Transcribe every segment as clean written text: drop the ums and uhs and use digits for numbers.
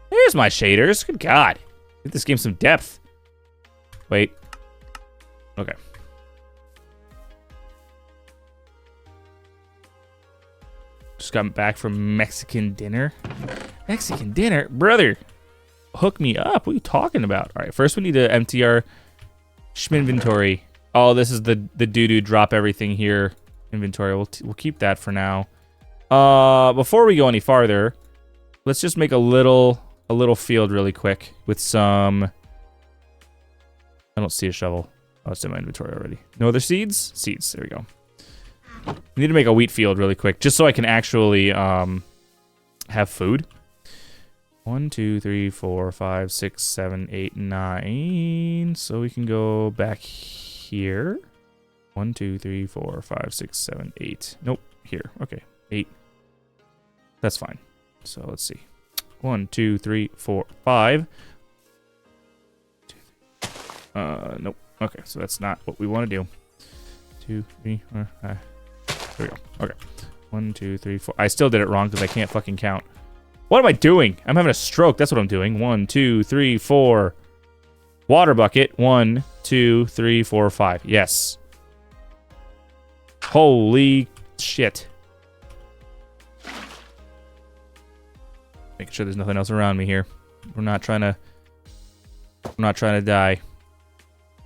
There's my shaders. Good God. Give this game some depth. Wait. Okay. Just got back from Mexican dinner. Mexican dinner? Brother, hook me up. What are you talking about? All right, first we need to empty our inventory. Oh, this is the doo-doo drop everything here inventory. We'll keep that for now. Before we go any farther, let's just make a little field really quick with some... I don't see a shovel. Oh, it's in my inventory already. No other seeds? Seeds. There we go. We need to make a wheat field really quick, just so I can actually have food. 1, 2, 3, 4, 5, 6, 7, 8, 9. So we can go back here. 1, 2, 3, 4, 5, 6, 7, 8. Nope, here. Okay, 8. That's fine. So let's see. 1, 2, 3, 4, 5. Nope. Okay, so that's not what we want to do. 2, 3, 4, 5. There we go. Okay. 1, 2, 3, 4. I still did it wrong because I can't fucking count. What am I doing? I'm having a stroke. That's what I'm doing. 1, 2, 3, 4. Water bucket. 1, 2, 3, 4, 5. Yes. Holy shit. Making sure there's nothing else around me here. We're not trying to die.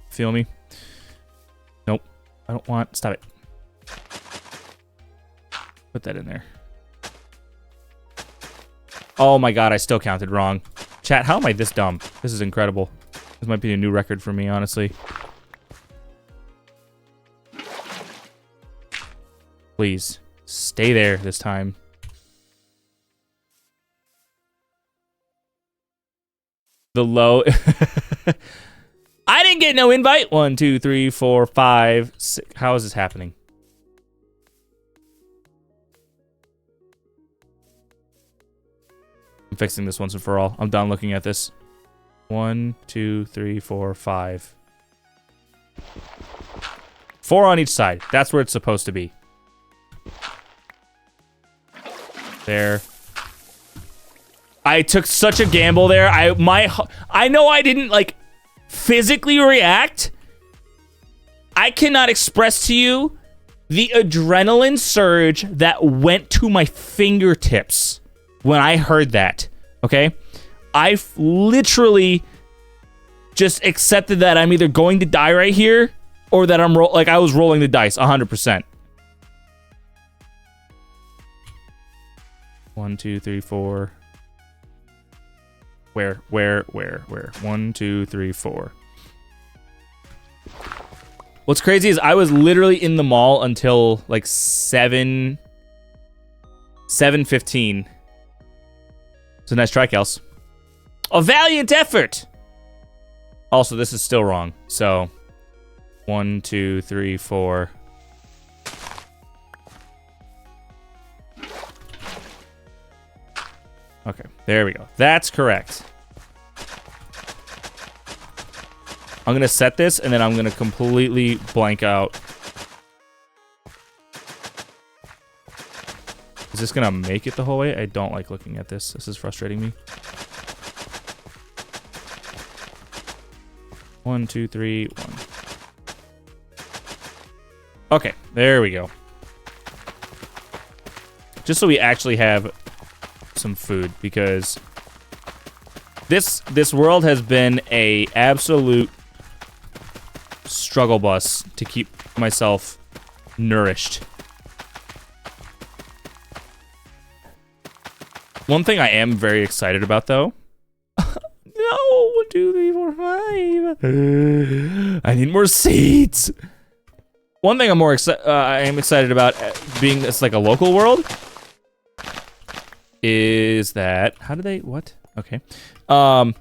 Feel me? Nope. I don't want... Stop it. Put that in there. Oh my god, I still counted wrong. Chat, how am I this dumb? This is incredible. This might be a new record for me, honestly. Please, stay there this time. The low... I didn't get no invite. 1, 2, 3, 4, 5, 6. How is this happening? I'm fixing this once and for all. I'm done looking at this. 1, 2, 3, 4, 5. 4 on each side. That's where it's supposed to be. There. I took such a gamble there. I know I didn't like physically react. I cannot express to you the adrenaline surge that went to my fingertips when I heard that, okay? I literally just accepted that I'm either going to die right here or that I was rolling the dice 100%. 1, 2, 3, 4. Where? 1, 2, 3, 4. What's crazy is I was literally in the mall until like 7:15. So nice try, Kels. A valiant effort. Also, this is still wrong. So 1, 2, 3, 4. Okay, there we go. That's correct. I'm gonna set this and then I'm gonna completely blank out. Is this gonna make it the whole way? I don't like looking at this. This is frustrating me. 1, 2, 3, 1. Okay, there we go. Just so we actually have some food, because this world has been a absolute struggle bus to keep myself nourished. One thing I am very excited about, though. No, 1, 2, 3, 4, 5. I need more seeds. One thing I am excited about, being this like a local world, is that what? Okay. I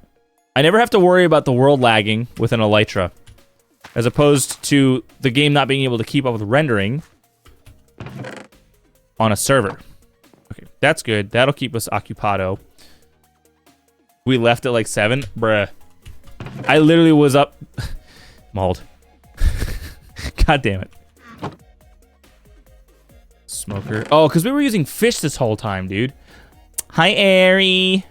never have to worry about the world lagging with an elytra, as opposed to the game not being able to keep up with rendering on a server. Okay, that's good. That'll keep us occupado. We left at like 7, bruh. I literally was up. Mauled. God damn it. Smoker. Oh, because we were using fish this whole time, dude. Hi, Airy.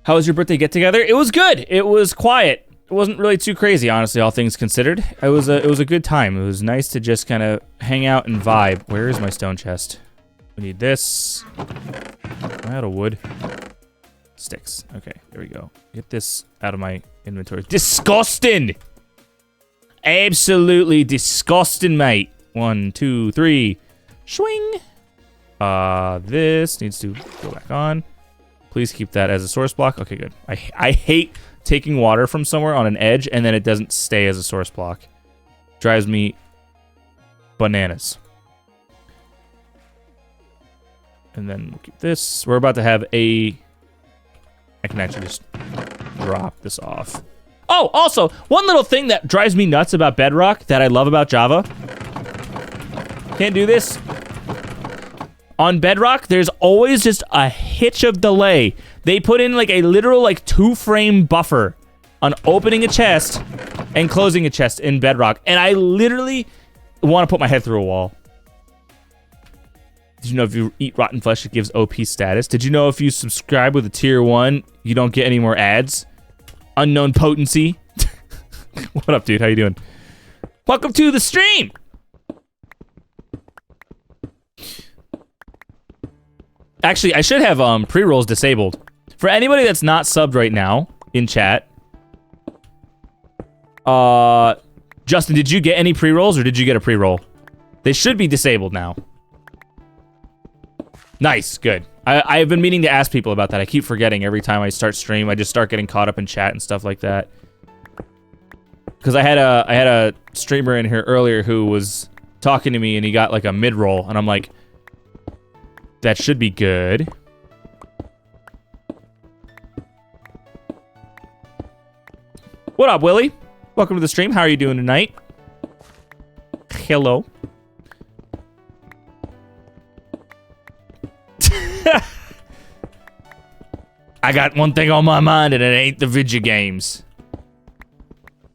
How was your birthday get-together? It was good. It was quiet. It wasn't really too crazy, honestly, all things considered. It was a good time. It was nice to just kind of hang out and vibe. Where is my stone chest? We need this. Am I out of wood? Sticks. Okay, there we go. Get this out of my inventory. Disgusting! Absolutely disgusting, mate. 1, 2, 3. Swing! This needs to go back on. Please keep that as a source block. Okay, good. I hate taking water from somewhere on an edge and then it doesn't stay as a source block. Drives me bananas. And then we'll keep this. We're about to have a... I can actually just drop this off. Oh, also, one little thing that drives me nuts about Bedrock that I love about Java. Can't do this. On Bedrock, there's always just a hitch of delay. They put in like a literal like 2-frame buffer on opening a chest and closing a chest in Bedrock. And I literally want to put my head through a wall. Did you know if you eat rotten flesh, it gives OP status? Did you know if you subscribe with a tier 1, you don't get any more ads? Unknown potency. What up, dude? How you doing? Welcome to the stream! Actually, I should have pre-rolls disabled. For anybody that's not subbed right now in chat, Justin, did you get any pre-rolls or did you get a pre-roll? They should be disabled now. Nice, good. I've been meaning to ask people about that. I keep forgetting every time I start stream. I just start getting caught up in chat and stuff like that. Because I had a streamer in here earlier who was talking to me and he got like a mid-roll and I'm like, that should be good. What up, Willie? Welcome to the stream. How are you doing tonight? Hello. I got one thing on my mind and it ain't the video games.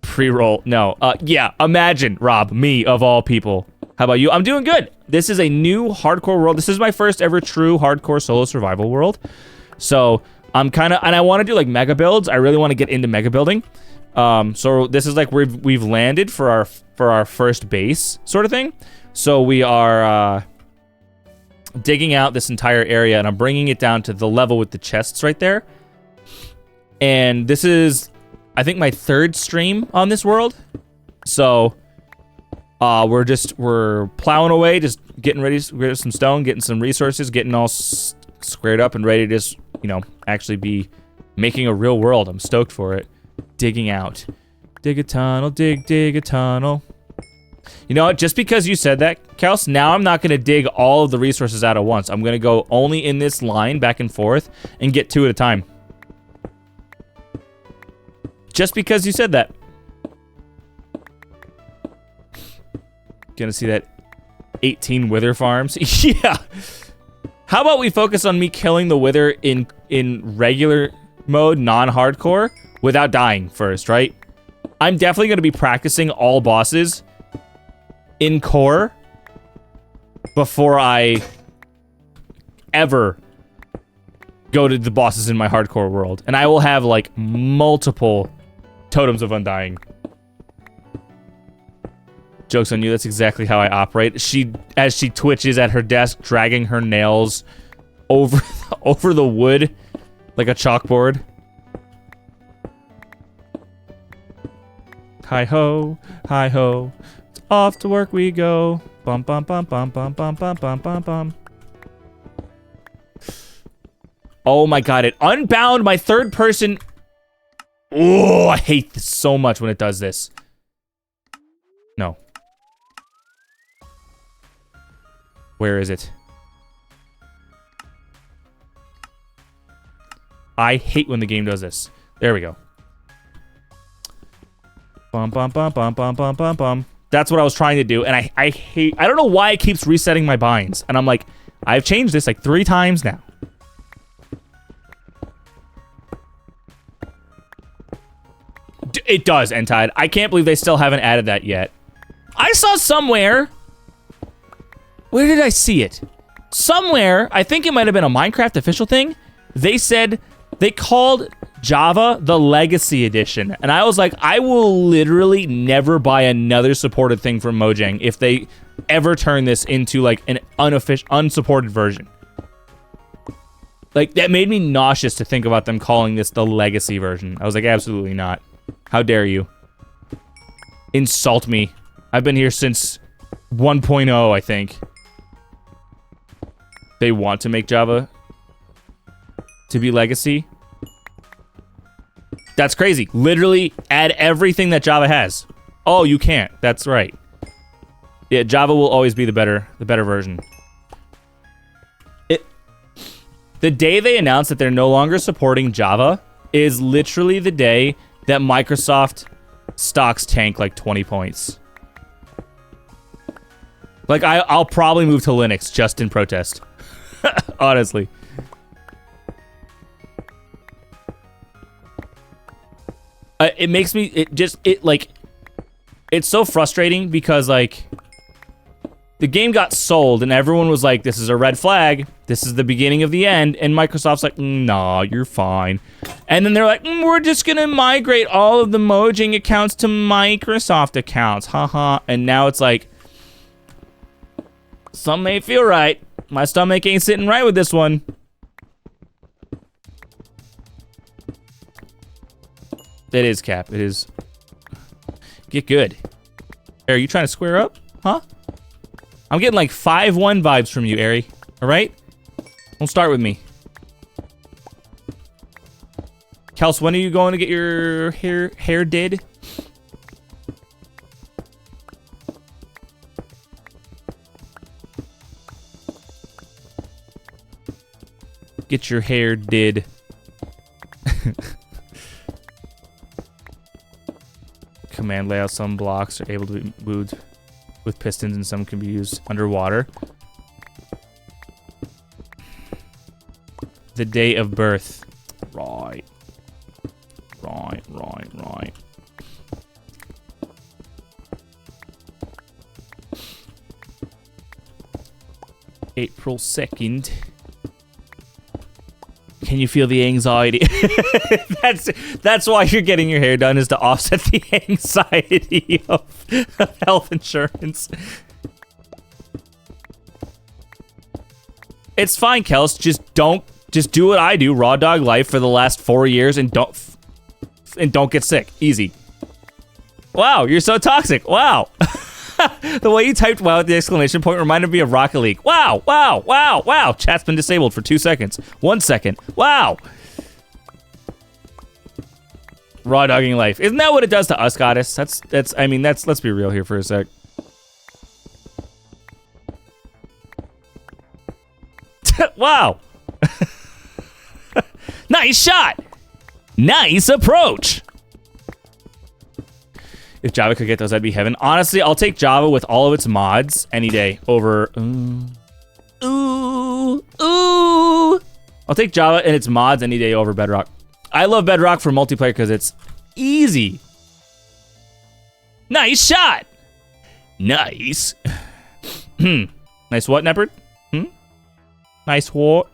Pre-roll. No. Yeah, imagine, Rob, me of all people. How about you? I'm doing good. This is a new hardcore world. This is my first ever true hardcore solo survival world. So I'm kind of, and I want to do like mega builds. I really want to get into mega building. So this is like we've landed for our first base sort of thing. So we are digging out this entire area and I'm bringing it down to the level with the chests right there. And this is, I think, my 3rd stream on this world. So we're plowing away, just getting ready to get some stone, getting some resources, getting all squared up and ready to just, you know, actually be making a real world. I'm stoked for it. Digging out. Dig a tunnel, dig a tunnel. You know what? Just because you said that, Kels, now I'm not going to dig all of the resources out at once. I'm going to go only in this line back and forth and get 2 at a time. Just because you said that. Gonna see that 18 wither farms. Yeah. How about we focus on me killing the wither in regular mode, non-hardcore, without dying first, right? I'm definitely gonna be practicing all bosses in core before I ever go to the bosses in my hardcore world. And I will have like multiple totems of undying. Joke's on you, that's exactly how I operate. As she twitches at her desk, dragging her nails over the wood like a chalkboard. Hi-ho, hi-ho, off to work we go. Bum bum bum bum bum bum bum bum bum bum. Oh my god, it unbound my 3rd person. Oh, I hate this so much when it does this. No. Where is it? I hate when the game does this. There we go. Bum bum bum bum bum bum bum bum. That's what I was trying to do, and I hate. I don't know why it keeps resetting my binds, and I'm like, I've changed this like 3 times now. It does, Entide. I can't believe they still haven't added that yet. I saw somewhere. Where did I see it? Somewhere, I think it might have been a Minecraft official thing. They said they called Java, the Legacy Edition. And I was like, I will literally never buy another supported thing from Mojang if they ever turn this into like an unofficial, unsupported version. Like, that made me nauseous to think about them calling this the Legacy version. I was like, absolutely not. How dare you? Insult me. I've been here since 1.0, I think. They want to make Java to be Legacy. That's crazy. Literally add everything that Java has. Oh, you can't. That's right. Yeah, Java will always be the better version. The day they announced that they're no longer supporting Java is literally the day that Microsoft stocks tank like 20 points. Like, I'll probably move to Linux just in protest. Honestly. It makes me, it's so frustrating because, like, the game got sold and everyone was like, this is a red flag. This is the beginning of the end. And Microsoft's like, nah, you're fine. And then they're like, we're just going to migrate all of the Mojang accounts to Microsoft accounts. Haha. And now it's like, something ain't feel right. My stomach ain't sitting right with this one. It is, Cap. It is. Get good. Are you trying to square up? Huh? I'm getting like 5-1 vibes from you, Ari. Alright? Don't start with me. Kels, when are you going to get your hair did? Get your hair did. Command layout. Some blocks are able to be moved with pistons and some can be used underwater. The day of birth. Right. April 2nd. Can you feel the anxiety? That's why you're getting your hair done, is to offset the anxiety of health insurance. It's fine, Kels. Just do what I do, raw dog life for the last 4 years, and don't get sick. Easy. Wow, you're so toxic. Wow. The way you typed wow with the exclamation point reminded me of Rocket League. Wow, wow, wow, wow. Chat's been disabled for 2 seconds. 1 second. Wow. Raw dogging life. Isn't that what it does to us, Goddess? Let's be real here for a sec. Wow. Nice shot. Nice approach. If Java could get those, that'd be heaven. Honestly, I'll take Java with all of its mods any day over... Ooh. I'll take Java and its mods any day over Bedrock. I love Bedrock for multiplayer because it's easy. Nice shot. Nice. Nice what, Neppard? Nice what?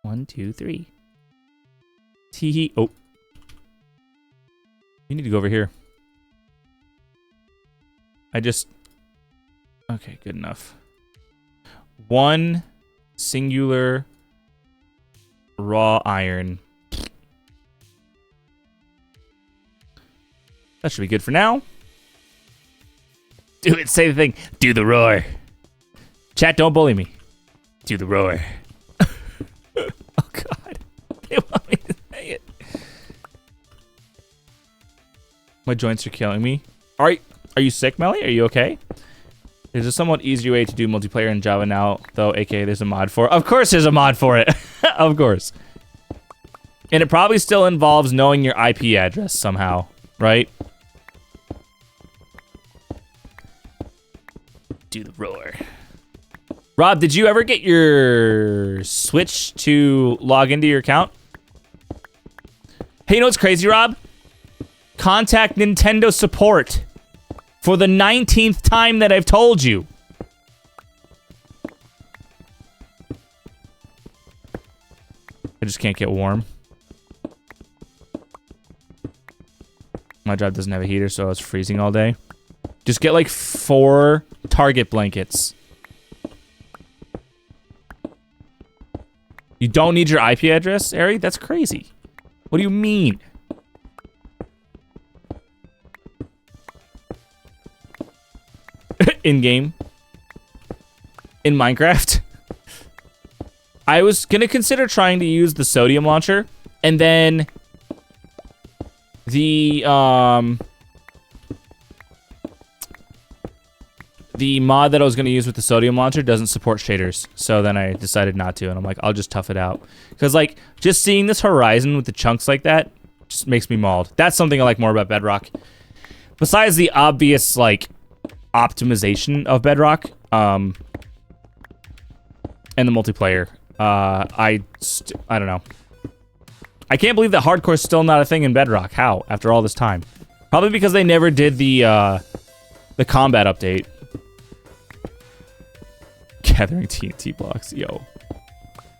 1, 2, 3. Tee-hee. Oh. You need to go over here. Okay, good enough. 1 singular raw iron. That should be good for now. Do it, say the thing. Do the roar. Chat, don't bully me. Do the roar. Oh, God. They want me to say it. My joints are killing me. Are you sick, Melly? Are you okay? There's a somewhat easier way to do multiplayer in Java now, though, aka there's a mod for it. Of course there's a mod for it. Of course. And it probably still involves knowing your IP address somehow, right? Do the roar. Rob, did you ever get your Switch to log into your account? Hey, you know what's crazy, Rob? Contact Nintendo support for the 19th time that I've told you. I just can't get warm. My job doesn't have a heater, so I was freezing all day. Just get like 4 Target blankets. You don't need your IP address, Ari? That's crazy. What do you mean? In-game. In Minecraft. I was gonna consider trying to use the sodium launcher, and then the mod that I was gonna use with the sodium launcher doesn't support shaders, so then I decided not to, and I'm like, I'll just tough it out. Because, like, just seeing this horizon with the chunks like that just makes me mauled. That's something I like more about Bedrock. Besides the obvious, like, optimization of Bedrock, and the multiplayer. I don't know. I can't believe that hardcore is still not a thing in Bedrock. How? After all this time? Probably because they never did the combat update. Gathering TNT blocks, yo.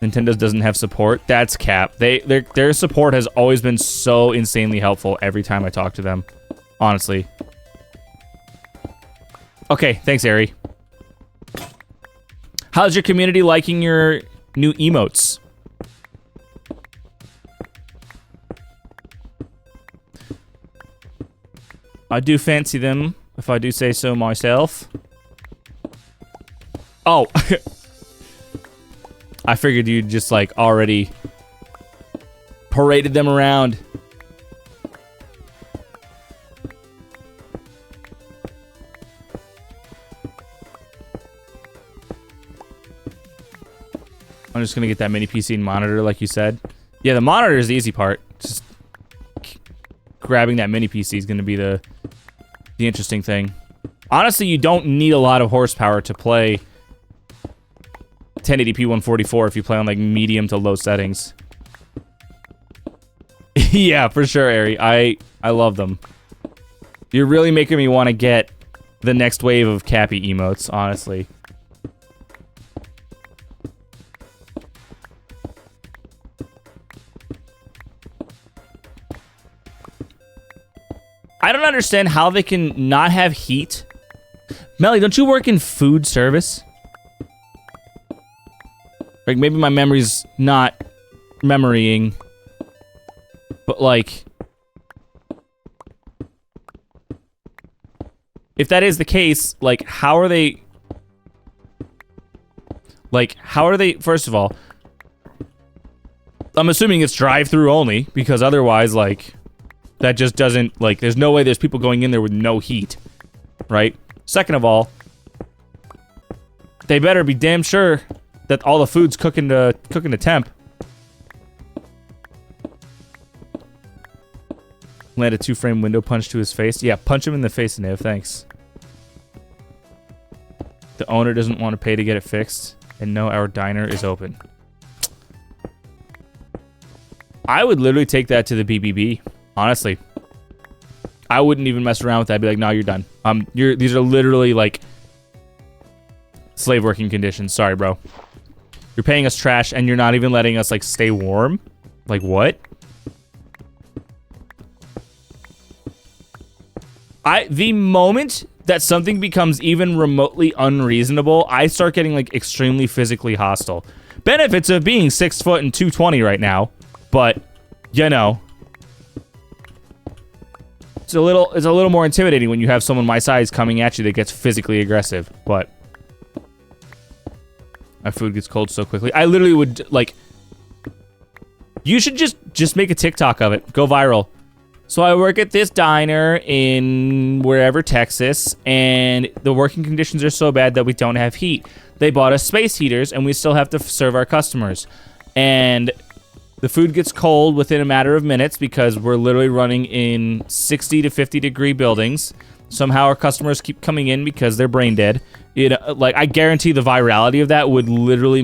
Nintendo doesn't have support. That's cap. Their support has always been so insanely helpful every time I talk to them. Honestly. Okay, thanks, Ari. How's your community liking your new emotes? I do fancy them, if I do say so myself. Oh. I figured you'd just, like, already paraded them around. I'm just gonna get that mini PC and monitor, like you said. Yeah, the monitor is the easy part. Just grabbing that mini PC is gonna be the interesting thing. Honestly, you don't need a lot of horsepower to play 1080p 144 if you play on like medium to low settings. Yeah, for sure, Ari. I love them. You're really making me want to get the next wave of Cappy emotes, honestly. I don't understand how they can not have heat. Melly, don't you work in food service? Like, maybe my memory's not memorying. But, like... if that is the case, like, how are they... like, how are they... first of all... I'm assuming it's drive-through only, because otherwise, like... that just doesn't, like, there's no way there's people going in there with no heat, right? Second of all, they better be damn sure that all the food's cooking to temp. Land a 2-frame window punch to his face. Yeah, punch him in the face, Niv, thanks. The owner doesn't want to pay to get it fixed, and no, our diner is open. I would literally take that to the BBB. Honestly, I wouldn't even mess around with that. I'd be like, "No, you're done. These are literally like slave working conditions. Sorry, bro. You're paying us trash, and you're not even letting us like stay warm. Like what?" The moment that something becomes even remotely unreasonable, I start getting like extremely physically hostile. Benefits of being 6 foot and 220 right now, but you know. It's a little more intimidating when you have someone my size coming at you that gets physically aggressive, but my food gets cold so quickly. I literally would, like, you should just make a TikTok of it. Go viral. So I work at this diner in wherever, Texas, and the working conditions are so bad that we don't have heat. They bought us space heaters, and we still have to serve our customers. And the food gets cold within a matter of minutes because we're literally running in 60 to 50 degree buildings. Somehow our customers keep coming in because they're brain dead. Like, I guarantee the virality of that would literally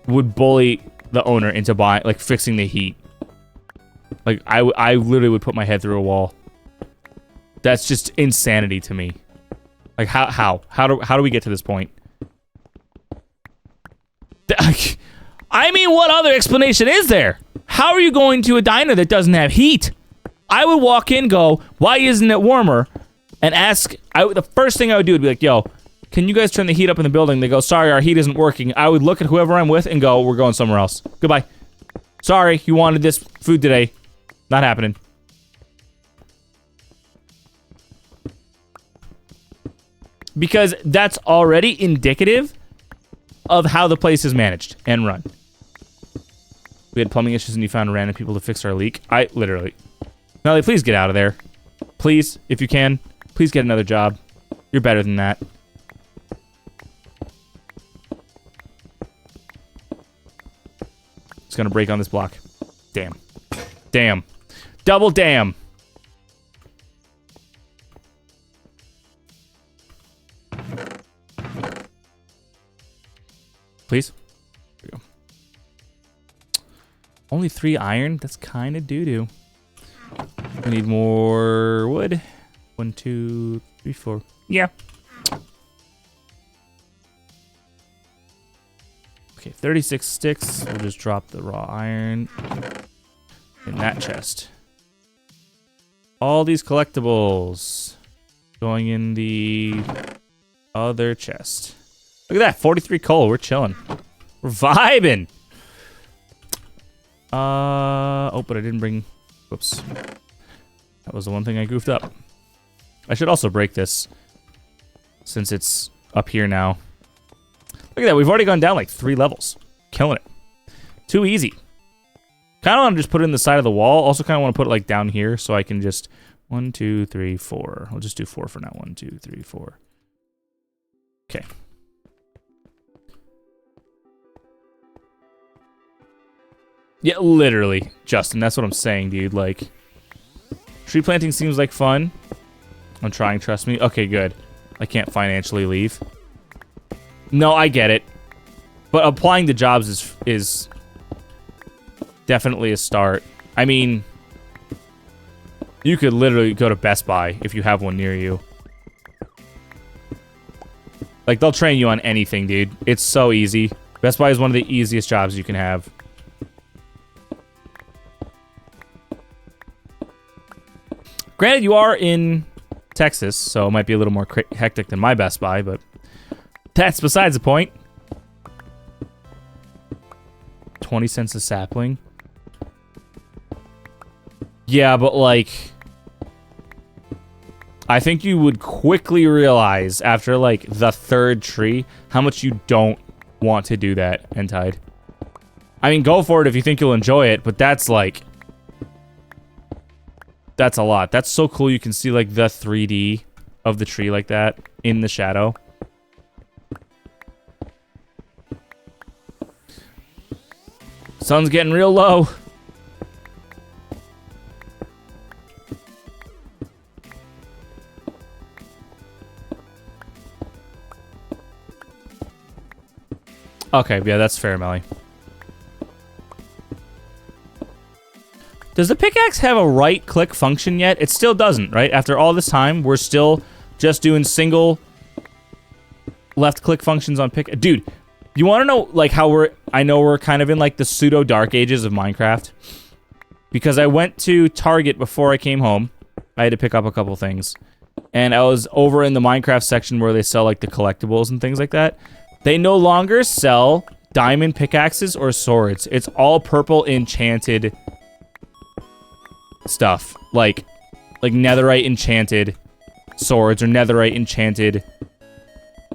would bully the owner into buying, like, fixing the heat. Like, I literally would put my head through a wall. That's just insanity to me. Like, how do we get to this point? I mean, what other explanation is there? How are you going to a diner that doesn't have heat? I would walk in, go, why isn't it warmer? And ask, the first thing I would do would be like, yo, can you guys turn the heat up in the building? They go, sorry, our heat isn't working. I would look at whoever I'm with and go, we're going somewhere else. Goodbye. Sorry, you wanted this food today. Not happening. Because that's already indicative of how the place is managed and run. We had plumbing issues and you found random people to fix our leak. I literally... Melly, please get out of there. Please, if you can. Please get another job. You're better than that. It's gonna break on this block. Damn. Damn. Double damn. Please. There we go. Only 3 iron? That's kind of doo-doo. We need more wood. 1, 2, 3, 4. Yeah. Okay, 36 sticks. We'll just drop the raw iron in that chest. All these collectibles going in the other chest. Look at that, 43 coal. We're chilling. We're vibing. Oh, but I didn't bring... Whoops. That was the one thing I goofed up. I should also break this since it's up here now. Look at that. We've already gone down like 3 levels. Killing it. Too easy. Kind of want to just put it in the side of the wall. Also kind of want to put it like down here so I can just... 1, 2, 3, 4. I'll just do 4 for now. 1, 2, 3, 4. Okay. Yeah, literally, Justin. That's what I'm saying, dude. Like, tree planting seems like fun. I'm trying, trust me. Okay, good. I can't financially leave. No, I get it. But applying to jobs is definitely a start. I mean, you could literally go to Best Buy if you have one near you. Like, they'll train you on anything, dude. It's so easy. Best Buy is one of the easiest jobs you can have. Granted, you are in Texas, so it might be a little more hectic than my Best Buy, but that's besides the point. 20 cents a sapling. Yeah, but like... I think you would quickly realize after like the 3rd tree how much you don't want to do that, Entide. I mean, go for it if you think you'll enjoy it, but that's like... That's a lot. That's so cool you can see like the 3D of the tree like that in the shadow. Sun's getting real low. Okay, yeah, that's fair, Melly. Does the pickaxe have a right-click function yet? It still doesn't, right? After all this time, we're still just doing single left-click functions on pick. Dude, you want to know like how I know we're kind of in like the pseudo dark ages of Minecraft because I went to Target before I came home. I had to pick up a couple things, and I was over in the Minecraft section where they sell like the collectibles and things like that. They no longer sell diamond pickaxes or swords. It's all purple enchanted stuff, like netherite enchanted swords or netherite enchanted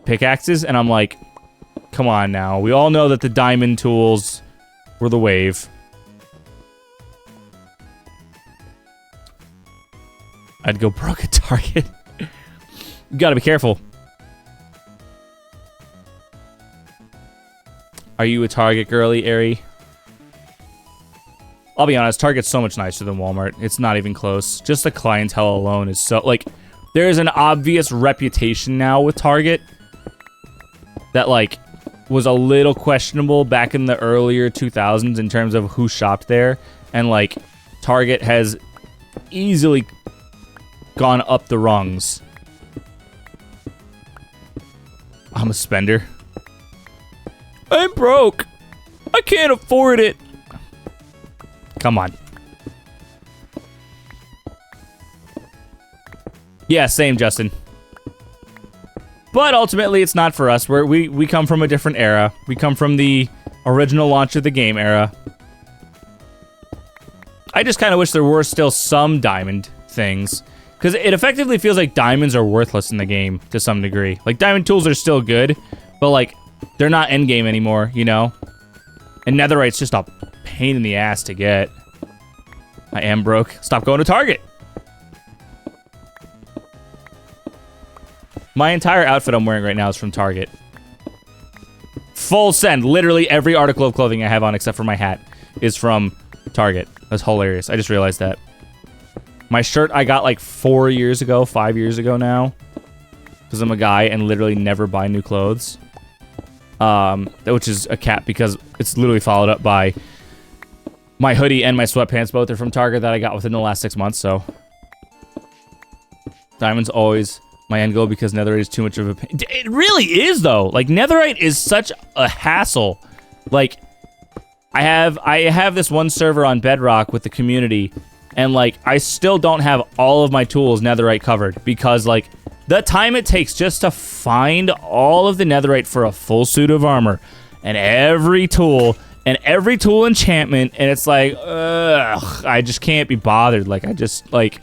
pickaxes, and I'm like, come on now. We all know that the diamond tools were the wave. I'd go broke at Target. You gotta be careful. Are you a Target girly, Ari? I'll be honest, Target's so much nicer than Walmart. It's not even close. Just the clientele alone is so... Like, there's an obvious reputation now with Target that, like, was a little questionable back in the earlier 2000s in terms of who shopped there. And, like, Target has easily gone up the rungs. I'm a spender. I'm broke. I can't afford it. Come on. Yeah, same, Justin. But ultimately, it's not for us. We come from a different era. We come from the original launch of the game era. I just kind of wish there were still some diamond things. Because it effectively feels like diamonds are worthless in the game to some degree. Like, diamond tools are still good, but, like, they're not endgame anymore, you know? And netherite's just a pain in the ass to get. I am broke. Stop going to Target. My entire outfit I'm wearing right now is from Target. Full send. Literally every article of clothing I have on except for my hat is from Target. That's hilarious. I just realized that. My shirt I got like 4 years ago, 5 years ago now. Because I'm a guy and literally never buy new clothes. Which is a cap because it's literally followed up by my hoodie and my sweatpants. Both are from Target that I got within the last 6 months, so. Diamond's always my end goal because netherite is too much of a pain. It really is, though. Like, netherite is such a hassle. Like, I have this one server on Bedrock with the community, and, like, I still don't have all of my tools netherite covered because, like, the time it takes just to find all of the netherite for a full suit of armor and every tool enchantment, and it's like, ugh, I just can't be bothered. Like, I just, like,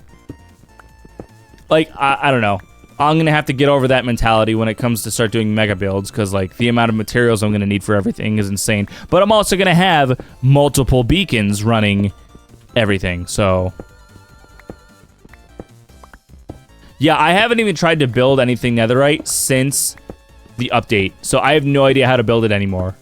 I don't know. I'm going to have to get over that mentality when it comes to start doing mega builds because, like, the amount of materials I'm going to need for everything is insane. But I'm also going to have multiple beacons running everything, so. Yeah, I haven't even tried to build anything netherite since the update, so I have no idea how to build it anymore.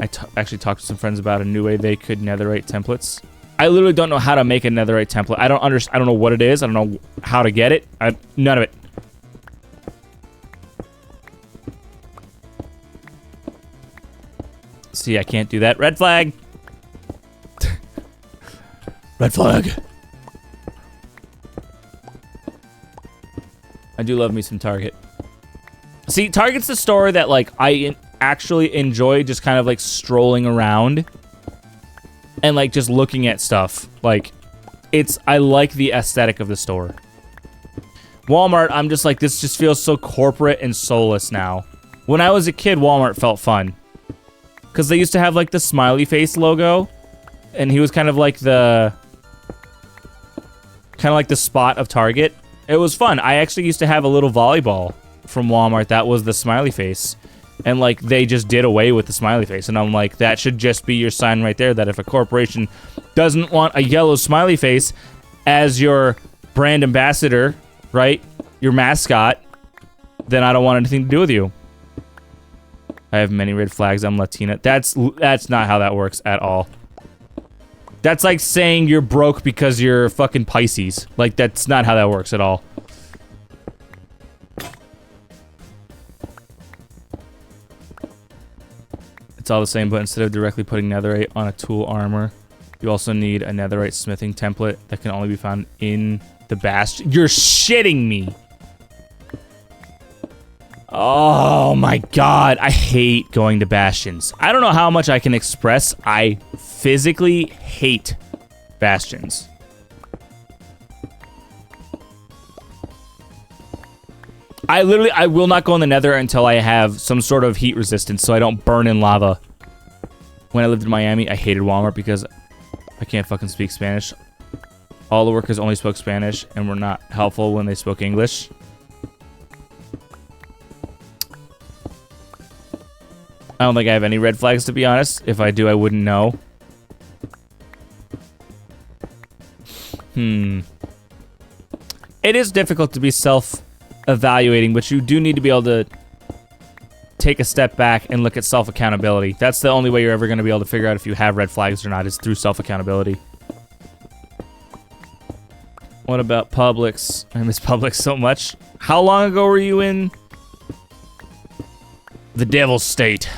I actually talked to some friends about a new way they could netherite templates. I literally don't know how to make a netherite template. I don't know what it is. I don't know how to get it. None of it. See, I can't do that. Red flag. Red flag. I do love me some Target. See, Target's the store that, like, I actually enjoy just kind of, like, strolling around and, like, just looking at stuff. Like, I like the aesthetic of the store. Walmart, I'm just like, this just feels so corporate and soulless now. When I was a kid, Walmart felt fun. Because they used to have, like, the smiley face logo. And he was kind of like the spot of Target. It was fun. I actually used to have a little volleyball from Walmart that was the smiley face. And, like, they just did away with the smiley face. And I'm like, that should just be your sign right there that if a corporation doesn't want a yellow smiley face as your brand ambassador, right, your mascot, then I don't want anything to do with you. I have many red flags. I'm Latina. That's not how that works at all. That's like saying you're broke because you're fucking Pisces. Like, that's not how that works at all. It's all the same, but instead of directly putting netherite on a tool armor, you also need a netherite smithing template that can only be found in the bastion. You're shitting me! Oh my god, I hate going to bastions. I don't know how much I can express. I physically hate bastions. I will not go in the nether until I have some sort of heat resistance so I don't burn in lava. When I lived in Miami, I hated Walmart because I can't fucking speak Spanish. All the workers only spoke Spanish and were not helpful when they spoke English. I don't think I have any red flags, to be honest. If I do, I wouldn't know. It is difficult to be self-evaluating, but you do need to be able to take a step back and look at self-accountability. That's the only way you're ever going to be able to figure out if you have red flags or not, is through self-accountability. What about Publix? I miss Publix so much. How long ago were you in the Devil's State?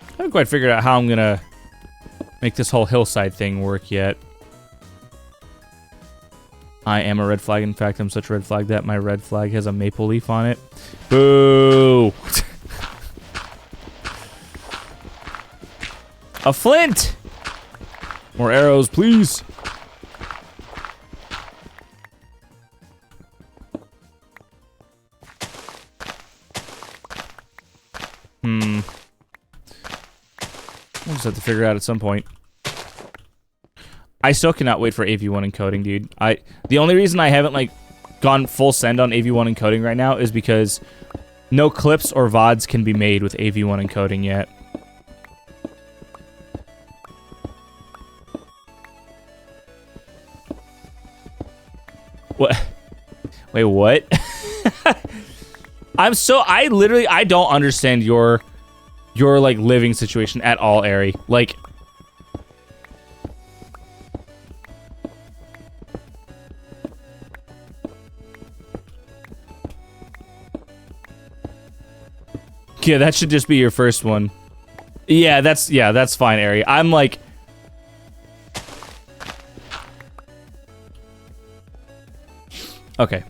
I haven't quite figured out how I'm gonna make this whole hillside thing work yet. I am a red flag. In fact, I'm such a red flag that my red flag has a maple leaf on it. Boo! A flint! More arrows, please. We'll just have to figure it out at some point. I still cannot wait for AV1 encoding, dude. The only reason I haven't, like, gone full send on AV1 encoding right now is because no clips or VODs can be made with AV1 encoding yet. What? Wait, what? I don't understand your like living situation at all, Ari. Like, yeah, that should just be your first one. Yeah, that's fine, Ari. I'm like, okay.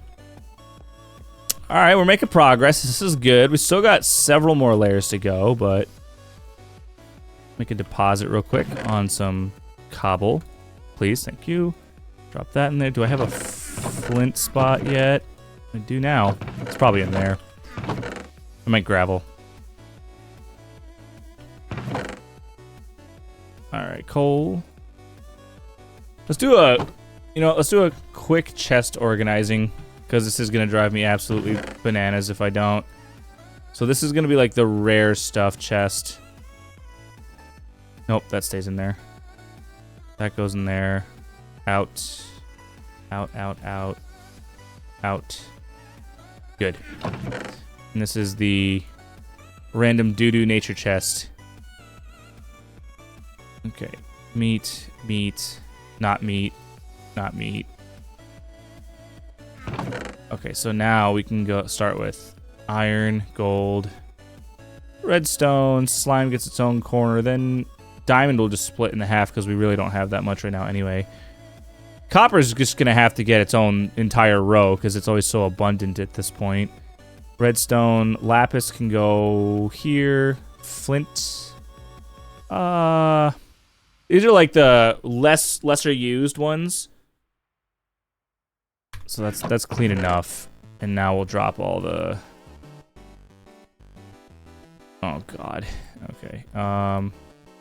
All right, we're making progress. This is good. We still got several more layers to go, but make a deposit real quick on some cobble, please. Thank you. Drop that in there. Do I have a flint spot yet? I do now. It's probably in there. I might gravel. All right, coal. Let's do a quick chest organizing, because this is going to drive me absolutely bananas if I don't. So this is going to be like the rare stuff chest. Nope, that stays in there. That goes in there. Out. Out, out, out. Out. Good. And this is the random doo-doo nature chest. Okay. Meat, meat, not meat, not meat. Okay, so now we can go start with iron, gold, redstone, slime gets its own corner, then diamond will just split in half because we really don't have that much right now anyway. Copper's just gonna have to get its own entire row because it's always so abundant at this point. Redstone, lapis can go here, flint. These are like the lesser used ones. So that's clean enough. And now we'll drop all the... Oh, God. Okay.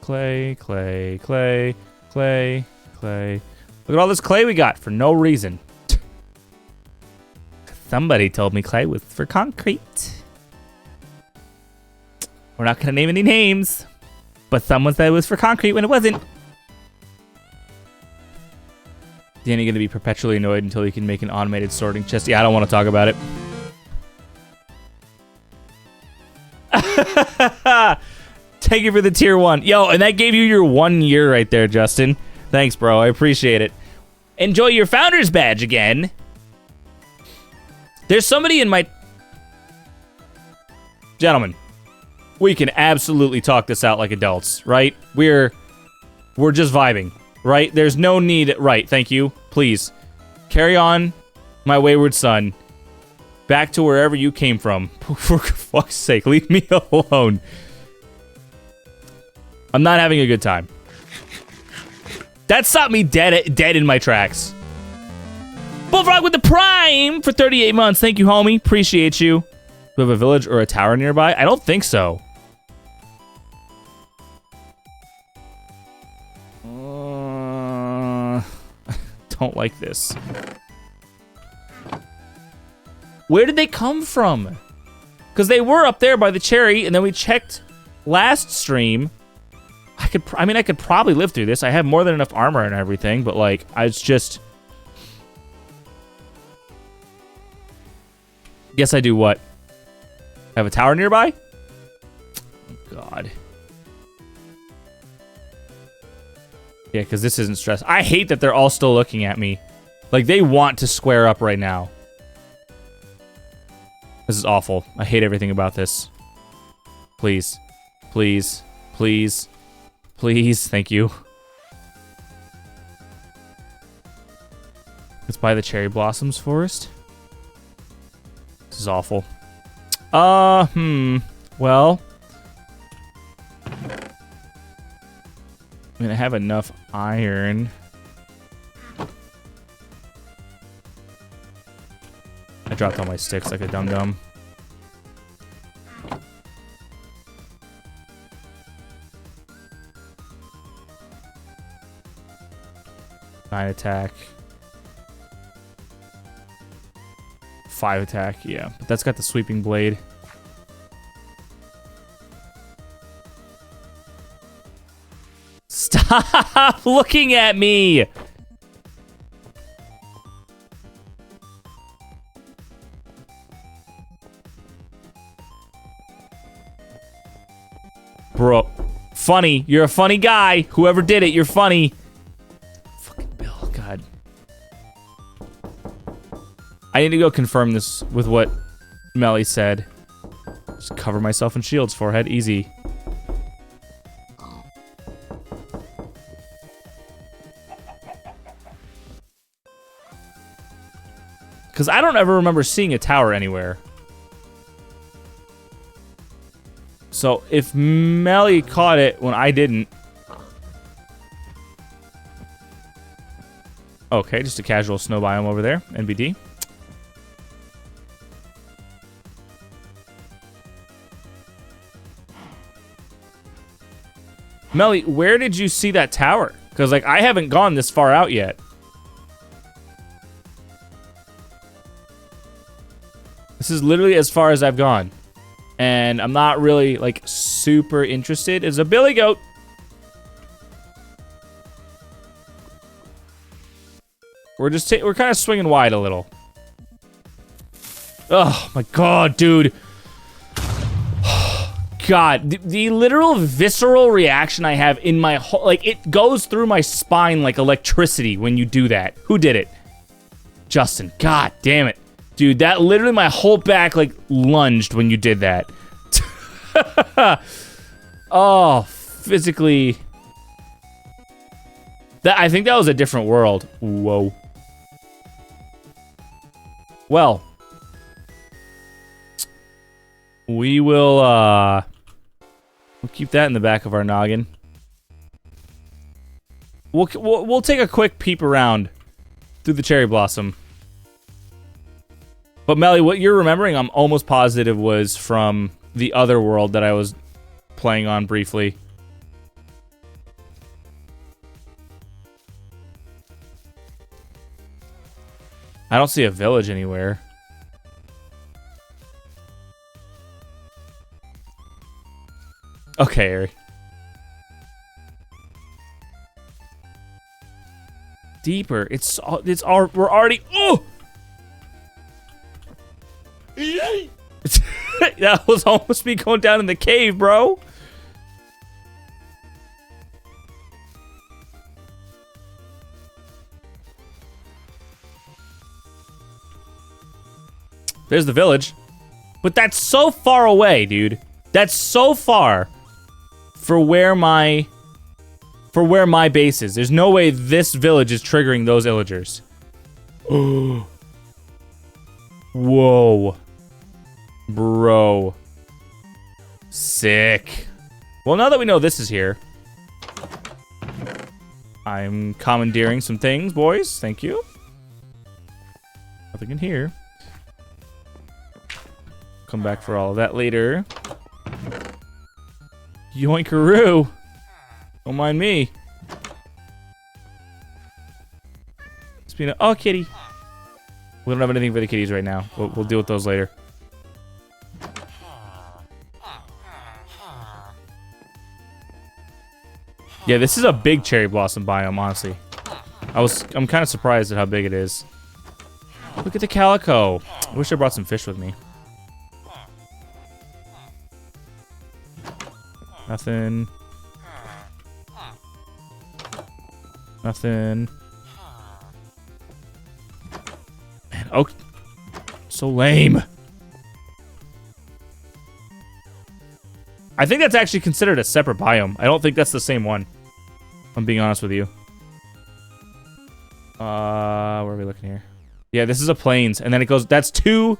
Clay, clay, clay, clay, clay. Look at all this clay we got for no reason. Somebody told me clay was for concrete. We're not going to name any names. But someone said it was for concrete when it wasn't. Danny gonna be perpetually annoyed until he can make an automated sorting chest. Yeah, I don't want to talk about it. Thank you for the tier 1. Yo, and that gave you your 1 year right there, Justin. Thanks, bro. I appreciate it. Enjoy your founder's badge again. There's somebody in my... Gentlemen, we can absolutely talk this out like adults, right? We're just vibing. Right? There's no need... Right, thank you. Please. Carry on, my wayward son. Back to wherever you came from. For fuck's sake, leave me alone. I'm not having a good time. That stopped me dead in my tracks. Bullfrog with the Prime for 38 months. Thank you, homie. Appreciate you. Do we have a village or a tower nearby? I don't think so. Don't like this. Where did they come from? Because they were up there by the cherry, and then we checked last stream. I could probably live through this. I have more than enough armor and everything, but like, it's just... Guess I do what? Have a tower nearby? Oh, God. Yeah, because this isn't stress. I hate that they're all still looking at me. Like, they want to square up right now. This is awful. I hate everything about this. Please. Please. Please. Please. Thank you. Let's buy the cherry blossoms forest. This is awful. Well... mean, I have enough iron. I dropped all my sticks like a dum-dum. Nine attack. 5 attack, yeah. But that's got the sweeping blade. Stop looking at me! Bro, funny. You're a funny guy. Whoever did it, you're funny. Fucking Bill, God. I need to go confirm this with what Melly said. Just cover myself in shields, forehead, easy. Because I don't ever remember seeing a tower anywhere. So if Melly caught it when I didn't. Okay, just a casual snow biome over there, NBD. Melly, where did you see that tower? Because, like, I haven't gone this far out yet. This is literally as far as I've gone. And I'm not really, like, super interested. It's a billy goat. We're kind of swinging wide a little. Oh, my God, dude. God, the literal visceral reaction I have in my whole, like, it goes through my spine like electricity when you do that. Who did it? Justin. God damn it. Dude, that literally my whole back, like, lunged when you did that. Oh, physically. I think that was a different world. Whoa. Well. We will, we'll keep that in the back of our noggin. We'll take a quick peep around through the cherry blossom. But Melly, what you're remembering, I'm almost positive was from the other world that I was playing on briefly. I don't see a village anywhere. Okay, Ari. Deeper. We're already. Oh! That was almost me going down in the cave, bro. There's the village. But that's so far away, dude. That's so far for where my base is. There's no way this village is triggering those illagers. Oh. Whoa. Bro. Sick. Well, now that we know this is here, I'm commandeering some things, boys. Thank you. Nothing in here. Come back for all of that later. Yoinkaroo. Don't mind me. Spina. Oh, kitty. We don't have anything for the kitties right now. We'll deal with those later. Yeah, this is a big cherry blossom biome, honestly. I'm kind of surprised at how big it is. Look at the calico. I wish I brought some fish with me. Nothing. Nothing. Man, oh, so lame. I think that's actually considered a separate biome. I don't think that's the same one. I'm being honest with you. Where are we looking here? Yeah, this is a plains, and then it goes. That's 2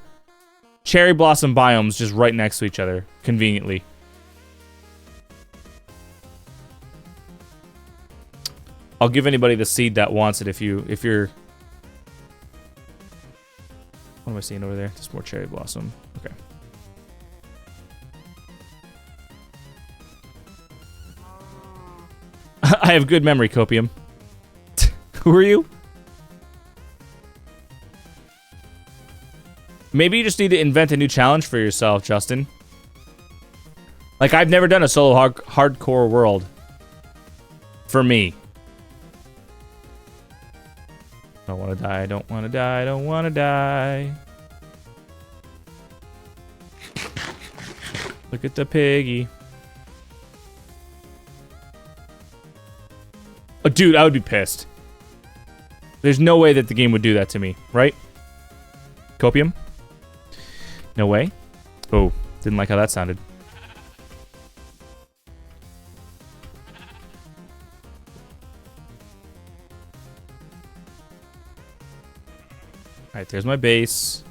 cherry blossom biomes just right next to each other, conveniently. I'll give anybody the seed that wants it if you're... What am I seeing over there? Just more cherry blossom. Okay. I have good memory, Copium. Who are you? Maybe you just need to invent a new challenge for yourself, Justin. Like, I've never done a solo hardcore world. For me. Don't want to die, don't want to die, don't want to die. Look at the piggy. Oh, dude, I would be pissed. There's no way that the game would do that to me, right? Copium? No way? Oh, didn't like how that sounded. Alright, there's my base.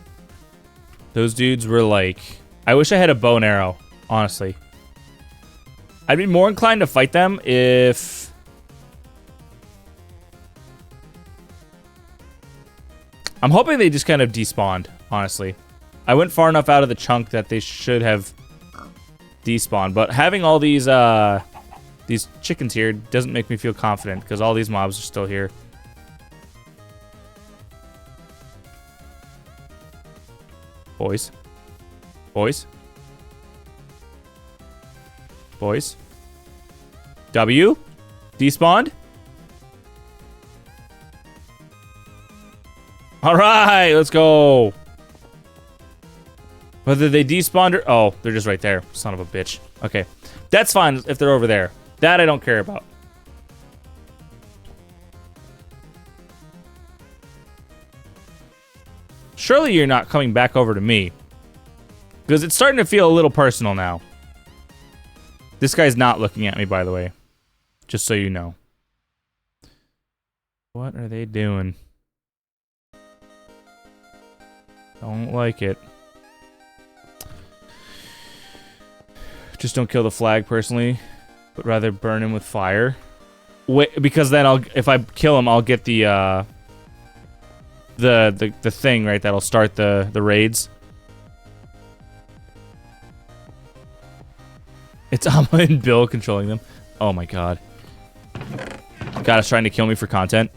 Those dudes were like... I wish I had a bow and arrow, honestly. I'd be more inclined to fight them if... I'm hoping they just kind of despawned, honestly. I went far enough out of the chunk that they should have despawned, but having all these chickens here doesn't make me feel confident, because all these mobs are still here. Boys. Boys. Boys. W? Despawned? Alright, let's go. Whether they despawned or... Oh, they're just right there. Son of a bitch. Okay. That's fine if they're over there. That I don't care about. Surely you're not coming back over to me. Because it's starting to feel a little personal now. This guy's not looking at me, by the way. Just so you know. What are they doing? Don't like it. Just don't kill the flag personally, but rather burn him with fire. Wait, because then if I kill him, I'll get the thing, right? That'll start the raids. It's Amma and Bill controlling them. Oh my god. God is trying to kill me for content.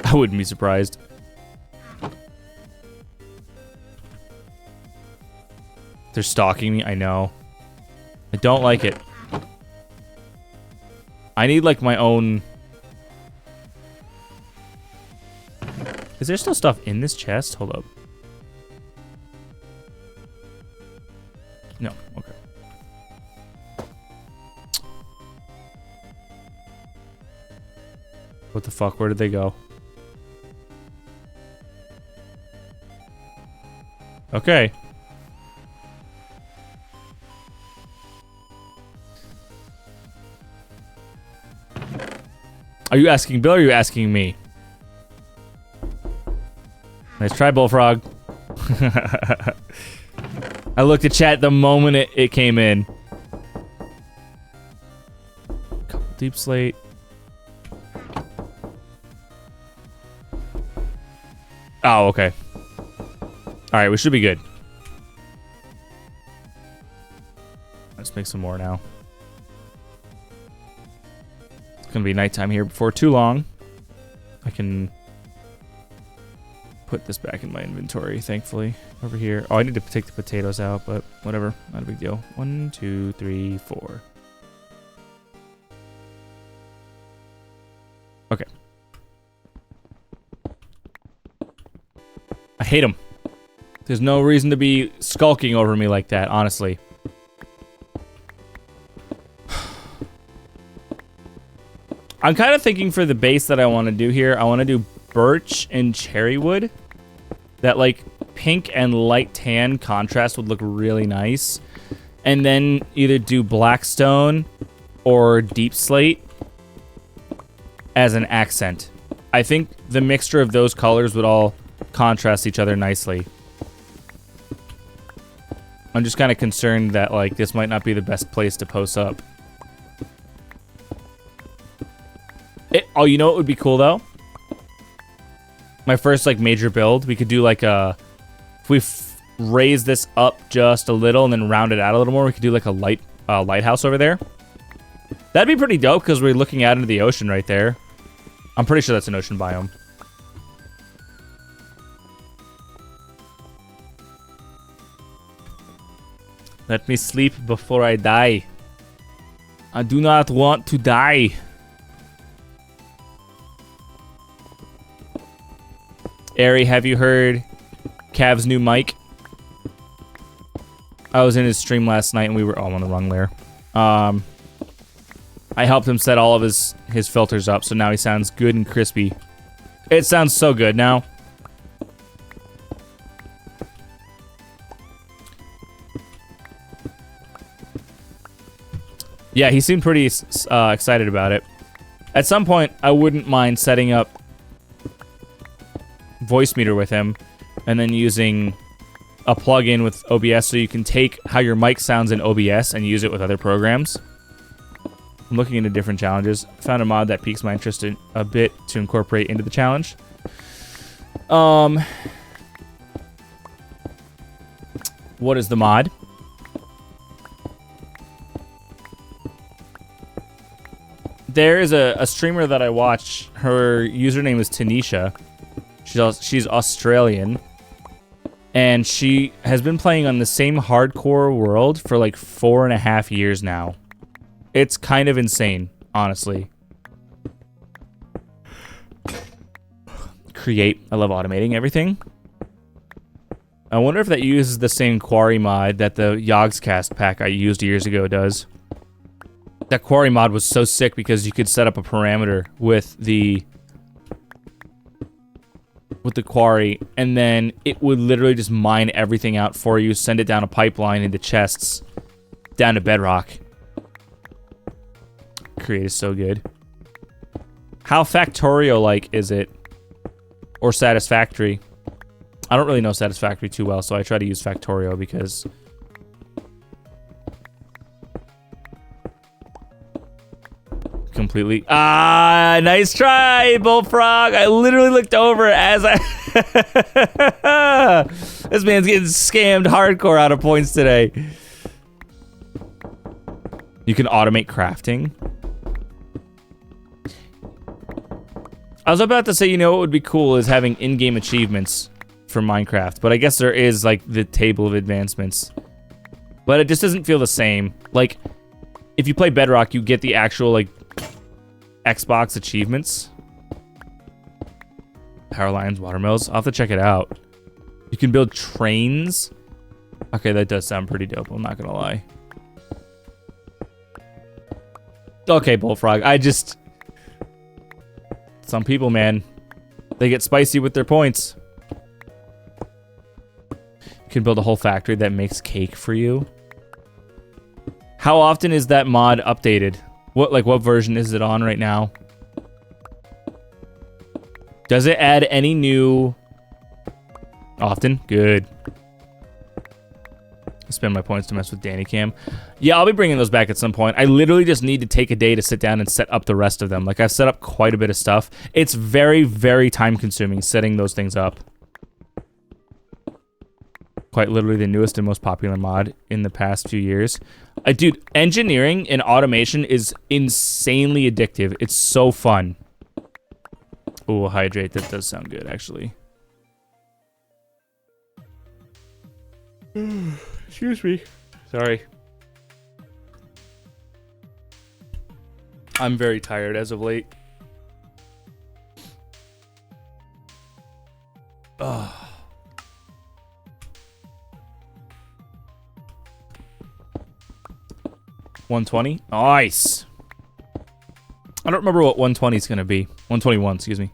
I wouldn't be surprised. They're stalking me, I know. I don't like it. I need like my own... Is there still stuff in this chest? Hold up. No, okay. What the fuck? Where did they go? Okay. Are you asking Bill or are you asking me? Nice try, Bullfrog. I looked at chat the moment it came in. Couple deep slate. Oh, okay. Alright, we should be good. Let's make some more now. It's gonna be nighttime here before too long. I can put this back in my inventory, thankfully. Over here. Oh, I need to take the potatoes out, but whatever. Not a big deal. 1, 2, 3, 4. Okay. I hate him. There's no reason to be skulking over me like that, honestly. I'm kind of thinking for the base that I want to do here, I want to do birch and cherry wood. That, like, pink and light tan contrast would look really nice. And then either do blackstone or deep slate as an accent. I think the mixture of those colors would all contrast each other nicely. I'm just kind of concerned that, like, this might not be the best place to post up. Oh, you know what would be cool though? My first like major build, we could do like a, if we raise this up just a little and then round it out a little more, we could do like a lighthouse over there. That'd be pretty dope because we're looking out into the ocean right there. I'm pretty sure that's an ocean biome. Let me sleep before I die. I do not want to die. Ari, have you heard Cav's new mic? I was in his stream last night and we were... Oh, I'm on the wrong layer. I helped him set all of his filters up, so now he sounds good and crispy. It sounds so good now. Yeah, he seemed pretty excited about it. At some point, I wouldn't mind setting up voice meter with him and then using a plugin with OBS so you can take how your mic sounds in OBS and use it with other programs. I'm looking into different challenges. Found a mod that piques my interest in a bit to incorporate into the challenge. What is the mod? There is a streamer that I watch. Her username is Tanisha. She's Australian. And she has been playing on the same hardcore world for like 4.5 years now. It's kind of insane, honestly. Create. I love automating everything. I wonder if that uses the same Quarry mod that the Yogscast pack I used years ago does. That Quarry mod was so sick because you could set up a parameter with the Quarry, and then it would literally just mine everything out for you, send it down a pipeline into chests, down to Bedrock. Create is so good. How Factorio-like is it? Or Satisfactory? I don't really know Satisfactory too well, so I try to use Factorio because... completely. Ah, nice try, Bullfrog. I literally looked over as I... This man's getting scammed hardcore out of points today. You can automate crafting. I was about to say, you know what would be cool is having in-game achievements for Minecraft, but I guess there is, like, the table of advancements. But it just doesn't feel the same. Like, if you play Bedrock, you get the actual, like, Xbox achievements. Power lines, watermills. I'll have to check it out. You can build trains. Okay, that does sound pretty dope, I'm not gonna lie. Okay, Bullfrog, I just... Some people, man, they get spicy with their points. You can build a whole factory that makes cake for you. How often is that mod updated? What version is it on right now? Does it add any new... Often? Good. I spend my points to mess with Danny Cam. Yeah, I'll be bringing those back at some point. I literally just need to take a day to sit down and set up the rest of them. Like, I've set up quite a bit of stuff. It's very, very time-consuming setting those things up. Quite literally the newest and most popular mod in the past few years. Dude, engineering and automation is insanely addictive. It's so fun. Ooh, hydrate. That does sound good, actually. Excuse me. Sorry. I'm very tired as of late. Ugh. 120? Nice. I don't remember what 120 is going to be. 121, excuse me.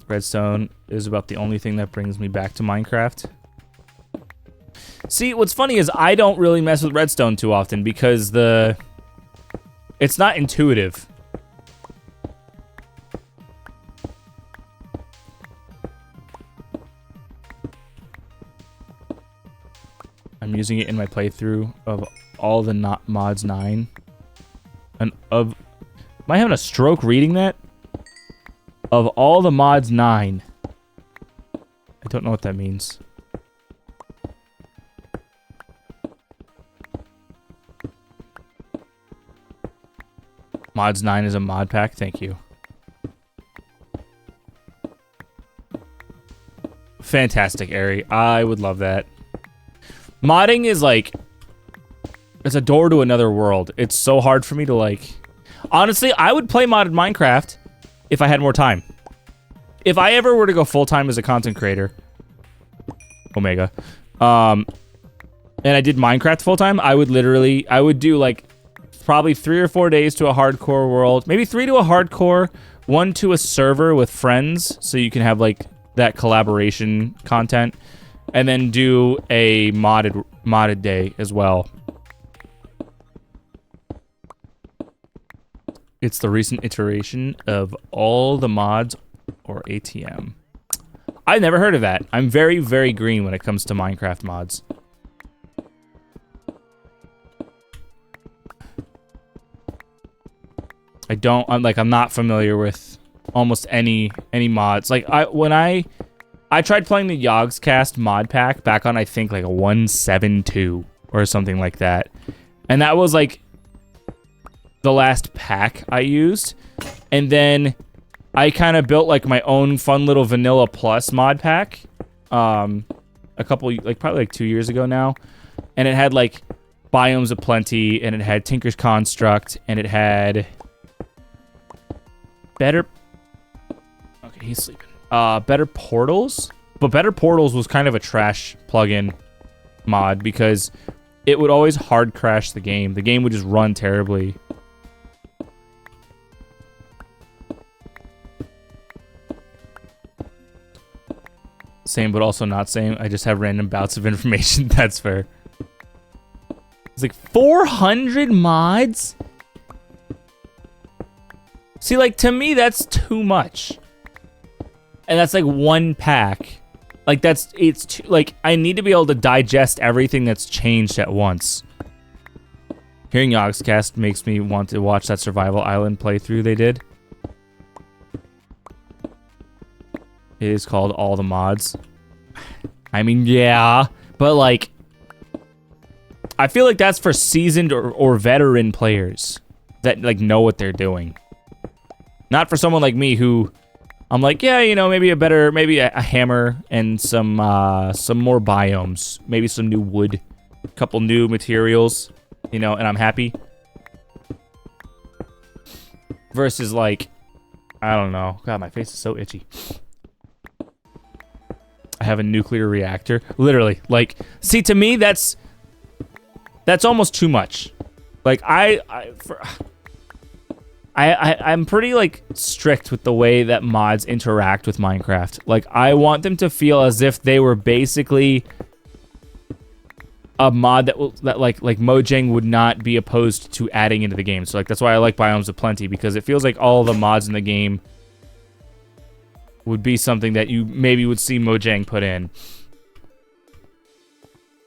Redstone is about the only thing that brings me back to Minecraft. See, what's funny is I don't really mess with redstone too often because it's not intuitive. I'm using it in my playthrough of all the mods 9. And Am I having a stroke reading that? Of all the mods, 9. I don't know what that means. Mods 9 is a mod pack. Thank you. Fantastic, Ari. I would love that. Modding is like... It's a door to another world. It's so hard for me to like... Honestly, I would play modded Minecraft if I had more time. If I ever were to go full-time as a content creator... Omega. And I did Minecraft full-time, I would literally... I would do like... Probably 3 or 4 days to a hardcore world. Maybe 3 to a hardcore. 1 to a server with friends. So you can have like that collaboration content. And then do a modded day as well. It's the recent iteration of all the mods or ATM. I've never heard of that. I'm very, very green when it comes to Minecraft mods. I'm not familiar with almost any mods. Like when I tried playing the Yogscast mod pack back on I think like a 1.7.2 or something like that. And that was like the last pack I used. And then I kind of built like my own fun little Vanilla Plus mod pack. A couple, like probably like 2 years ago now. And it had like Biomes of Plenty, and it had Tinker's Construct, and it had Better... Okay, he's sleeping. Better Portals? But Better Portals was kind of a trash plugin mod because it would always hard crash the game. The game would just run terribly. Same, but also not same. I just have random bouts of information. That's fair. It's like 400 mods? See, like, to me, that's too much. And that's like one pack. Like, it's too, like, I need to be able to digest everything that's changed at once. Hearing Yogscast makes me want to watch that Survival Island playthrough they did. It is called All the Mods. I mean, yeah, but like, I feel like that's for seasoned or veteran players that like know what they're doing. Not for someone like me who, I'm like, yeah, you know, maybe a hammer and some more biomes, maybe some new wood, a couple new materials, you know, and I'm happy. Versus like, I don't know. God, my face is so itchy. I have a nuclear reactor. Literally, like, see, to me, that's almost too much. Like, I'm pretty, like, strict with the way that mods interact with Minecraft. Like, I want them to feel as if they were basically a mod that like Mojang would not be opposed to adding into the game. So, like, that's why I like Biomes of Plenty, because it feels like all the mods in the game would be something that you maybe would see Mojang put in.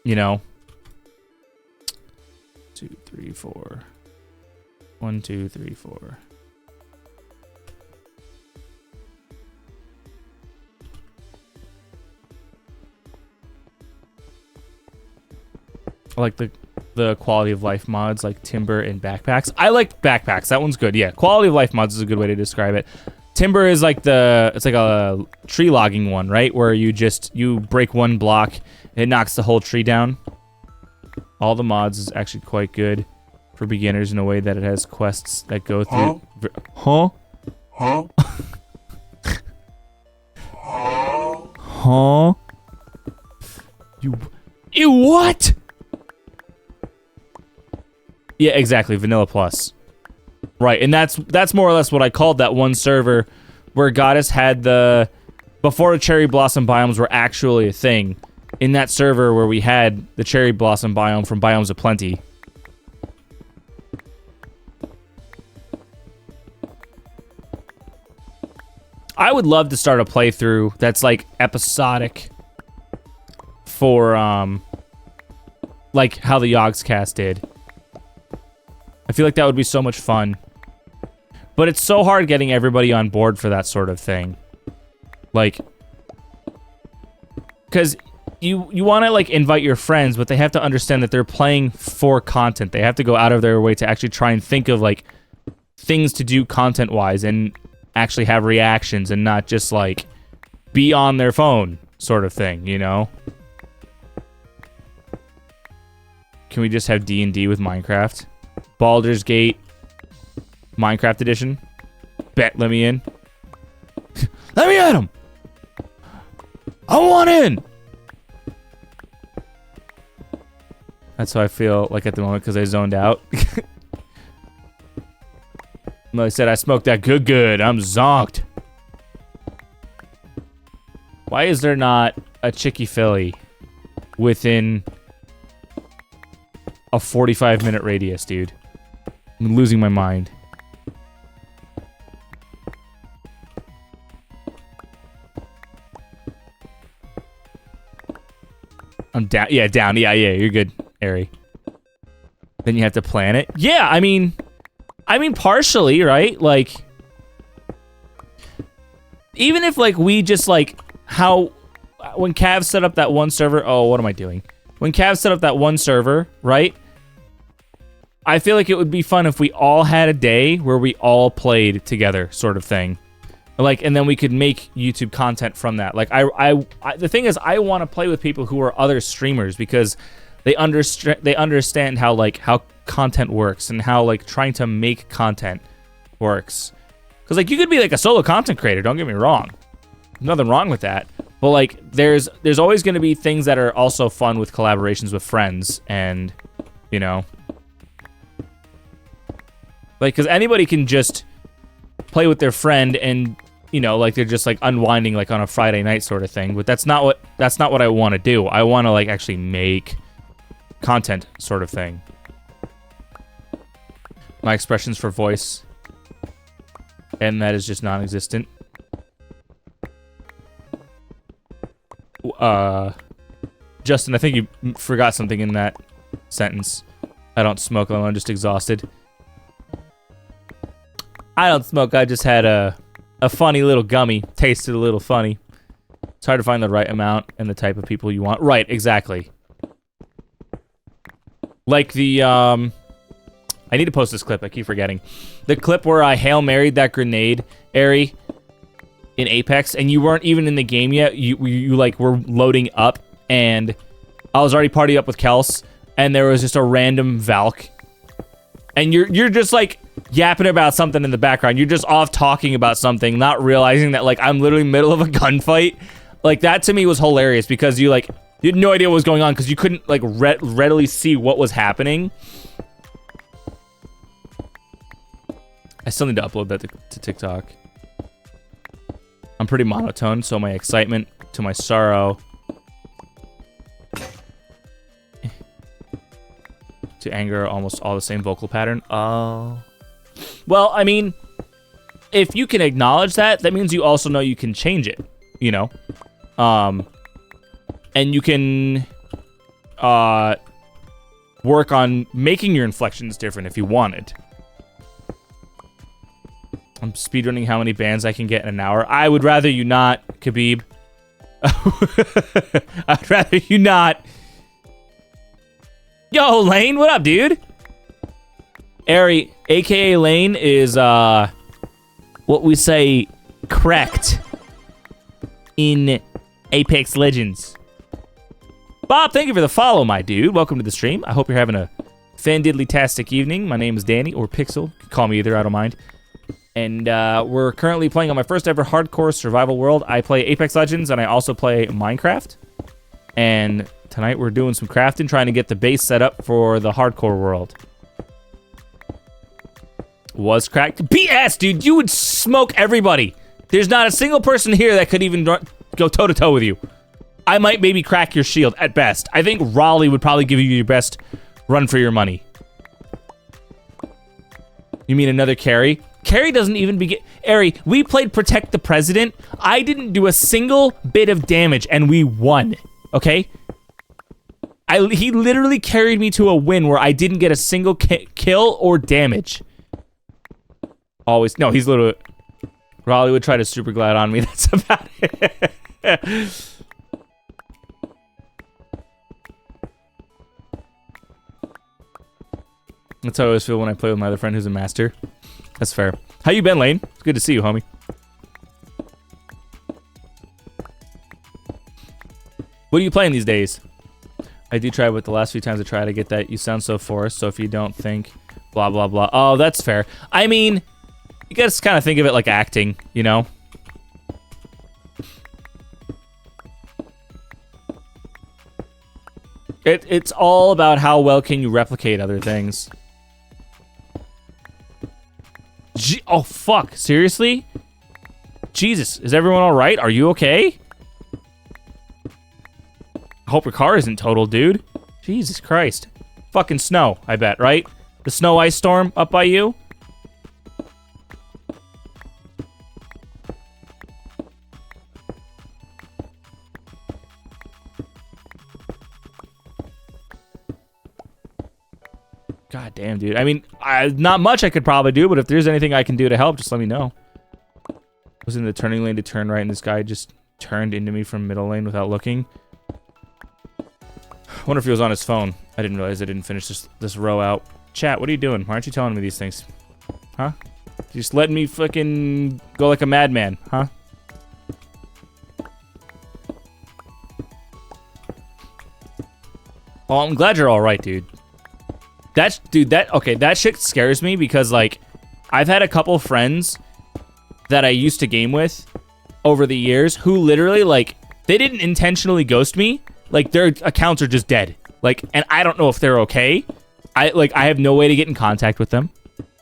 You know? 2, 3, 4. 1, 2, 3, 4. I like the quality of life mods like timber and backpacks. I like backpacks. That one's good. Yeah, quality of life mods is a good way to describe it. Timber is like it's like a tree logging one, right? Where you break one block, it knocks the whole tree down. All the mods is actually quite good for beginners in a way that it has quests that go through. Huh? Huh? Huh? You what? Yeah, exactly. Vanilla Plus. Right, and that's more or less what I called that one server where Goddess had before the Cherry Blossom biomes were actually a thing. In that server where we had the Cherry Blossom biome from Biomes of Plenty. I would love to start a playthrough that's like episodic for like how the Yogscast did. I feel like that would be so much fun. But it's so hard getting everybody on board for that sort of thing. Like, because you want to, like, invite your friends, but they have to understand that they're playing for content. They have to go out of their way to actually try and think of, like, things to do content-wise and actually have reactions and not just, like, be on their phone sort of thing, you know? Can we just have D&D with Minecraft? Baldur's Gate Minecraft edition? Bet, let me in. Let me at him! I want in! That's how I feel like at the moment because I zoned out. Like I said, I smoked that good. I'm zonked. Why is there not a Chicky Philly within a 45-minute radius, dude? I'm losing my mind. I'm down. Yeah, down. Yeah, you're good, Ari. Then you have to plan it. Yeah, I mean, partially, right? Like, even if, like, we just, like, when Cav set up that one server, oh, what am I doing? When Cav set up that one server, right? I feel like it would be fun if we all had a day where we all played together, sort of thing. Like, and then we could make YouTube content from that. Like, the thing is, I want to play with people who are other streamers because they understand how, like, how content works and how, like, trying to make content works. Because, like, you could be, like, a solo content creator, don't get me wrong. Nothing wrong with that. But, like, there's always going to be things that are also fun with collaborations with friends and, you know. Like, because anybody can just play with their friend and, you know, like, they're just, like, unwinding, like, on a Friday night sort of thing. But that's not what I want to do. I want to, like, actually make content sort of thing. My expressions for voice. And that is just non-existent. Justin, I think you forgot something in that sentence. I don't smoke, I'm just exhausted. I don't smoke, I just had a funny little gummy. Tasted a little funny. It's hard to find the right amount and the type of people you want. Right, exactly. Like the, I need to post this clip, I keep forgetting. The clip where I Hail Married that grenade, Ari, in Apex, and you weren't even in the game yet. You like, were loading up, and I was already partying up with Kels, and there was just a random Valk. And you're just, like, yapping about something in the background. You're just off talking about something, not realizing that, like, I'm literally middle of a gunfight. Like, that to me was hilarious because you had no idea what was going on because you couldn't, like, readily see what was happening. I still need to upload that to TikTok. I'm pretty monotone, so my excitement to my sorrow to anger are almost all the same vocal pattern. Oh. Well, I mean, if you can acknowledge that, that means you also know you can change it, you know? And you can work on making your inflections different if you wanted. I'm speedrunning how many bands I can get in an hour. I would rather you not, Khabib. I'd rather you not. Yo, Lane, what up, dude? Ari, aka Lane, is what we say correct in Apex Legends. Bob, thank you for the follow, my dude. Welcome to the stream. I hope you're having a fan-diddly-tastic evening. My name is Danny, or Pixel. You can call me either, I don't mind. And we're currently playing on my first ever hardcore survival world. I play Apex Legends, and I also play Minecraft. And tonight we're doing some crafting, trying to get the base set up for the hardcore world. Was cracked? BS, dude! You would smoke everybody! There's not a single person here that could even go toe-to-toe with you. I might maybe crack your shield, at best. I think Raleigh would probably give you your best run for your money. You mean another carry? Carry doesn't even begin. Ari, we played Protect the President. I didn't do a single bit of damage, and we won. Okay? He literally carried me to a win where I didn't get a single kill or damage. Always. No, he's literally... Raleigh would try to super glide on me. That's about it. That's how I always feel when I play with my other friend who's a master. That's fair. How you been, Lane? It's good to see you, homie. What are you playing these days? I do try, but the last few times I try to get that, you sound so forced, so if you don't think, blah, blah, blah. Oh, that's fair. I mean, you guys kind of think of it like acting, you know? It's all about how well can you replicate other things. Oh, fuck. Seriously? Jesus, is everyone all right? Are you okay? I hope your car isn't totaled, dude. Jesus Christ. Fucking snow, I bet, right? The snow ice storm up by you? God damn, dude. I mean, not much I could probably do, but if there's anything I can do to help, just let me know. I was in the turning lane to turn right, and this guy just turned into me from middle lane without looking. I wonder if he was on his phone. I didn't realize I didn't finish this row out. Chat, what are you doing? Why aren't you telling me these things? Huh? You're just letting me fucking go like a madman, huh? Oh, I'm glad you're all right, dude. That shit scares me because, like, I've had a couple friends that I used to game with over the years who literally, like, they didn't intentionally ghost me. Like, their accounts are just dead. Like, and I don't know if they're okay. I have no way to get in contact with them.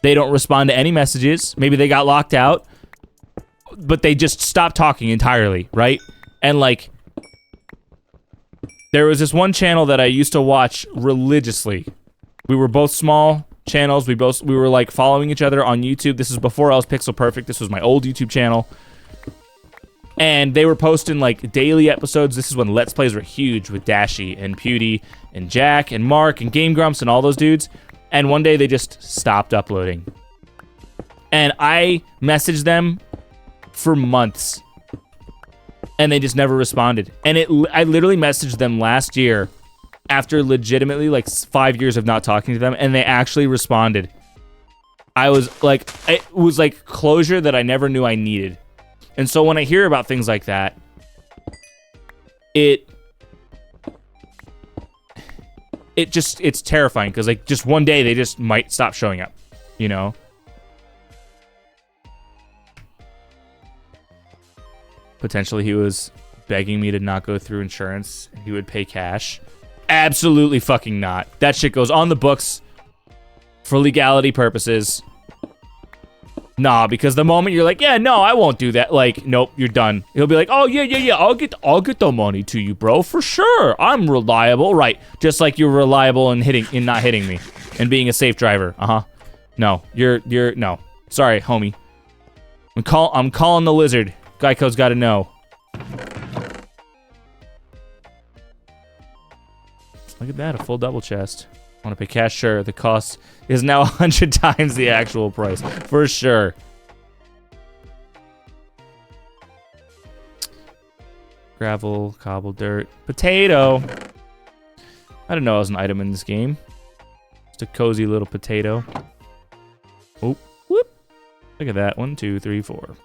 They don't respond to any messages. Maybe they got locked out, but they just stopped talking entirely, right? And, like, there was this one channel that I used to watch religiously. We were both small channels. We were like following each other on YouTube. This is before I was Pixel Perfect. This was my old YouTube channel. And they were posting like daily episodes. This is when Let's Plays were huge with Dashy and Pewdie and Jack and Mark and Game Grumps and all those dudes. And one day they just stopped uploading. And I messaged them for months. And they just never responded. And I literally messaged them last year after legitimately like 5 years of not talking to them, and they actually responded. I was like, it was like closure that I never knew I needed. And so when I hear about things like that, it's terrifying because like just one day they just might stop showing up, you know? Potentially he was begging me to not go through insurance. He would pay cash. Absolutely fucking not. That shit goes on the books for legality purposes. Nah, because the moment you're like, yeah, no, I won't do that. Like, nope, you're done. He'll be like, oh yeah, I'll get the money to you, bro, for sure. I'm reliable, right? Just like you're reliable in not hitting me and being a safe driver. No, you're no. Sorry, homie. I'm calling the lizard. Geico's got to know. Look at that, a full double chest. Want to pay cash? Sure. The cost is now 100 times the actual price. For sure. Gravel, cobble, dirt, potato. I didn't know it was an item in this game. Just a cozy little potato. Oh, whoop. Look at that. 1, 2, 3, 4.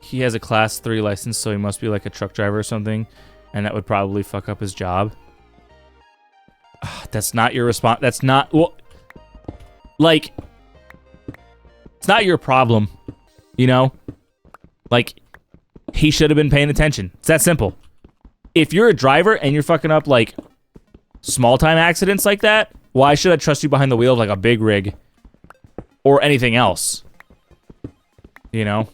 He has a class 3 license, so he must be like a truck driver or something, and that would probably fuck up his job. That's not your response. That's not, well, like, it's not your problem, you know? Like, he should have been paying attention. It's that simple. If you're a driver and you're fucking up, like, small-time accidents like that, why should I trust you behind the wheel of, like, a big rig or anything else? You know?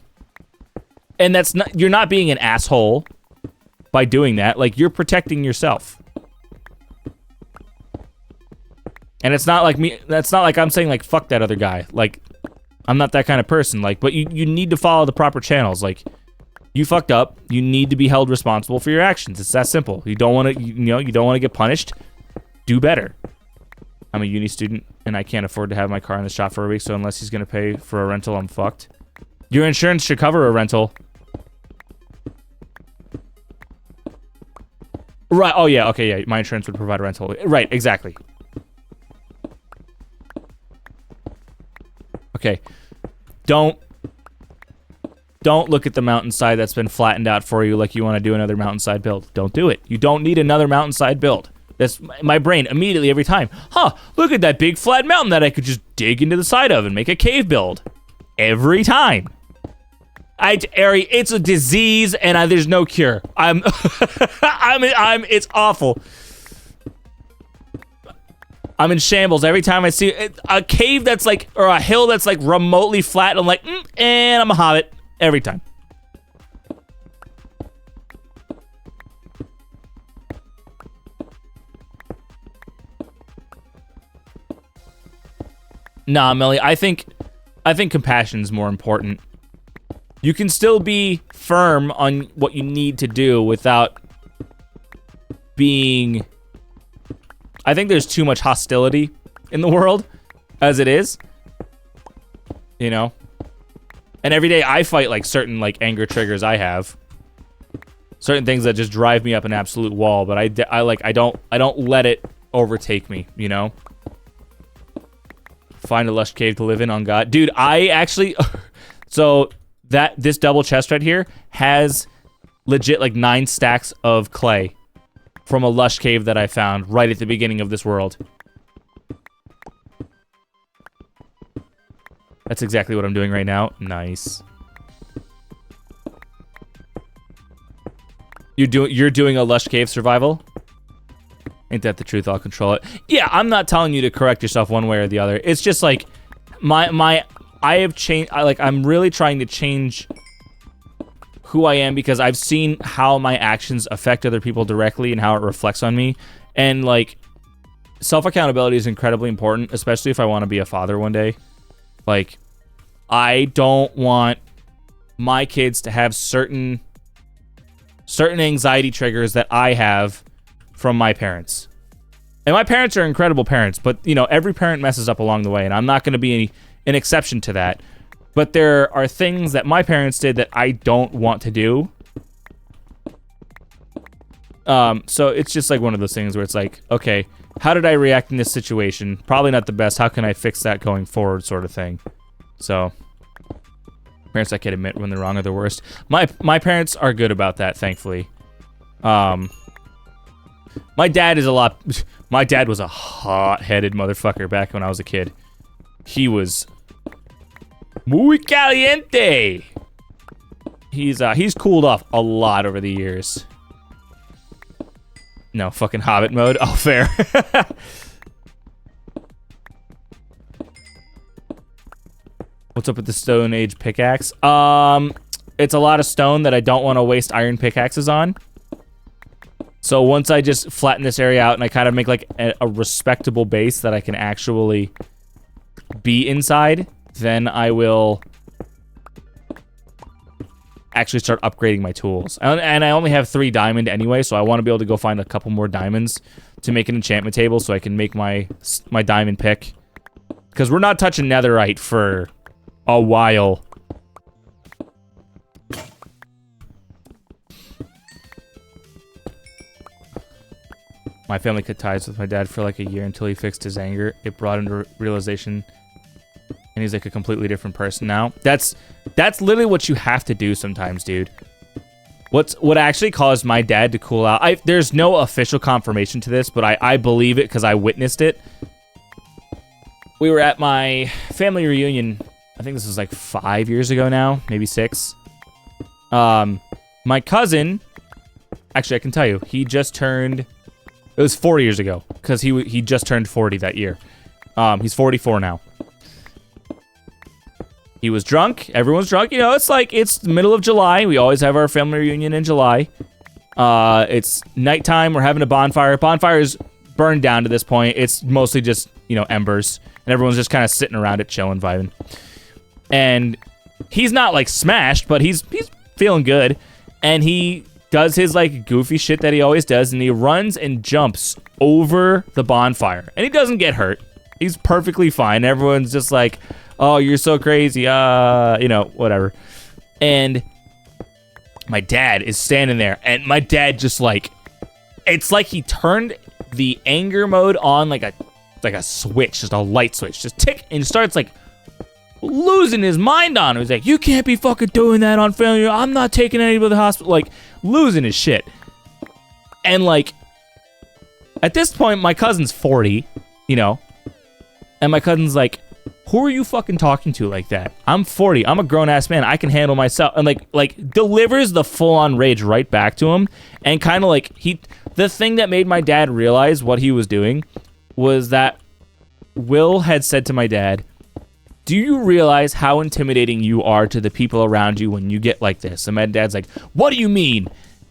And that's not, you're not being an asshole by doing that. Like, you're protecting yourself. And it's not like me, that's not like I'm saying, like, fuck that other guy. Like, I'm not that kind of person. Like, but you need to follow the proper channels. Like, you fucked up. You need to be held responsible for your actions. It's that simple. You don't want to, you know, you don't want to get punished. Do better. I'm a uni student. and I can't afford to have my car in the shop for a week, so unless he's gonna pay for a rental, I'm fucked. Your insurance should cover a rental. Right, oh yeah, okay, yeah, my insurance would provide a rental. Right, exactly. Okay. Don't look at the mountainside that's been flattened out for you like you want to do another mountainside build. Don't do it. You don't need another mountainside build. That's my brain immediately every time. Huh, look at that big flat mountain that I could just dig into the side of and make a cave build. Every time. Ari, it's a disease and there's no cure. It's awful. I'm in shambles every time I see a cave that's like, or a hill that's like remotely flat. I'm like, and I'm a hobbit every time. Nah, Melly, I think compassion is more important. You can still be firm on what you need to do without being... I think there's too much hostility in the world as it is. You know? And every day I fight like certain like anger triggers I have. Certain things that just drive me up an absolute wall, but I don't let it overtake me, you know? Find a lush cave to live in on God. Dude, I actually... So... This double chest right here has legit like 9 stacks of clay from a lush cave that I found right at the beginning of this world. That's exactly what I'm doing right now. Nice. You're doing a lush cave survival? Ain't that the truth? I'll control it. Yeah, I'm not telling you to correct yourself one way or the other. It's just like I have changed. I'm really trying to change who I am because I've seen how my actions affect other people directly and how it reflects on me. And like, self-accountability is incredibly important, especially if I want to be a father one day. Like, I don't want my kids to have certain anxiety triggers that I have from my parents. And my parents are incredible parents, but you know, every parent messes up along the way, and I'm not going to be an exception to that. But there are things that my parents did that I don't want to do. So it's just like one of those things where it's like, okay, how did I react in this situation? Probably not the best. How can I fix that going forward, sort of thing. So parents that can admit when they're wrong are the worst. My parents are good about that, thankfully. My dad is my dad was a hot-headed motherfucker back when I was a kid. He was muy caliente. He's cooled off a lot over the years. No, fucking Hobbit mode. Oh, fair. What's up with the Stone Age pickaxe? It's a lot of stone that I don't want to waste iron pickaxes on. So once I just flatten this area out and I kind of make like a respectable base that I can actually be inside, then I will actually start upgrading my tools. And I only have 3 diamond anyway, so I want to be able to go find a couple more diamonds to make an enchantment table so I can make my diamond pick. Because we're not touching netherite for a while. My family cut ties with my dad for like a year until he fixed his anger. It brought him to realization, and he's like a completely different person now. That's literally what you have to do sometimes, dude. What actually caused my dad to cool out? There's no official confirmation to this, but I believe it because I witnessed it. We were at my family reunion. I think this was like 5 years ago now, maybe 6. My cousin, actually I can tell you, he just turned. It was 4 years ago, because he just turned 40 that year. He's 44 now. He was drunk. Everyone's drunk. You know, it's the middle of July. We always have our family reunion in July. It's nighttime. We're having a bonfire. Bonfire is burned down to this point. It's mostly just, you know, embers. And everyone's just kind of sitting around it, chilling, vibing. And he's not, like, smashed, but he's feeling good. And he does his like goofy shit that he always does, and he runs and jumps over the bonfire. And he doesn't get hurt. He's perfectly fine. Everyone's just like, oh, you're so crazy. Whatever. And my dad is standing there, and my dad just like, it's like he turned the anger mode on like a switch, just a light switch, just tick, and starts like losing his mind on it. He's like, you can't be fucking doing that on failure. I'm not taking anybody to the hospital. Like, losing his shit. And like, at this point, my cousin's 40, and my cousin's like, who are you fucking talking to like that? I'm 40. I'm a grown-ass man. I can handle myself. And like delivers the full-on rage right back to him. And kind of like, the thing that made my dad realize what he was doing was that Will had said to my dad, do you realize how intimidating you are to the people around you when you get like this? And my dad's like, what do you mean?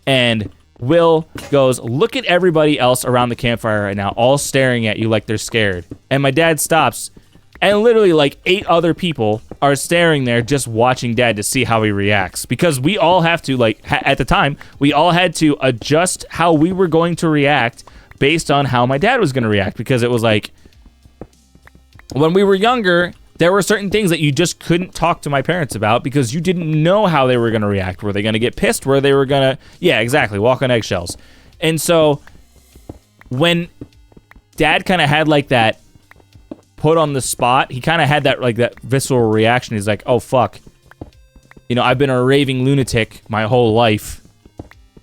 And Will goes, look at everybody else around the campfire right now, all staring at you like they're scared. And my dad stops, and literally like 8 other people are staring there just watching Dad to see how he reacts. Because we all have to, like, at the time, we all had to adjust how we were going to react based on how my dad was going to react. Because it was like, when we were younger, there were certain things that you just couldn't talk to my parents about because you didn't know how they were going to react. Were they going to get pissed? Were they were going to... Yeah, exactly. Walk on eggshells. And so when Dad kind of had like that put on the spot, he kind of had that like that visceral reaction. He's like, oh, fuck. I've been a raving lunatic my whole life.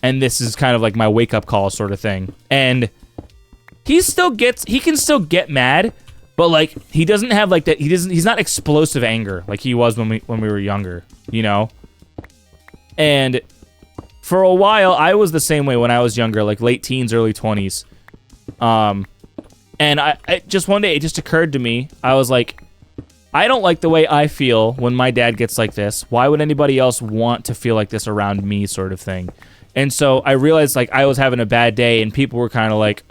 And this is kind of like my wake-up call sort of thing. And he can still get mad. But like he doesn't have like that. He's not explosive anger like he was when we were younger, And for a while, I was the same way when I was younger, like late teens, early 20s. And I just one day it just occurred to me. I was like, I don't like the way I feel when my dad gets like this. Why would anybody else want to feel like this around me, sort of thing? And so I realized like I was having a bad day, and people were kind of like,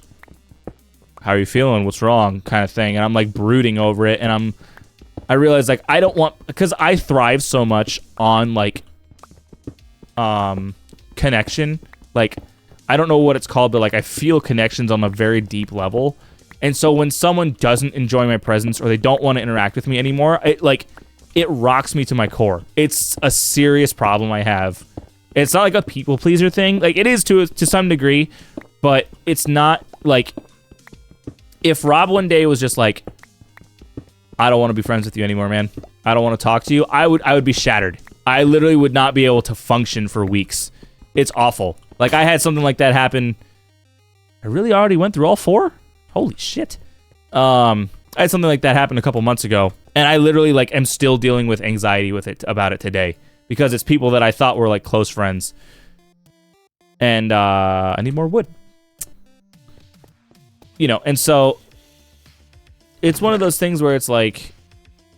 how are you feeling? What's wrong? Kind of thing. And I'm like brooding over it. And I realized like I don't want, because I thrive so much on like connection. Like I don't know what it's called, but like I feel connections on a very deep level. And so when someone doesn't enjoy my presence or they don't want to interact with me anymore, it rocks me to my core. It's a serious problem I have. It's not like a people pleaser thing. Like it is to some degree, but it's not like, if Rob one day was just like, I don't want to be friends with you anymore, man. I don't want to talk to you. I would be shattered. I literally would not be able to function for weeks. It's awful. Like I had something like that happen. I really already went through all 4? Holy shit. I had something like that happen a couple months ago, and I literally like am still dealing with anxiety about it today because it's people that I thought were like close friends. And I need more wood. And so it's one of those things where it's like,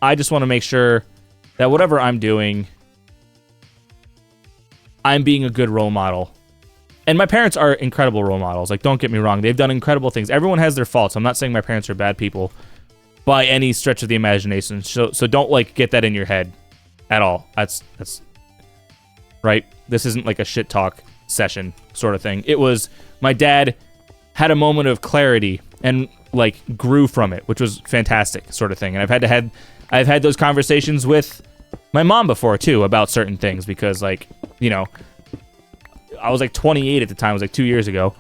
I just want to make sure that whatever I'm doing, I'm being a good role model. And my parents are incredible role models. Like, don't get me wrong. They've done incredible things. Everyone has their faults. I'm not saying my parents are bad people by any stretch of the imagination. So don't like get that in your head at all. That's right. This isn't like a shit talk session sort of thing. It was my dad had a moment of clarity and like grew from it, which was fantastic sort of thing. And I've had those conversations with my mom before too about certain things because like, I was like 28 at the time. It was like 2 years ago.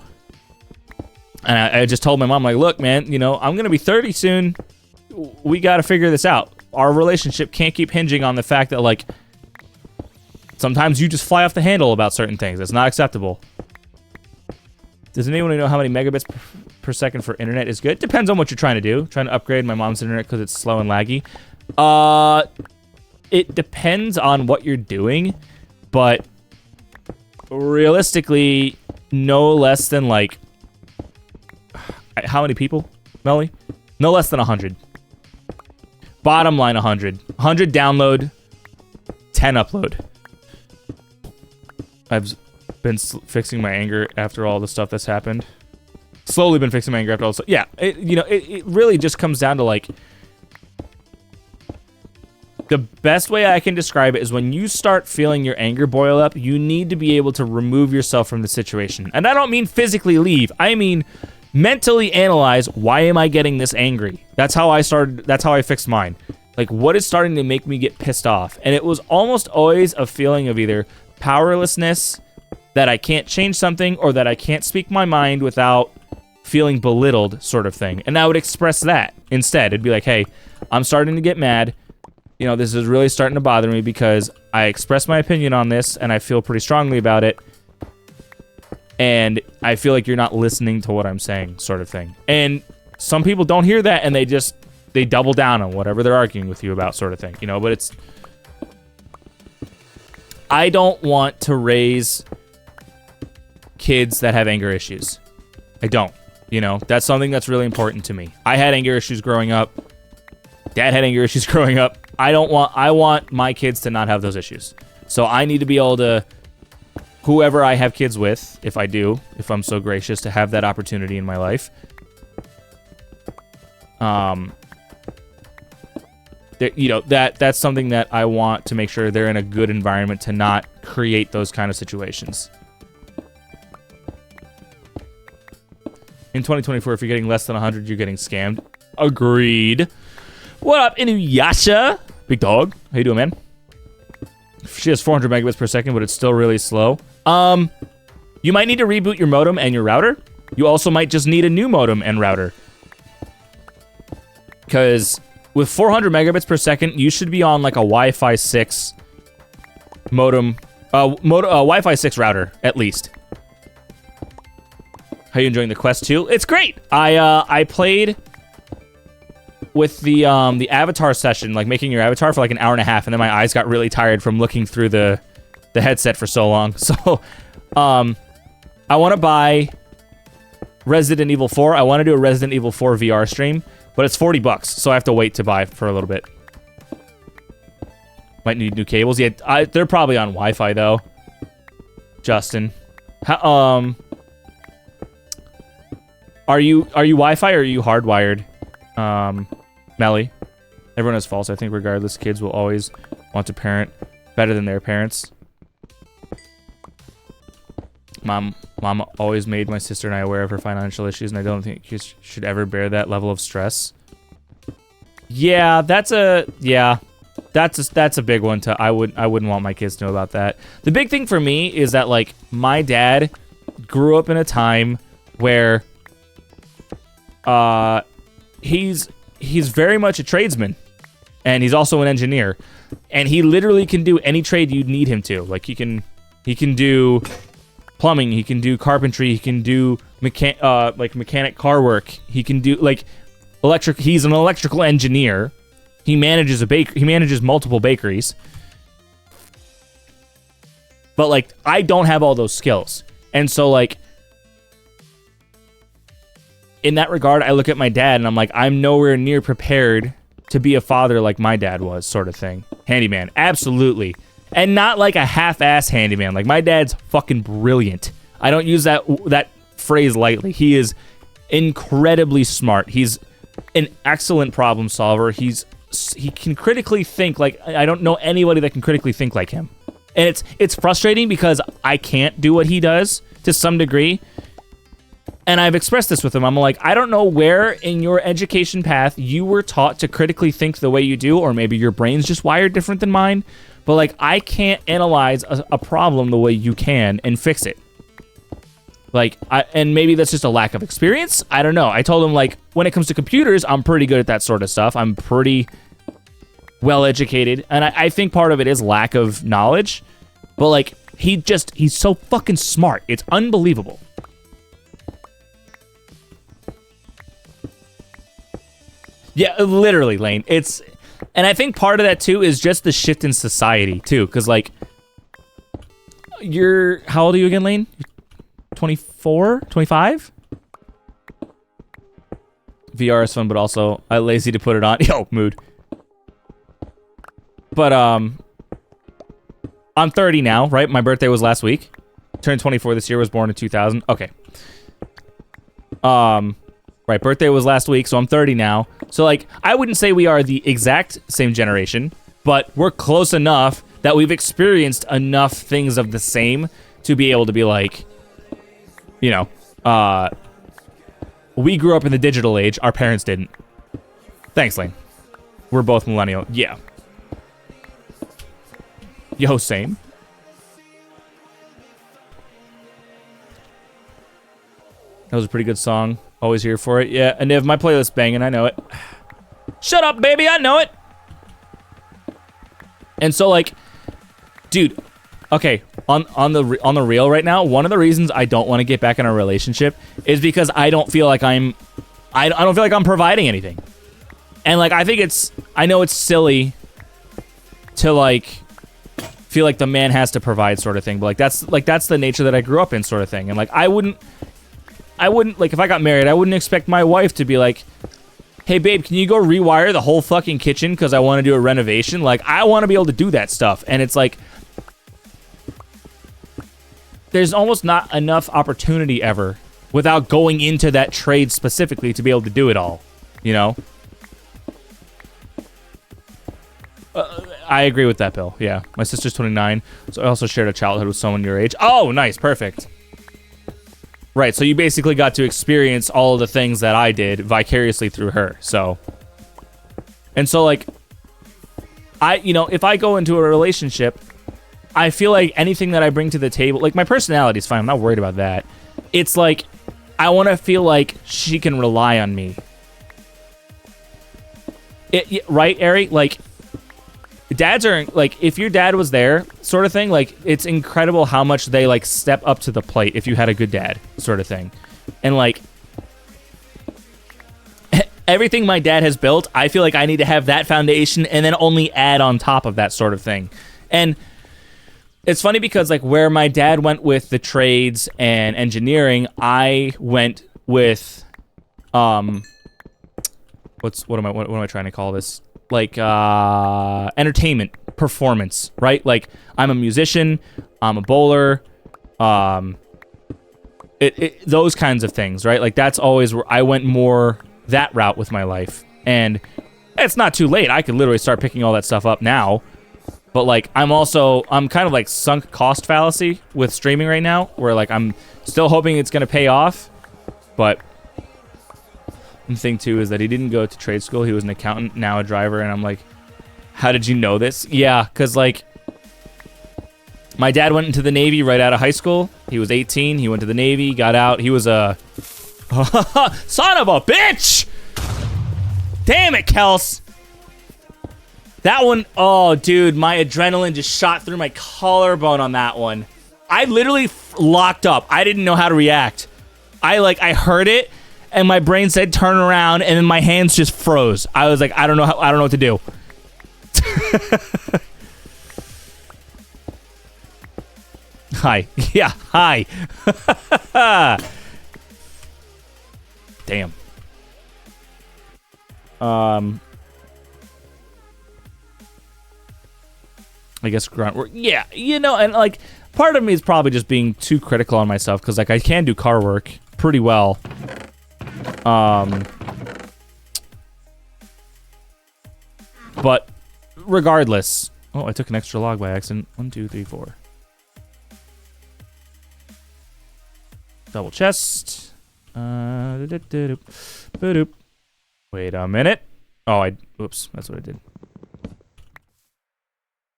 And I just told my mom like, look, man, I'm going to be 30 soon. We got to figure this out. Our relationship can't keep hinging on the fact that like sometimes you just fly off the handle about certain things. It's not acceptable. Does anyone know how many megabits per second for internet is good? Depends on what you're trying to do. Trying to upgrade my mom's internet because it's slow and laggy. It depends on what you're doing, but realistically, no less than like... How many people, Melly? No less than 100. Bottom line, 100. 100 download, 10 upload. I've been fixing my anger after all the stuff that's happened. Slowly been fixing my anger after all the stuff. Yeah, it really just comes down to like... The best way I can describe it is when you start feeling your anger boil up, you need to be able to remove yourself from the situation. And I don't mean physically leave. I mean mentally analyze, why am I getting this angry? That's how I started. That's how I fixed mine. Like, what is starting to make me get pissed off? And it was almost always a feeling of either powerlessness, that I can't change something, or that I can't speak my mind without feeling belittled, sort of thing. And I would express that instead. It'd be like, hey, I'm starting to get mad. You know, this is really starting to bother me because I expressed my opinion on this and I feel pretty strongly about it. And I feel like you're not listening to what I'm saying, sort of thing. And some people don't hear that and they double down on whatever they're arguing with you about, sort of thing. You know, but it's... I don't want to raise kids that have anger issues. I don't. You know, that's something that's really important to me. I had anger issues growing up. Dad had anger issues growing up. I want my kids to not have those issues. So I need to be able to, whoever I have kids with, if I'm so gracious to have that opportunity in my life, you know, that's something that I want to make sure they're in a good environment to not create those kind of situations. In 2024, if you're getting less than 100, you're getting scammed. Agreed. What up, Inuyasha? Big dog. How you doing, man? She has 400 megabits per second, but it's still really slow. You might need to reboot your modem and your router. You also might just need a new modem and router. Because with 400 megabits per second, you should be on like a Wi-Fi 6 modem, Wi-Fi 6 router, at least. How you enjoying the Quest 2? It's great. I played with the avatar session, like making your avatar for like an hour and a half, and then my eyes got really tired from looking through the headset for so long. So, I want to buy Resident Evil 4. I want to do a Resident Evil 4 VR stream, but it's $40, so I have to wait to buy for a little bit. Might need new cables. Yeah, they're probably on Wi-Fi though. Justin, are you Wi-Fi or are you hardwired? Melly. Everyone has faults. I think regardless, kids will always want to parent better than their parents. Mom always made my sister and I aware of her financial issues, and I don't think kids should ever bear that level of stress. Yeah, that's a big one to I wouldn't want my kids to know about that. The big thing for me is that like my dad grew up in a time where he's very much a tradesman, and he's also an engineer, and he literally can do any trade you need him to. Like he can do plumbing, he can do carpentry, he can do mechanic car work, he can do like electric. He's an electrical engineer. He manages he manages multiple bakeries. But like I don't have all those skills, and so like in that regard, I look at my dad and I'm like, I'm nowhere near prepared to be a father like my dad was, sort of thing. Handyman, absolutely. And not like a half-ass handyman. Like, my dad's fucking brilliant. I don't use that phrase lightly. He is incredibly smart. He's an excellent problem solver. He can critically think. Like, I don't know anybody that can critically think like him. And it's frustrating because I can't do what he does to some degree. And I've expressed this with him. I'm like, I don't know where in your education path you were taught to critically think the way you do, or maybe your brain's just wired different than mine. But like, I can't analyze a problem the way you can and fix it. Like, and maybe that's just a lack of experience. I don't know. I told him, like, when it comes to computers, I'm pretty good at that sort of stuff. I'm pretty well educated. And I think part of it is lack of knowledge. But like, he's so fucking smart. It's unbelievable. Yeah, literally, Lane. And I think part of that too is just the shift in society too, because like, how old are you again, Lane? 24, 25? VR is fun, but also I'm lazy to put it on. Yo, mood. But I'm 30 now, right? My birthday was last week. Turned 24 this year. Was born in 2000. Okay. Right, birthday was last week, so I'm 30 now. So, like, I wouldn't say we are the exact same generation, but we're close enough that we've experienced enough things of the same to be able to be like, you know, we grew up in the digital age. Our parents didn't. Thanks, Lane. We're both millennial. Yeah. Yo, same. That was a pretty good song. Always here for it. Yeah, and if my playlist banging, I know it. Shut up, baby, I know it. And so, like, dude, okay, on the real right now, one of the reasons I don't want to get back in a relationship is because I don't feel like I don't feel like I'm providing anything. And like I know it's silly to like feel like the man has to provide sort of thing, but that's the nature that I grew up in sort of thing. And like I wouldn't like if I got married, I wouldn't expect my wife to be like, "Hey babe, can you go rewire the whole fucking kitchen because I want to do a renovation?" Like I want to be able to do that stuff. And it's like there's almost not enough opportunity ever without going into that trade specifically to be able to do it all, you know? I agree with that, Bill. Yeah, my sister's 29, so I also shared a childhood with someone your age. Oh, nice, perfect. Right, so you basically got to experience all of the things that I did vicariously through her, so. And so, like, if I go into a relationship, I feel like anything that I bring to the table, like, my personality is fine, I'm not worried about that. It's like, I want to feel like she can rely on me. Right, Eric? Like, dads are, like, if your dad was there, sort of thing, like, it's incredible how much they, like, step up to the plate if you had a good dad, sort of thing. And, like, everything my dad has built, I feel like I need to have that foundation and then only add on top of that sort of thing. And it's funny because, like, where my dad went with the trades and engineering, I went with, what am I trying to call this? Like, entertainment, performance, right? Like, I'm a musician, I'm a bowler, those kinds of things, right? Like, that's always where I went more that route with my life. And it's not too late. I could literally start picking all that stuff up now. But, like, I'm kind of like sunk cost fallacy with streaming right now, where, like, I'm still hoping it's going to pay off. But the thing, too, is that he didn't go to trade school. He was an accountant, now a driver. And I'm like, how did you know this? Yeah, because, like, my dad went into the Navy right out of high school. He was 18. He went to the Navy, got out. He was a... Son of a bitch! Damn it, Kels. That one, oh, dude, my adrenaline just shot through my collarbone on that one. I literally locked up. I didn't know how to react. I heard it, and my brain said turn around, and then my hands just froze. I was like, I don't know what to do. Hi. Yeah, hi. Damn. I guess grunt work. Yeah, and like part of me is probably just being too critical on myself because like I can do car work pretty well. But regardless. Oh, I took an extra log by accident. 1, 2, 3, 4. Double chest. Wait a minute. Oh, oops, that's what I did.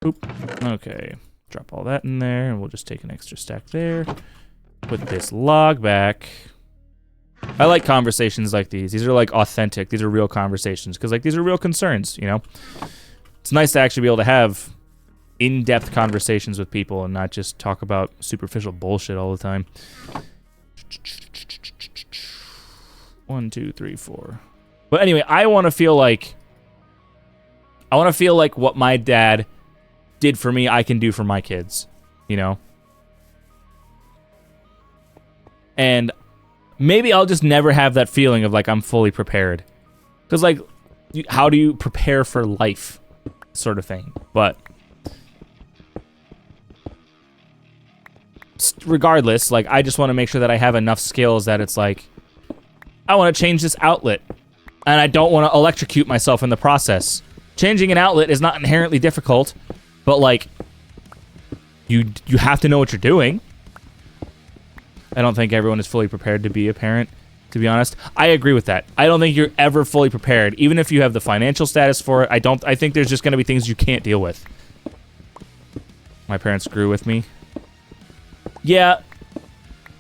Oop. Okay. Drop all that in there, and we'll just take an extra stack there. Put this log back. I like conversations like these. These are like authentic. These are real conversations because like these are real concerns, It's nice to actually be able to have in-depth conversations with people and not just talk about superficial bullshit all the time. 1, 2, 3, 4. But anyway, I want to feel like what my dad did for me, I can do for my kids, And maybe I'll just never have that feeling of like I'm fully prepared. Because like, how do you prepare for life sort of thing? But regardless, like I just want to make sure that I have enough skills that it's like, I want to change this outlet. And I don't want to electrocute myself in the process. Changing an outlet is not inherently difficult, but like you have to know what you're doing. I don't think everyone is fully prepared to be a parent. to be honest. I agree with that. I don't think you're ever fully prepared, even if you have the financial status for it. I think there's just going to be things you can't deal with. My parents grew with me. Yeah.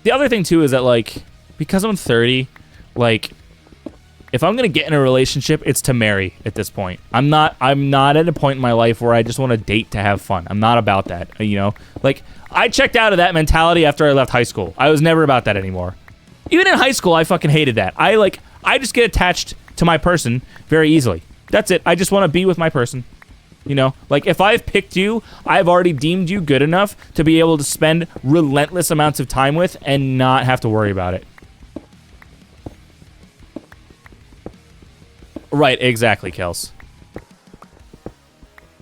The other thing, too, is that, like, because I'm 30, like, if I'm going to get in a relationship, it's to marry at this point. I'm not at a point in my life where I just want to date to have fun. I'm not about that, you know? Like, I checked out of that mentality after I left high school. I was never about that anymore. Even in high school, I fucking hated that. I just get attached to my person very easily. That's it. I just want to be with my person. You know? Like, if I've picked you, I've already deemed you good enough to be able to spend relentless amounts of time with and not have to worry about it. Right, exactly, Kels.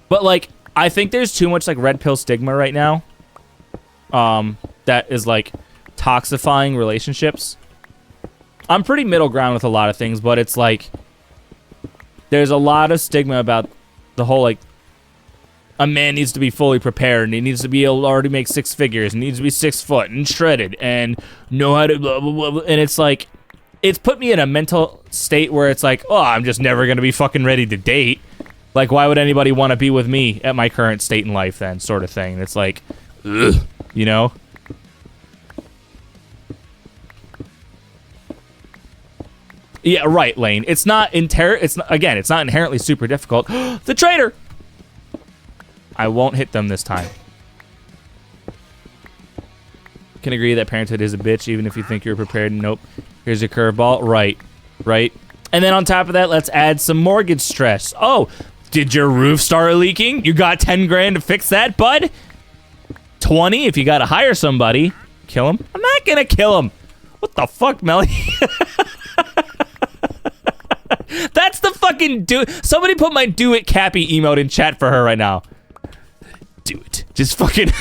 But, like, I think there's too much, like, red pill stigma right now. That is, like, toxifying relationships. I'm pretty middle ground with a lot of things, but it's, like, there's a lot of stigma about the whole, like, a man needs to be fully prepared, and he needs to be able to already make 6 figures, and needs to be 6 foot, and shredded, and know how to blah, blah, blah, blah. And it's, like, it's put me in a mental state where it's like, oh, I'm just never going to be fucking ready to date. Like, why would anybody want to be with me at my current state in life then, sort of thing. It's like, ugh, you know? Yeah, right, Lane. It's not inherently super difficult. The traitor! I won't hit them this time. Can agree that parenthood is a bitch, even if you think you're prepared. Nope. Here's your curveball. Right. Right. And then on top of that, let's add some mortgage stress. Oh, did your roof start leaking? You got 10 grand to fix that, bud? 20 if you gotta hire somebody. Kill him? I'm not gonna kill him. What the fuck, Melly? That's the fucking do. Somebody put my do it Cappy emote in chat for her right now. Do it. Just fucking.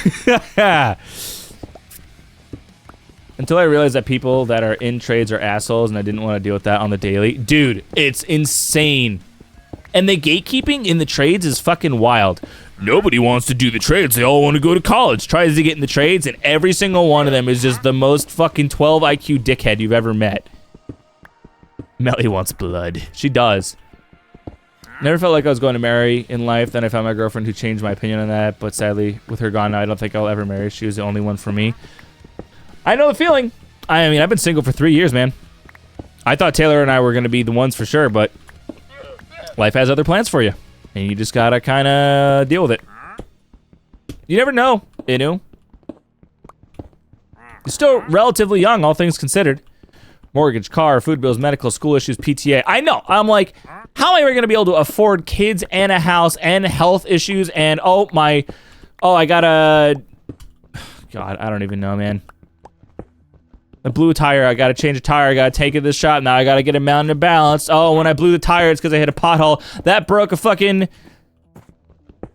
Until I realized that people that are in trades are assholes, and I didn't want to deal with that on the daily. Dude, it's insane. And the gatekeeping in the trades is fucking wild. Nobody wants to do the trades. They all want to go to college. Tries to get in the trades, and every single one of them is just the most fucking 12 IQ dickhead you've ever met. Melly wants blood. She does. Never felt like I was going to marry in life. Then I found my girlfriend who changed my opinion on that. But sadly, with her gone now, I don't think I'll ever marry. She was the only one for me. I know the feeling. I mean, I've been single for 3 years, man. I thought Taylor and I were going to be the ones for sure, but life has other plans for you. And you just got to kind of deal with it. You never know, Inu. You're still relatively young, all things considered. Mortgage, car, food bills, medical, school issues, PTA. I know. I'm like, how am I ever going to be able to afford kids and a house and health issues and, I got a... God, I don't even know, man. I blew a tire. I got to change a tire. I got to take it to the shop. Now I got to get it mounted and balanced. Oh, when I blew the tire, it's because I hit a pothole. That broke a fucking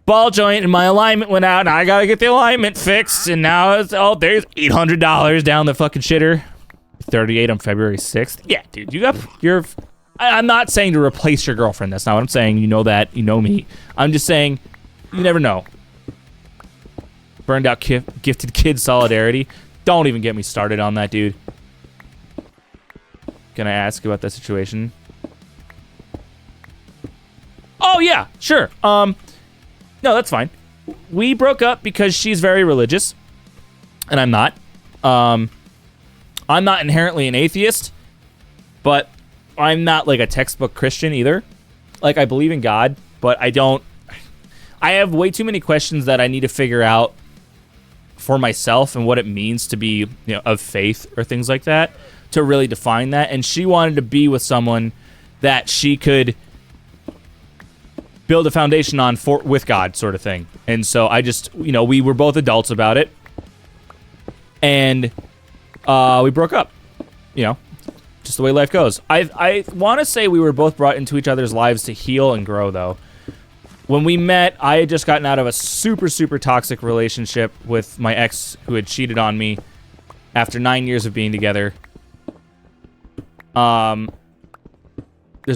ball joint and my alignment went out. Now I got to get the alignment fixed. And now it's, there's $800 down the fucking shitter. 38 on February 6th. Yeah, dude, I'm not saying to replace your girlfriend. That's not what I'm saying. You know that. You know me. I'm just saying you never know. Burned out gifted kid solidarity. Don't even get me started on that, dude. Can I ask about that situation? Oh, yeah, sure. No, that's fine. We broke up because she's very religious, and I'm not. I'm not inherently an atheist, but I'm not like a textbook Christian either. Like, I believe in God, but I have way too many questions that I need to figure out for myself and what it means to be, of faith or things like that, to really define that. And she wanted to be with someone that she could build a foundation on with God, sort of thing. And so I just, we were both adults about it, and we broke up. Just the way life goes. I want to say we were both brought into each other's lives to heal and grow, though. When we met, I had just gotten out of a super, super toxic relationship with my ex who had cheated on me after 9 years of being together. There's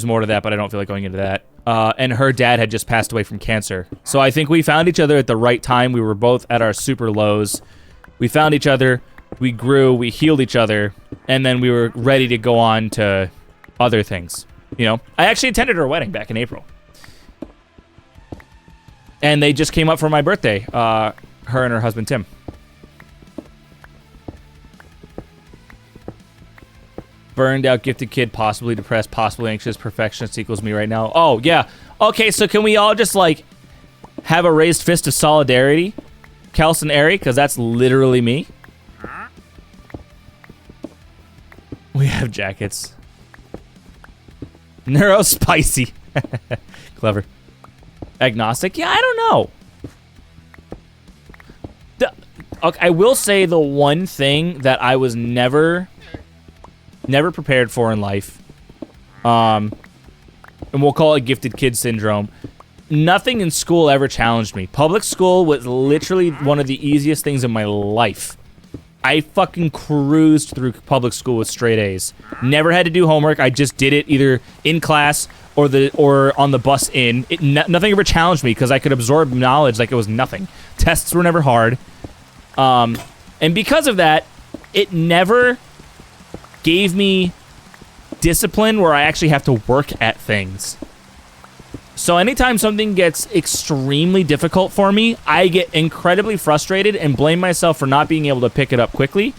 more to that, but I don't feel like going into that. And her dad had just passed away from cancer. So I think we found each other at the right time. We were both at our super lows. We found each other. we grew, we healed each other, and then we were ready to go on to other things. You know, I actually attended her wedding back in April. And they just came up for my birthday, her and her husband, Tim. Burned out, gifted kid, possibly depressed, possibly anxious, perfectionist equals me right now. Oh, yeah. Okay, so can we all just, like, have a raised fist of solidarity? Kels and Ari, because that's literally me. We have jackets. Neuro spicy. Clever. Agnostic? Yeah, I don't know. Okay, I will say the one thing that I was never prepared for in life, and we'll call it gifted kid syndrome. Nothing in school ever challenged me. Public school was literally one of the easiest things in my life. I fucking cruised through public school with straight A's. Never had to do homework. I just did it either in class or on the bus in. Nothing ever challenged me because I could absorb knowledge like it was nothing. Tests were never hard. And because of that, it never gave me discipline where I actually have to work at things. So anytime something gets extremely difficult for me, I get incredibly frustrated and blame myself for not being able to pick it up quickly.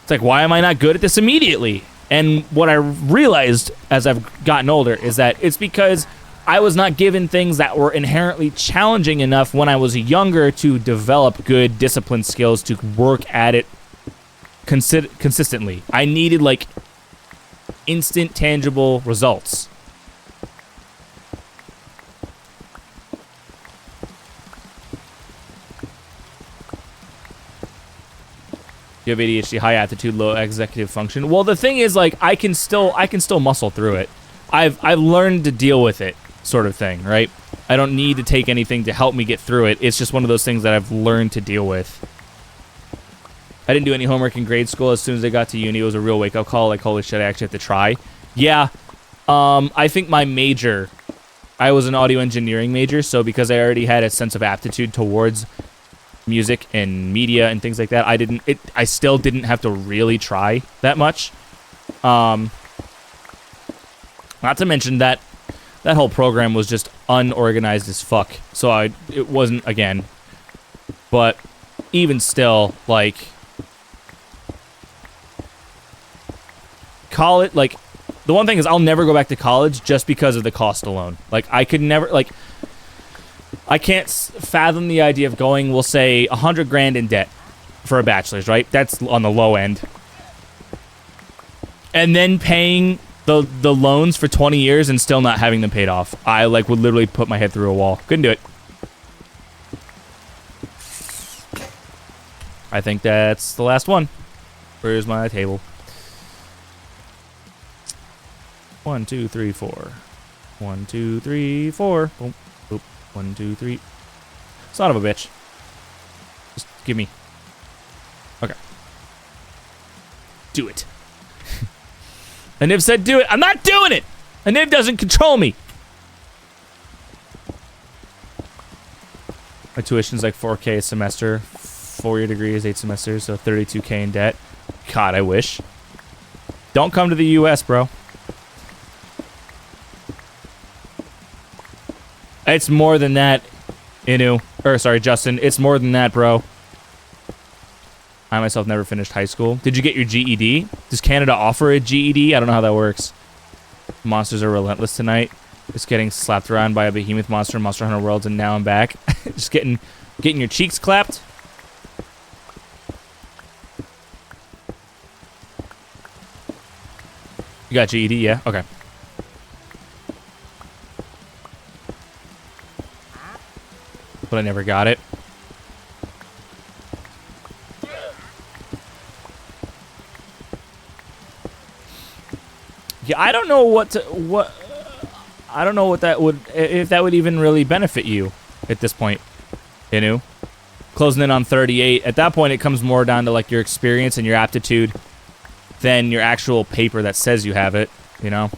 It's like, why am I not good at this immediately? And what I realized as I've gotten older is that it's because I was not given things that were inherently challenging enough when I was younger to develop good discipline skills to work at it consistently. I needed, like, instant, tangible results. You have ADHD, high attitude, low executive function. Well, the thing is, like, I can still muscle through it. I've learned to deal with it, sort of thing, right? I don't need to take anything to help me get through it. It's just one of those things that I've learned to deal with. I didn't do any homework in grade school. As soon as I got to uni, it was a real wake-up call. Like, holy shit, I actually have to try. Yeah, I think my major, I was an audio engineering major, so because I already had a sense of aptitude towards music and media and things like that, I still didn't have to really try that much. Not to mention that whole program was just unorganized as fuck. So it wasn't, again, but even still, like, college, like, the one thing is I'll never go back to college just because of the cost alone. Like, I could never, like, I can't fathom the idea of going, we'll say, $100,000 in debt for a bachelor's, right? That's on the low end. And then paying the loans for 20 years and still not having them paid off. I, like, would literally put my head through a wall. Couldn't do it. I think that's the last one. Where's my table? 1, 2, 3, 4. 1, 2, 3, 4. Boom. Boop. 1, 2, 3. Son of a bitch. Just give me. Okay. Do it. Aniv said do it. I'm not doing it! Aniv doesn't control me. My tuition's like $4K a semester. 4-year degree is 8 semesters, so $32K in debt. God, I wish. Don't come to the US, bro. It's more than that, Justin. It's more than that, bro. I myself never finished high school. Did you get your GED? Does Canada offer a GED? I don't know how that works. Monsters are relentless tonight. Just getting slapped around by a behemoth monster in Monster Hunter Worlds, and now I'm back. Just getting your cheeks clapped. You got GED, yeah? Okay. But I never got it. Yeah, I don't know I don't know what that would, if that would even really benefit you at this point, you know? Closing in on 38. At that point, it comes more down to, like, your experience and your aptitude than your actual paper that says you have it, you know?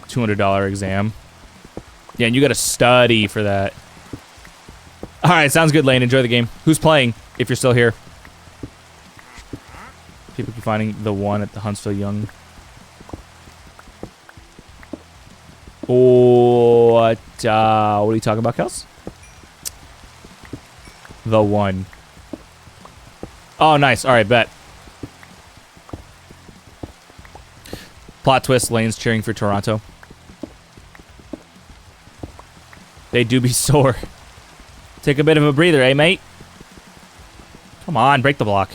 $200 exam. Yeah, and you gotta study for that. All right, sounds good, Lane. Enjoy the game. Who's playing, if you're still here? People keep finding the one at the Huntsville Young. What are you talking about, Kels? The one. Oh, nice. All right, bet. Plot twist, Lane's cheering for Toronto. They do be sore. Take a bit of a breather, eh, mate? Come on, break the block.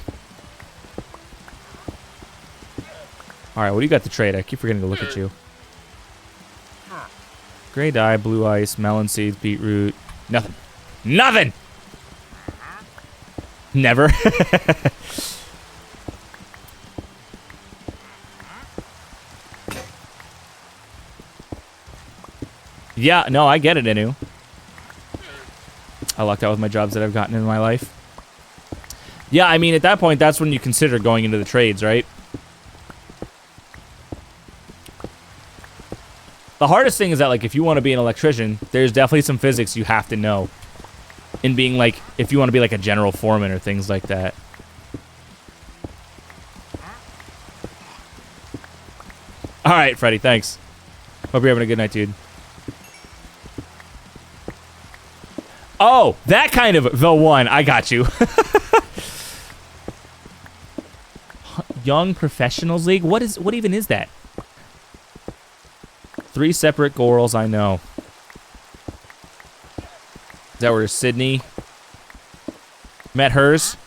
All right, what do you got to trade? I keep forgetting to look at you. Gray dye, blue ice, melon seeds, beetroot. Nothing. Nothing! Never. Yeah, no, I get it, Inu. I lucked out with my jobs that I've gotten in my life. Yeah, I mean, at that point, that's when you consider going into the trades, right? The hardest thing is that, like, if you want to be an electrician, there's definitely some physics you have to know. In being, like, if you want to be, like, a general foreman or things like that. All right, Freddy, thanks. Hope you're having a good night, dude. Oh, that kind of the one. I got you. Young Professionals League? What even is that? 3 separate girls I know. Is that where Sydney met hers?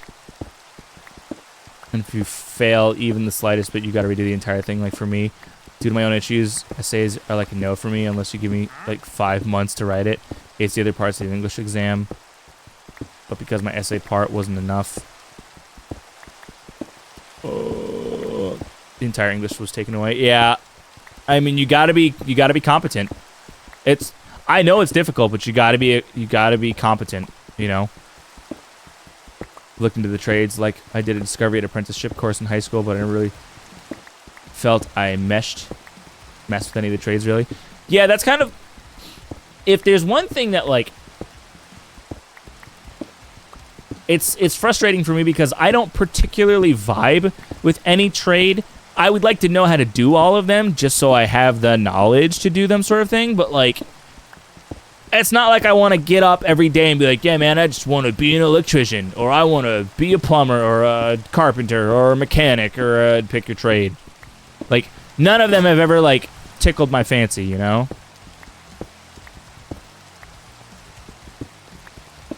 And if you fail even the slightest bit, you gotta redo the entire thing. Like for me, due to my own issues, essays are like a no for me unless you give me like 5 months to write it. It's the other parts of the English exam. But because my essay part wasn't enough, the entire English was taken away. Yeah. I mean, you gotta be competent. I know it's difficult, but you gotta be competent, you know. Looked into the trades, like I did a discovery at apprenticeship course in high school, but I never really felt I messed with any of the trades really. Yeah, that's kind of, if there's one thing that like, it's frustrating for me because I don't particularly vibe with any trade. I would like to know how to do all of them just so I have the knowledge to do them sort of thing. But, like, it's not like I want to get up every day and be like, yeah, man, I just want to be an electrician. Or I want to be a plumber or a carpenter or a mechanic or pick your trade. Like, none of them have ever, like, tickled my fancy, you know?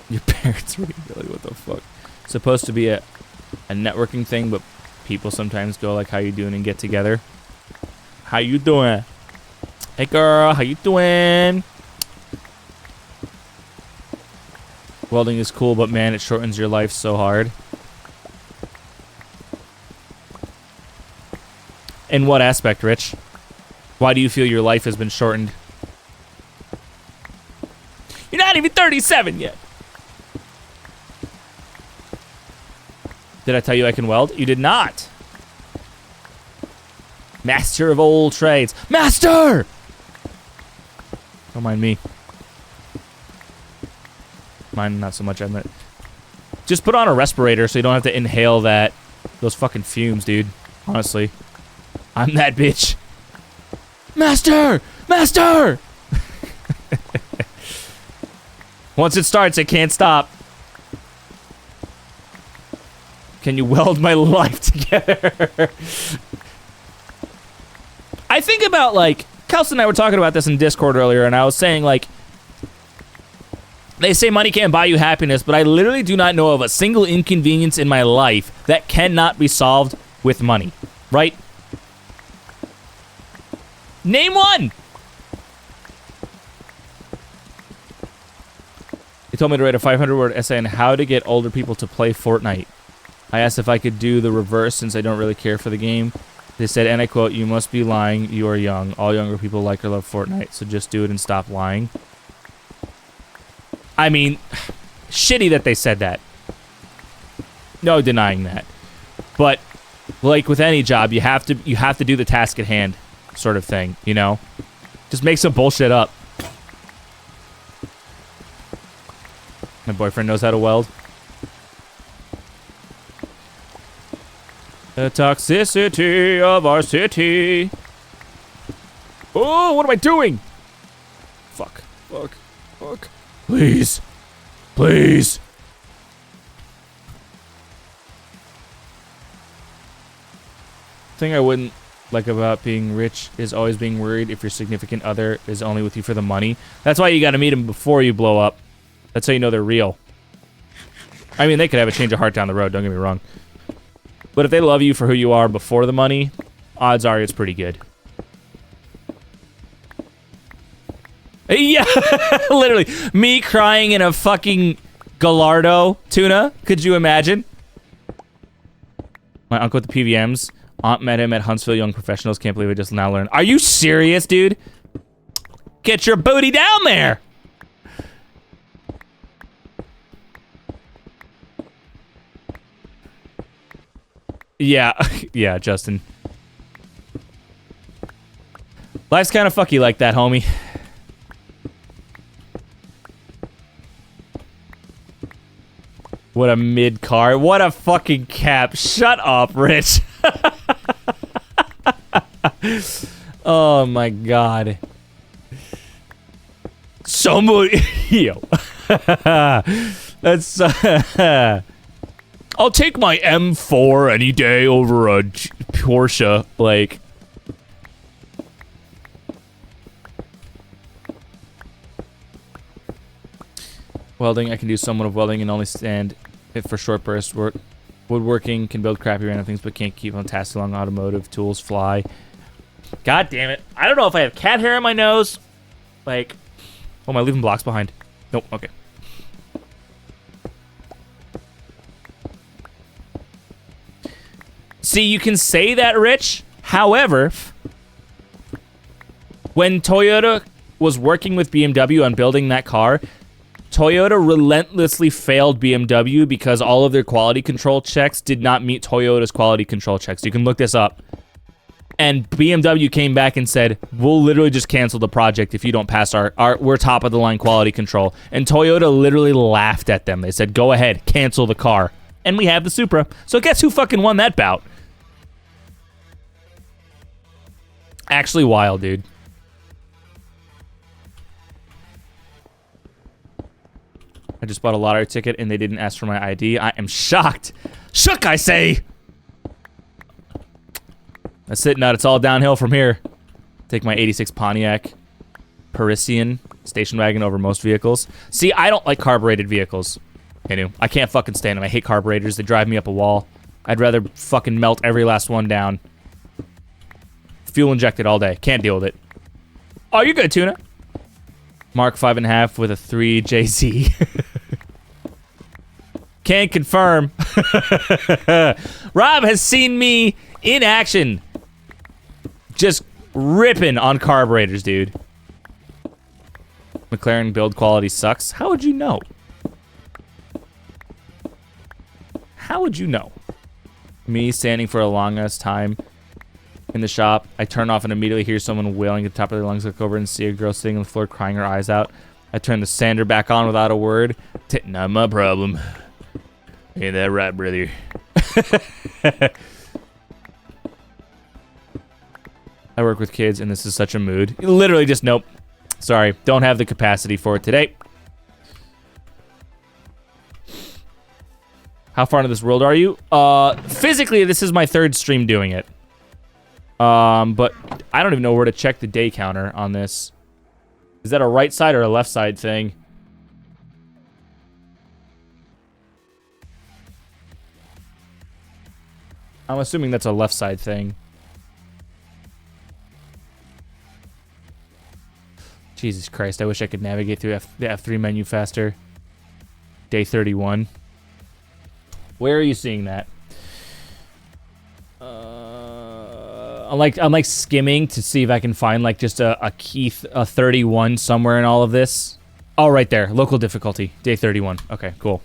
Your parents really, what the fuck? It's supposed to be a networking thing, but people sometimes go like, how you doing, and get together. How you doing? Hey girl, how you doing? Welding is cool, but man, it shortens your life so hard. In what aspect, Rich? Why do you feel your life has been shortened? You're not even 37 yet. Did I tell you I can weld? You did not. Master of all trades. Master! Don't mind me. Mine, not so much, I admit. Just put on a respirator so you don't have to inhale those fucking fumes, dude. Honestly. I'm that bitch. Master! Master! Once it starts, it can't stop. Can you weld my life together? I think about, like, Kelsey and I were talking about this in Discord earlier, and I was saying, like, they say money can't buy you happiness, but I literally do not know of a single inconvenience in my life that cannot be solved with money, right? Name one! They told me to write a 500-word essay on how to get older people to play Fortnite. I asked if I could do the reverse since I don't really care for the game. They said, and I quote, "You must be lying. You are young. All younger people like or love Fortnite, so just do it and stop lying." I mean, shitty that they said that. No denying that. But like with any job, you have to do the task at hand, sort of thing, you know? Just make some bullshit up. My boyfriend knows how to weld. The toxicity of our city. Oh, what am I doing? Fuck. Fuck. Fuck. Please. Please. Thing I wouldn't like about being rich is always being worried if your significant other is only with you for the money. That's why you gotta meet them before you blow up. That's how you know they're real. I mean, they could have a change of heart down the road, don't get me wrong. But if they love you for who you are before the money, odds are it's pretty good. Yeah, literally. Me crying in a fucking Gallardo tuna. Could you imagine? My uncle with the PVMs. Aunt met him at Huntsville Young Professionals. Can't believe I just now learned. Are you serious, dude? Get your booty down there! Yeah, yeah, Justin. Life's kind of fucky like that, homie. What a mid-car. What a fucking cap. Shut up, Rich. Oh, my God. Somebody... Yo. That's... I'll take my M4 any day over a Porsche. Like... Welding, I can do somewhat of welding and only stand it for short bursts. Woodworking can build crappy random things, but can't keep on tasks too long. Automotive tools fly. God damn it! I don't know if I have cat hair on my nose. Like, oh, am I leaving blocks behind? Nope. Okay. See, you can say that, Rich. However, when Toyota was working with BMW on building that car, Toyota relentlessly failed BMW because all of their quality control checks did not meet Toyota's quality control checks. You can look this up. And BMW came back and said, we'll literally just cancel the project if you don't pass our we're top of the line quality control. And Toyota literally laughed at them. They said, go ahead, cancel the car. And we have the Supra. So guess who fucking won that bout? Actually wild, dude. I just bought a lottery ticket and they didn't ask for my ID. I am shocked. Shook, I say! That's it, nut. It's all downhill from here. Take my 86 Pontiac Parisian station wagon over most vehicles. See, I don't like carbureted vehicles. I can't fucking stand them. I hate carburetors. They drive me up a wall. I'd rather fucking melt every last one down. Fuel injected all day. Can't deal with it. Oh, you're good, Tuna. Mark 5.5 with a 3 JZ. Can confirm. Rob has seen me in action. Just ripping on carburetors, dude. McLaren build quality sucks. How would you know? How would you know? Me standing for a long ass time in the shop. I turn off and immediately hear someone wailing at the top of their lungs. Look over and see a girl sitting on the floor crying her eyes out. I turn the sander back on without a word. Not my problem. Ain't that right, brother? I work with kids and this is such a mood. Literally just nope. Sorry, don't have the capacity for it today. How far into this world are you? Physically, this is my third stream doing it. But I don't even know where to check the day counter on this. Is that a right side or a left side thing? I'm assuming that's a left side thing. Jesus Christ, I wish I could navigate through the F3 menu faster. Day 31. Where are you seeing that? I'm like skimming to see if I can find like just a key, a 31 somewhere in all of this. Oh, right there. Local difficulty. Day 31. Okay, cool.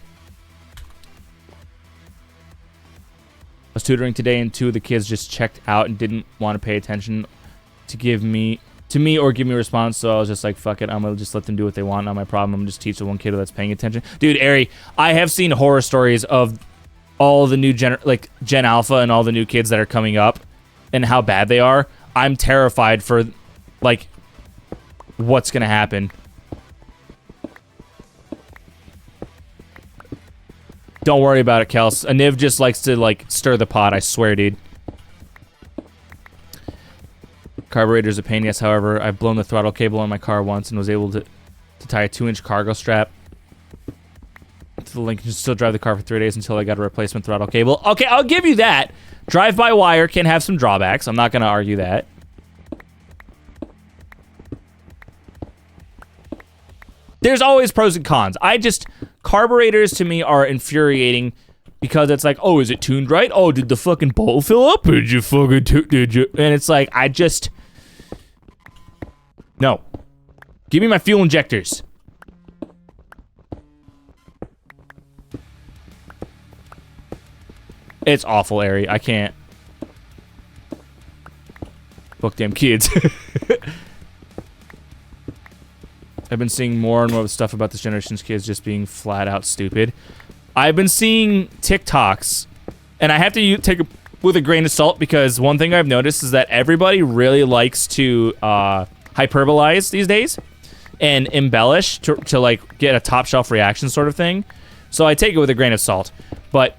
I was tutoring today and two of the kids just checked out and didn't want to pay attention to give me to me or give me a response. So I was just like, fuck it, I'm gonna just let them do what they want. Not my problem. I'm gonna just teach the one kid that's paying attention. Dude, Ari, I have seen horror stories of all the new Gen Alpha and all the new kids that are coming up and how bad they are. I'm terrified for like what's gonna happen. Don't worry about it, Kels. Aniv just likes to like stir the pot, I swear, dude. Carburetor's a pain, yes. However, I've blown the throttle cable on my car once and was able to tie a 2-inch cargo strap to the link and still drive the car for 3 days until I got a replacement throttle cable. Okay, I'll give you that. Drive-by-wire can have some drawbacks. I'm not going to argue that. There's always pros and cons. Carburetors to me are infuriating because it's like, oh, is it tuned right? Oh, did the fucking bowl fill up? Did you fucking did you? And it's like, no. Give me my fuel injectors. It's awful, Ari. I can't. Fuck them kids. I've been seeing more and more stuff about this generation's kids just being flat out stupid. I've been seeing TikToks, and I have to take it with a grain of salt because one thing I've noticed is that everybody really likes to hyperbolize these days and embellish to like get a top shelf reaction sort of thing. So I take it with a grain of salt. But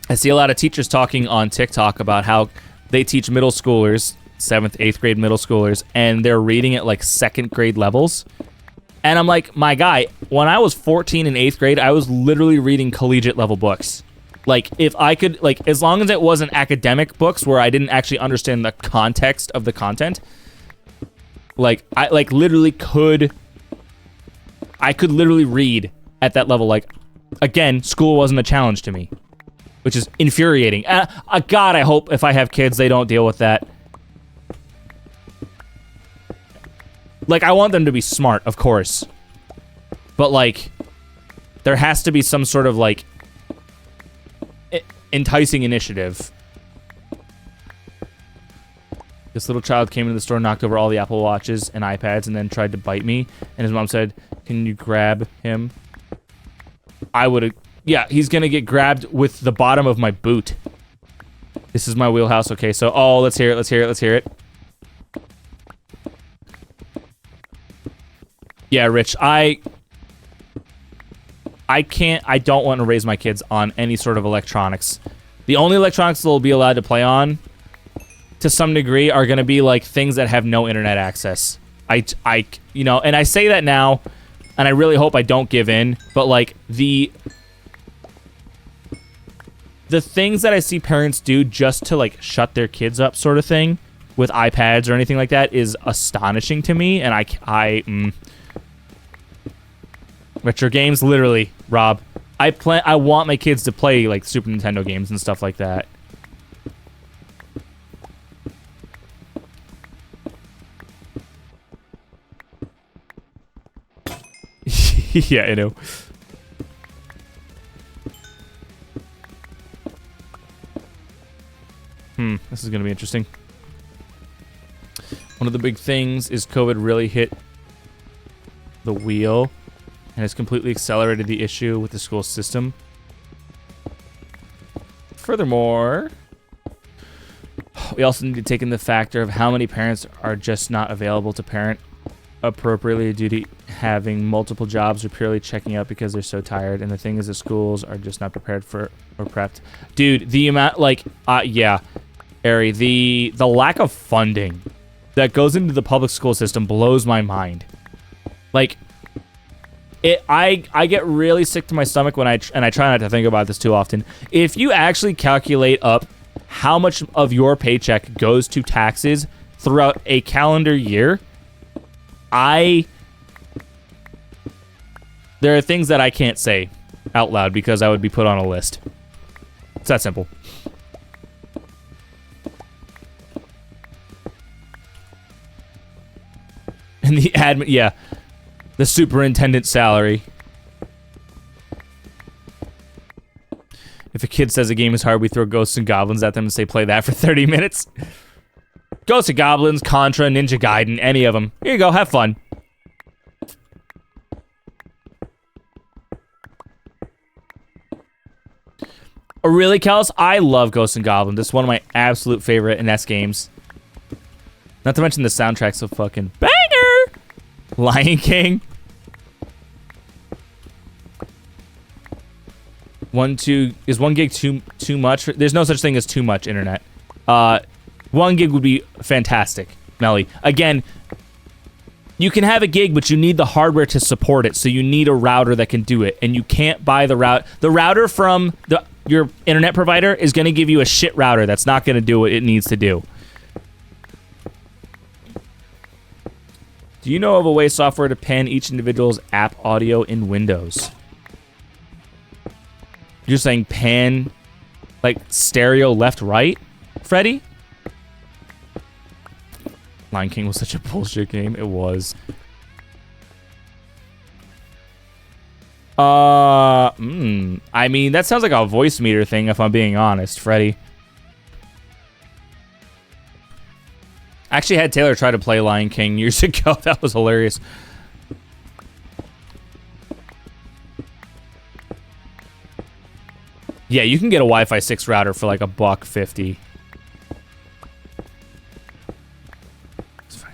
I see a lot of teachers talking on TikTok about how they teach middle schoolers, 7th, 8th grade middle schoolers, and they're reading at like 2nd grade levels. And I'm like, my guy, when I was 14 in 8th grade, I was literally reading collegiate level books. Like, if I could, like, as long as it wasn't academic books where I didn't actually understand the context of the content, like, I could literally read at that level. Like, again, school wasn't a challenge to me, which is infuriating. God, I hope if I have kids, they don't deal with that. Like, I want them to be smart, of course. But, like, there has to be some sort of, like, enticing initiative. This little child came into the store, knocked over all the Apple Watches and iPads, and then tried to bite me. And his mom said, "Can you grab him?" I would have... Yeah, he's gonna get grabbed with the bottom of my boot. This is my wheelhouse. Okay, so... Oh, let's hear it, let's hear it, let's hear it. Yeah, Rich, I don't want to raise my kids on any sort of electronics. The only electronics they'll be allowed to play on, to some degree, are going to be, like, things that have no internet access. You know, and I say that now, and I really hope I don't give in, but, like, the things that I see parents do just to, like, shut their kids up sort of thing, with iPads or anything like that, is astonishing to me, and retro games, literally, Rob. I want my kids to play like Super Nintendo games and stuff like that. Yeah, I know. This is gonna be interesting. One of the big things is COVID really hit the wheel and has completely accelerated the issue with the school system. Furthermore, we also need to take in the factor of how many parents are just not available to parent appropriately due to having multiple jobs or purely checking out because they're so tired. And the thing is, the schools are just not prepared for or prepped. Dude, the amount, like, yeah, Ari, the lack of funding that goes into the public school system blows my mind. Like, I get really sick to my stomach when I try not to think about this too often. If you actually calculate up how much of your paycheck goes to taxes throughout a calendar year, there are things that I can't say out loud because I would be put on a list. It's that simple. And the admin, yeah. The superintendent salary. If a kid says a game is hard, we throw ghosts and goblins at them and say, play that for 30 minutes. Ghosts of Goblins, Contra, Ninja Gaiden, any of them. Here you go, have fun. Oh, really, Kels? I love Ghosts and Goblins. This is one of my absolute favorite NES games. Not to mention the soundtrack's so fucking banger! Lion King. 2 is 1 gig too much? There's no such thing as too much internet. 1 gig would be fantastic, Melly. Again, you can have a gig, but you need the hardware to support it, so you need a router that can do it, and you can't buy the route. The router from your internet provider is going to give you a shit router that's not going to do what it needs to do. Do you know of a way software to pan each individual's app audio in Windows? You're saying pan, like stereo left, right, Freddy? Lion King was such a bullshit game. It was. I mean, that sounds like a voice meter thing, if I'm being honest, Freddy. I actually had Taylor try to play Lion King years ago. That was hilarious. Yeah, you can get a Wi-Fi 6 router for like $150. It's fine.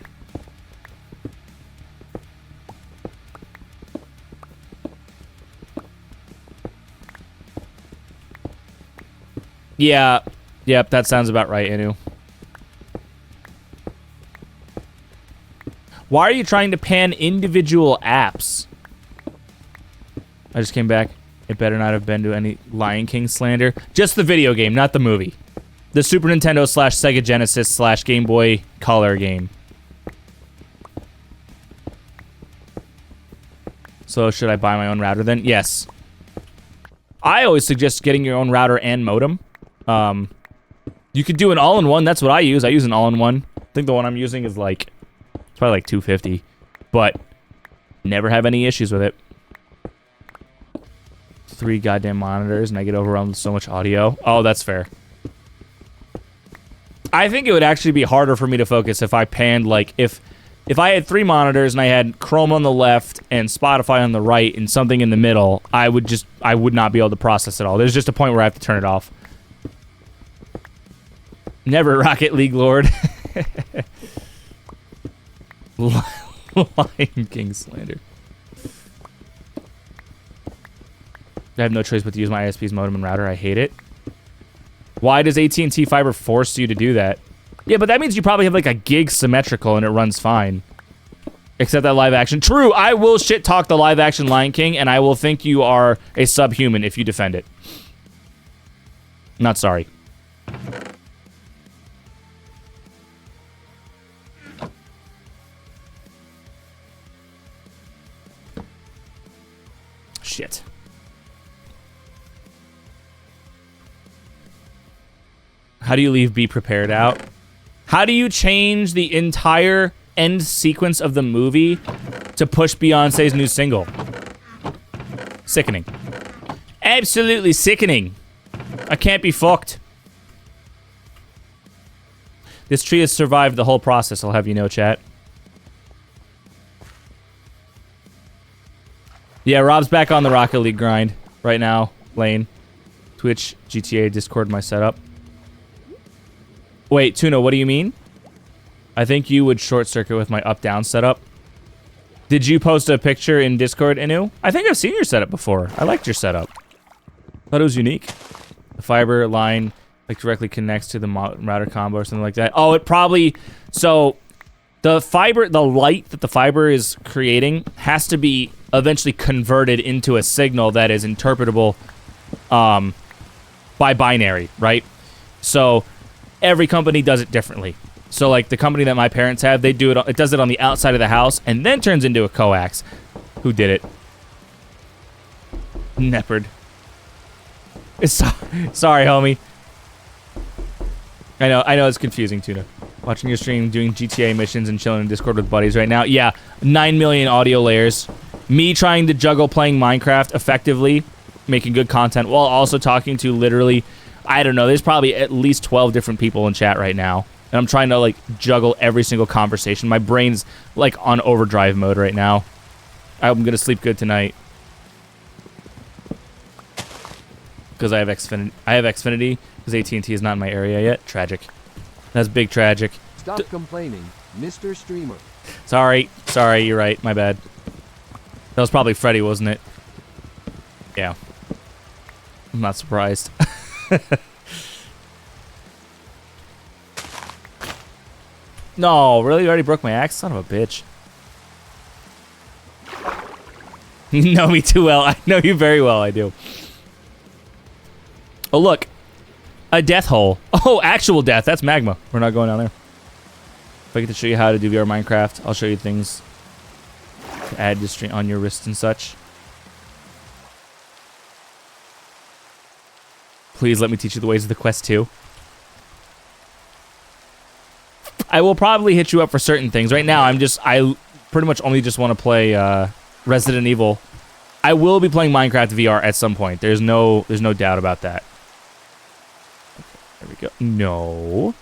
Yeah. Yep, that sounds about right, Inu. Why are you trying to pan individual apps? I just came back. It better not have been to any Lion King slander. Just the video game, not the movie. The Super Nintendo / Sega Genesis / Game Boy Color game. So should I buy my own router then? Yes. I always suggest getting your own router and modem. You could do an all-in-one. That's what I use. I use an all-in-one. I think the one I'm using is like, it's probably like $250. But never have any issues with it. 3 goddamn monitors and I get overwhelmed with so much audio. Oh, that's fair. I think it would actually be harder for me to focus if I panned, like, if I had 3 monitors and I had Chrome on the left and Spotify on the right and something in the middle, I would not be able to process it all. There's just a point where I have to turn it off. Never Rocket League Lord. Lion King slander. I have no choice but to use my ISP's modem and router. I hate it. Why does AT&T Fiber force you to do that? Yeah, but that means you probably have like a gig symmetrical and it runs fine. Except that live action. True, I will shit talk the live action Lion King and I will think you are a subhuman if you defend it. Not sorry. Shit. How do you leave Be Prepared out? How do you change the entire end sequence of the movie to push Beyonce's new single? Sickening. Absolutely sickening. I can't be fucked. This tree has survived the whole process, I'll have you know, chat. Yeah, Rob's back on the Rocket League grind right now. Lane. Twitch, GTA, Discord, my setup. Wait, Tuna, what do you mean? I think you would short circuit with my up-down setup. Did you post a picture in Discord, Inu? I think I've seen your setup before. I liked your setup. Thought it was unique. The fiber line like directly connects to the router combo or something like that. Oh, it probably... So, the fiber, the light that the fiber is creating has to be eventually converted into a signal that is interpretable by binary, right? So... Every company does it differently. So, like, the company that my parents have, it does it on the outside of the house and then turns into a coax. Who did it? Neppard. Sorry, homie. I know it's confusing, Tuna. Watching your stream, doing GTA missions, and chilling in Discord with buddies right now. Yeah, 9 million audio layers. Me trying to juggle playing Minecraft effectively, making good content, while also talking to literally... I don't know, there's probably at least 12 different people in chat right now. And I'm trying to, like, juggle every single conversation. My brain's, like, on overdrive mode right now. I'm gonna sleep good tonight. Because I have Xfinity. Because AT&T is not in my area yet. Tragic. That's big tragic. Stop complaining, Mr. Streamer. Sorry, you're right. My bad. That was probably Freddy, wasn't it? Yeah. I'm not surprised. No, really? You already broke my axe? Son of a bitch. You know me too well. I know you very well, I do. Oh, look. A death hole. Oh, actual death. That's magma. We're not going down there. If I get to show you how to do VR Minecraft, I'll show you things to add to stream on your wrist and such. Please let me teach you the ways of the Quest 2. I will probably hit you up for certain things. Right now, I pretty much only just want to play Resident Evil. I will be playing Minecraft VR at some point. There's no doubt about that. There we go. No.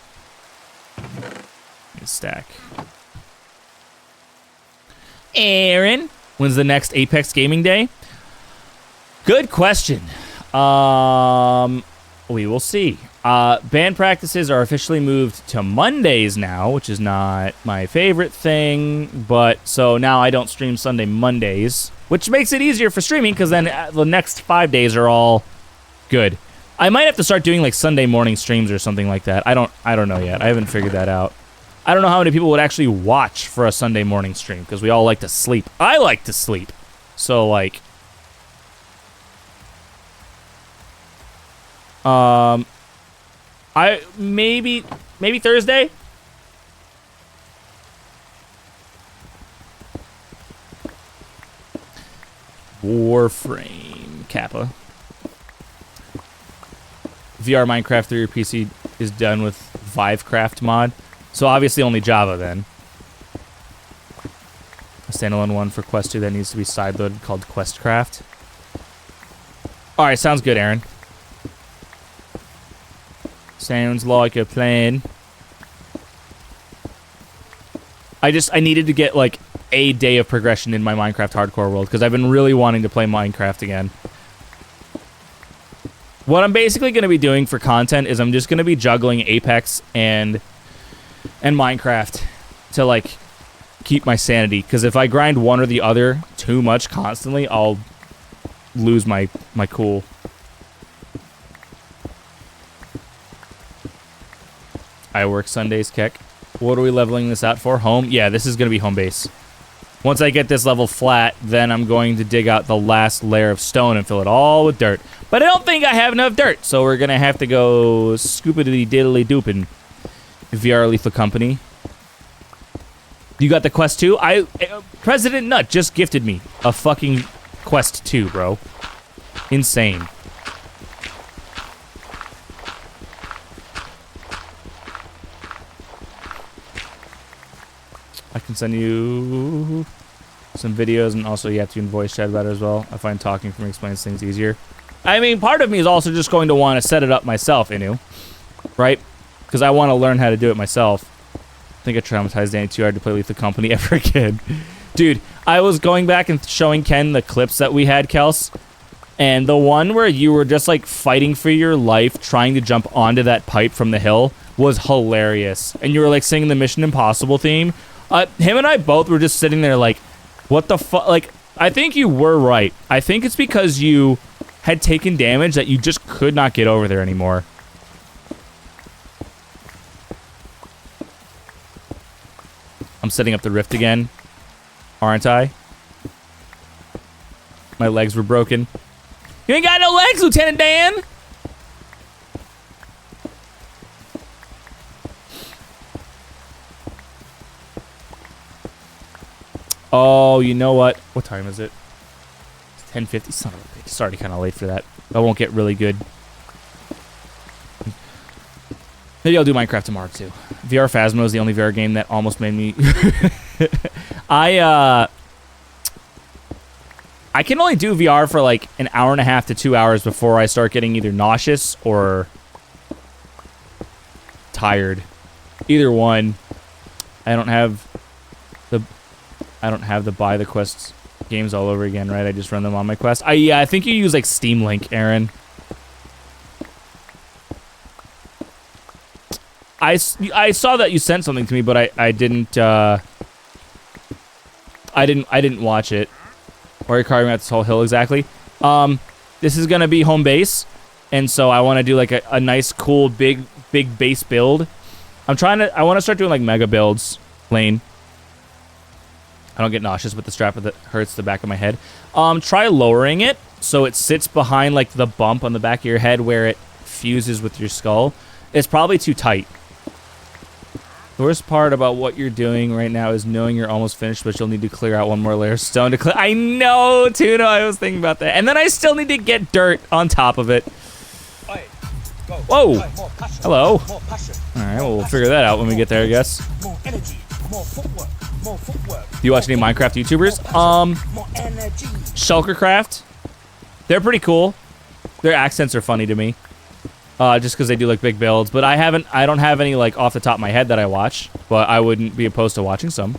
Stack. Aaron, when's the next Apex Gaming Day? Good question. We will see. Band practices are officially moved to Mondays now, which is not my favorite thing, but so now I don't stream Sunday Mondays, which makes it easier for streaming because then the next 5 days are all good. I might have to start doing like Sunday morning streams or something like that. I don't know yet. I haven't figured that out. I don't know how many people would actually watch for a Sunday morning stream because we all like to sleep. I like to sleep. So like I maybe Thursday. Warframe Kappa. VR Minecraft through your PC is done with Vivecraft mod. So obviously only Java then. A standalone one for Quest 2 that needs to be sideloaded called QuestCraft. Alright, sounds good, Aaron. Sounds like a plan. I needed to get like a day of progression in my Minecraft hardcore world because I've been really wanting to play Minecraft again. What I'm basically going to be doing for content is I'm just going to be juggling Apex and Minecraft to like keep my sanity because if I grind one or the other too much constantly, I'll lose my cool. I work Sundays, Keck. What are we leveling this out for? Home? Yeah, this is going to be home base. Once I get this level flat, then I'm going to dig out the last layer of stone and fill it all with dirt. But I don't think I have enough dirt, so we're going to have to go scoopity-diddly-doopin'. VR Lethal Company. You got the Quest 2? President Nut just gifted me a fucking Quest 2, bro. Insane. I can send you some videos, and also you have to in voice chat about it as well. I find talking for me explains things easier. I mean, part of me is also just going to want to set it up myself, Inu. Right? Because I want to learn how to do it myself. I think I traumatized Danny too hard to play Lethal Company ever again. Dude, I was going back and showing Ken the clips that we had, Kels. And the one where you were just, like, fighting for your life, trying to jump onto that pipe from the hill was hilarious. And you were, like, singing the Mission Impossible theme. Him and I both were just sitting there like, what the fuck? Like, I think you were right. I think it's because you had taken damage that you just could not get over there anymore. I'm setting up the rift again, aren't I? My legs were broken. You ain't got no legs, Lieutenant Dan! Oh, you know what? What time is it? It's 10:50. Son of a bitch. It's already kind of late for that. I won't get really good. Maybe I'll do Minecraft tomorrow, too. VR Phasmo is the only VR game that almost made me... I can only do VR for like an hour and a half to 2 hours before I start getting either nauseous or tired. Either one. I don't have the buy the quests games all over again, right? I just run them on my quest. Yeah, I think you use like Steam Link, Aaron. I saw that you sent something to me, but I didn't watch it. Why are you carving out this whole hill exactly? This is gonna be home base, and so I want to do like a nice, cool, big base build. I want to start doing like mega builds, Lane. I don't get nauseous with the strap that hurts the back of my head. Try lowering it so it sits behind like the bump on the back of your head where it fuses with your skull. It's probably too tight. The worst part about what you're doing right now is knowing you're almost finished, but you'll need to clear out one more layer of stone to clear. I know, Tuna, I was thinking about that. And then I still need to get dirt on top of it. Whoa! Hello. Alright, well, we'll figure that out when we get there, I guess. Do you watch any Minecraft YouTubers? Shulkercraft. They're pretty cool. Their accents are funny to me. Just because they do like big builds, but I don't have any like off the top of my head that I watch, but I wouldn't be opposed to watching some.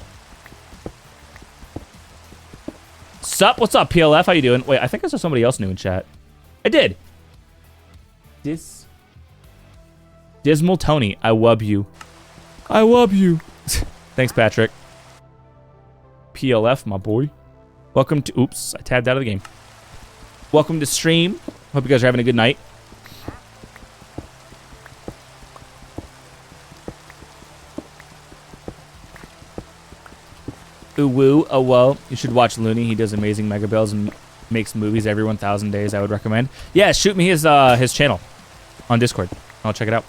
Sup? What's up, PLF? How you doing? Wait, I think I saw somebody else new in chat. I did. Dismal Tony, I wub you. I wub you. Thanks, Patrick. PLF, my boy. Welcome to... Oops, I tabbed out of the game. Welcome to stream. Hope you guys are having a good night. Ooh woo, oh whoa. You should watch Looney. He does amazing mega builds and makes movies every 1,000 days. I would recommend. Yeah, shoot me his channel on Discord. I'll check it out.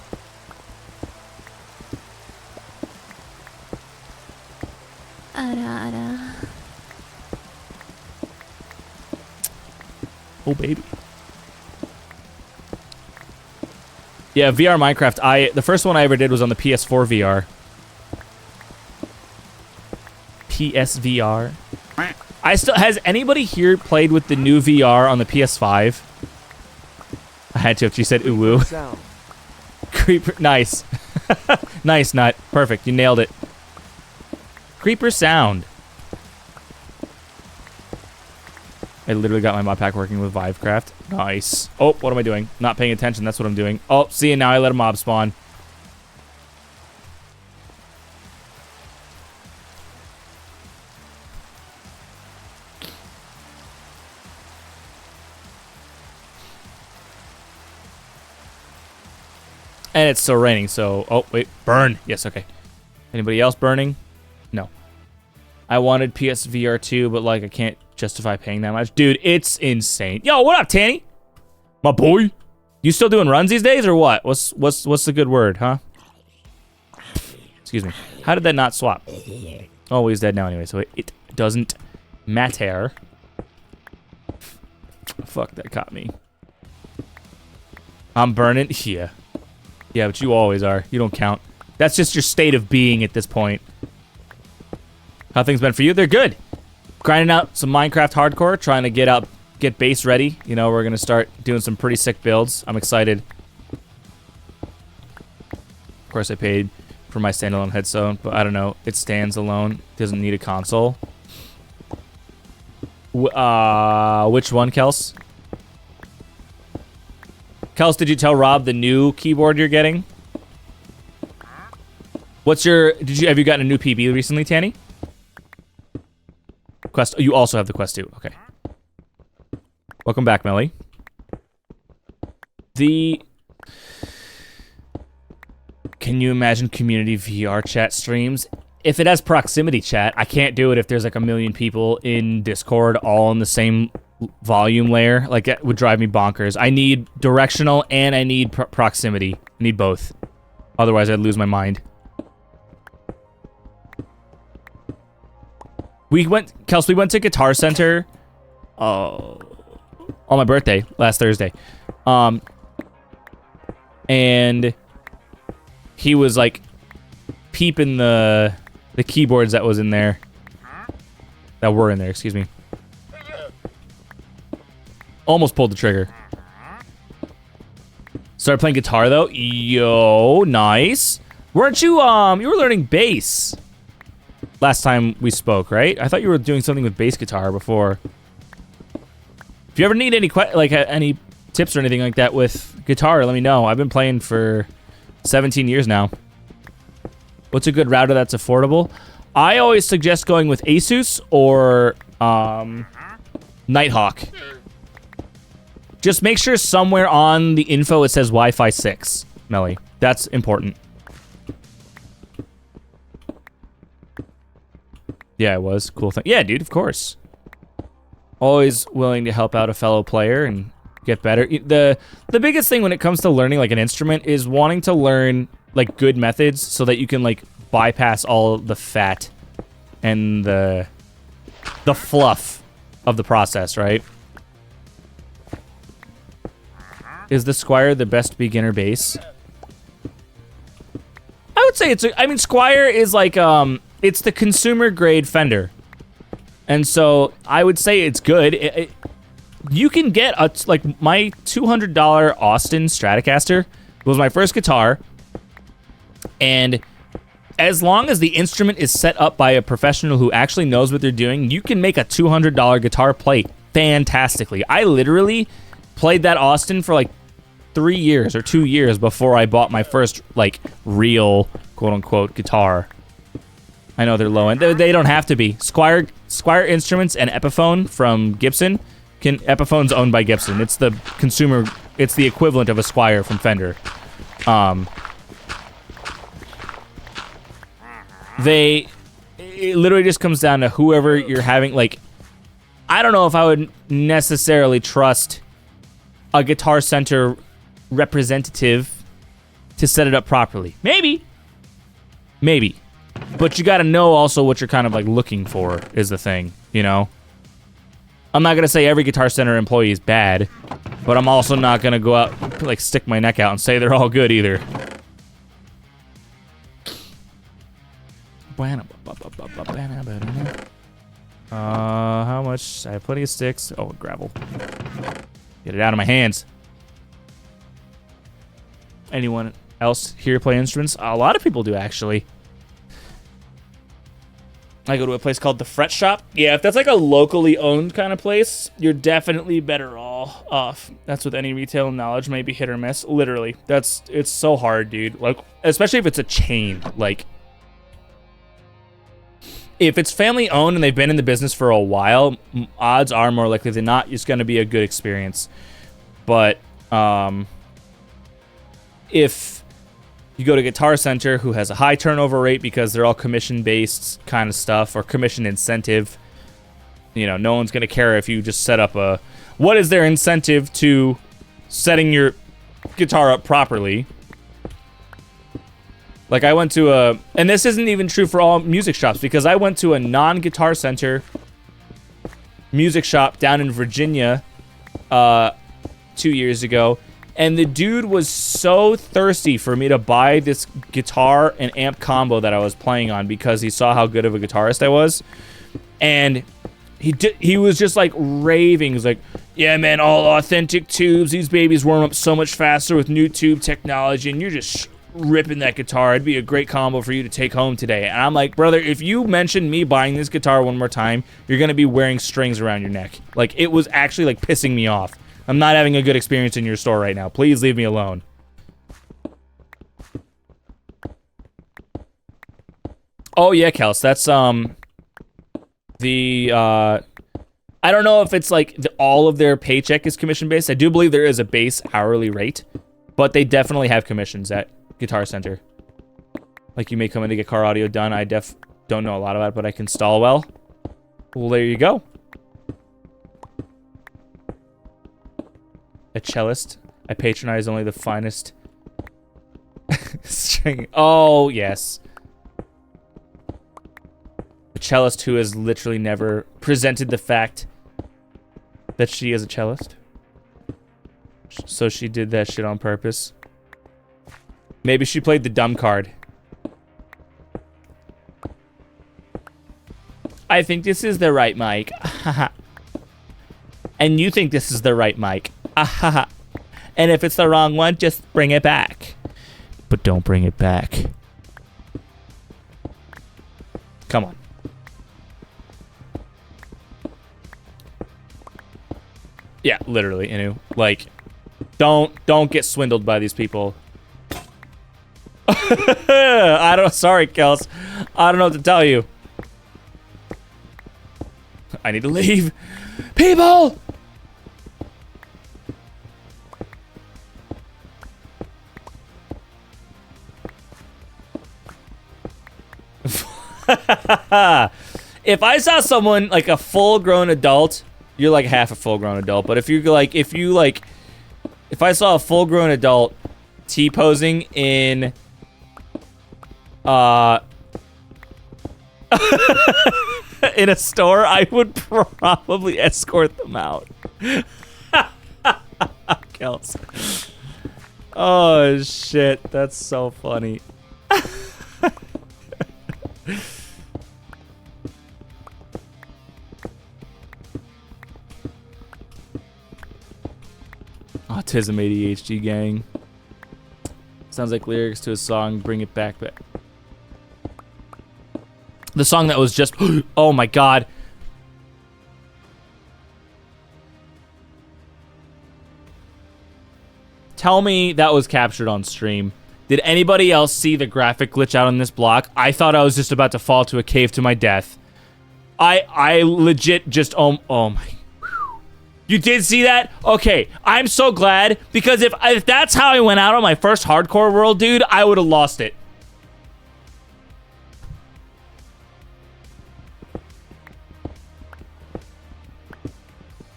Oh baby. Yeah, VR Minecraft. The first one I ever did was on the PS4 VR. PSVR. Has anybody here played with the new VR on the PS5? I had to if she said ooh woo. Creeper, nice. Nice, Nut. Perfect, you nailed it. Creeper sound. I literally got my mod pack working with Vivecraft. Nice. Oh, what am I doing? Not paying attention, that's what I'm doing. Oh, see, now I let a mob spawn. And it's still raining, so... Oh, wait. Burn. Yes, okay. Anybody else burning? No. I wanted PSVR 2, but, like, I can't justify paying that much. Dude, it's insane. Yo, what up, Tanny? My boy. You still doing runs these days, or what? What's the good word, huh? Excuse me. How did that not swap? Oh, he's dead now anyway, so it doesn't matter. Fuck, that caught me. I'm burning. Yeah. Yeah, but you always are. You don't count. That's just your state of being at this point. How things been for you? They're good. Grinding out some Minecraft hardcore, trying to get base ready. You know, we're gonna start doing some pretty sick builds. I'm excited. Of course, I paid for my standalone headset, but I don't know. It stands alone. Doesn't need a console. Which one, Kels? Kels, did you tell Rob the new keyboard you're getting? What's your... Have you gotten a new PB recently, Tanny? Quest... Oh, you also have the Quest 2. Okay. Welcome back, Melly. Can you imagine community VR chat streams? If it has proximity chat, I can't do it if there's like 1 million people in Discord all in the same volume layer. Like, it would drive me bonkers. I need directional and I need proximity. I need both. Otherwise, I'd lose my mind. Kels, we went to Guitar Center on my birthday last Thursday. And he was like peeping the keyboards that was in there. That were in there, excuse me. Almost pulled the trigger. Started playing guitar though. Yo, nice. Weren't you, you were learning bass last time we spoke, right? I thought you were doing something with bass guitar before. If you ever need any, any tips or anything like that with guitar, let me know. I've been playing for 17 years now. What's a good router that's affordable? I always suggest going with Asus or, Nighthawk. Just make sure somewhere on the info it says Wi-Fi 6, Melly. That's important. Yeah, it was. Cool thing. Yeah, dude, of course. Always willing to help out a fellow player and get better. The biggest thing when it comes to learning like an instrument is wanting to learn like good methods so that you can like bypass all the fat and the fluff of the process, right? Is the Squier the best beginner bass? I would say it's I mean, Squier is like, it's the consumer grade Fender. And so I would say it's good. You can get like my $200 Austin Stratocaster was my first guitar. And as long as the instrument is set up by a professional who actually knows what they're doing, you can make a $200 guitar play fantastically. I literally played that Austin for like 3 years or 2 years before I bought my first like real quote-unquote guitar. I know they're low end. They don't have to be. Squier Instruments and Epiphone from Gibson. Epiphone's owned by Gibson. It's the consumer. It's the equivalent of a Squier from Fender. It literally just comes down to whoever you're having. Like, I don't know if I would necessarily trust a Guitar Center representative to set it up properly. Maybe. But you gotta know also what you're kind of like looking for is the thing, you know? I'm not gonna say every Guitar Center employee is bad, but I'm also not gonna go out, like stick my neck out and say they're all good either. How much? I have plenty of sticks. Oh, gravel. Get it out of my hands. Anyone else here play instruments? A lot of people do, actually. I go to a place called the Fret Shop. Yeah, if that's like a locally owned kind of place, you're definitely better off. That's with any retail knowledge, maybe hit or miss. Literally, it's so hard, dude. Like, especially if it's a chain. Like, if it's family owned and they've been in the business for a while, odds are more likely than not it's going to be a good experience. But if you go to Guitar Center, who has a high turnover rate because they're all commission-based kind of stuff, or commission incentive, you know, no one's going to care if you just set up a... What is their incentive to setting your guitar up properly? Like, I went to a... And this isn't even true for all music shops, because I went to a non-Guitar Center music shop down in Virginia 2 years ago, and the dude was so thirsty for me to buy this guitar and amp combo that I was playing on because he saw how good of a guitarist I was. And he was just like raving. He was like, yeah, man, all authentic tubes. These babies warm up so much faster with new tube technology, and you're just ripping that guitar. It'd be a great combo for you to take home today. And I'm like, brother, if you mention me buying this guitar one more time, you're going to be wearing strings around your neck. Like, it was actually like pissing me off. I'm not having a good experience in your store right now. Please leave me alone. Oh, yeah, Kels. That's, I don't know if it's like all of their paycheck is commission-based. I do believe there is a base hourly rate, but they definitely have commissions at Guitar Center. Like, you may come in to get car audio done. I don't know a lot about it, but I can install well. Well, there you go. A cellist. I patronize only the finest string. Oh, yes. A cellist who has literally never presented the fact that she is a cellist. So she did that shit on purpose. Maybe she played the dumb card. I think this is the right mic. And you think this is the right mic. And if it's the wrong one, just bring it back. But don't bring it back. Come on. Yeah, literally, Inu. Like, don't get swindled by these people. Sorry, Kels. I don't know what to tell you. I need to leave. People! If I saw someone like a full-grown adult, you're like half a full-grown adult, but if I saw a full-grown adult T-posing in in a store, I would probably escort them out. Kels. Oh shit, that's so funny. Autism ADHD gang. Sounds like lyrics to a song, Bring It Back. The song that was just, oh my god. Tell me that was captured on stream. Did anybody else see the graphic glitch out on this block? I thought I was just about to fall to a cave to my death. I legit just, oh my. You did see that? Okay, I'm so glad, because if that's how I went out on my first hardcore world, dude, I would have lost it.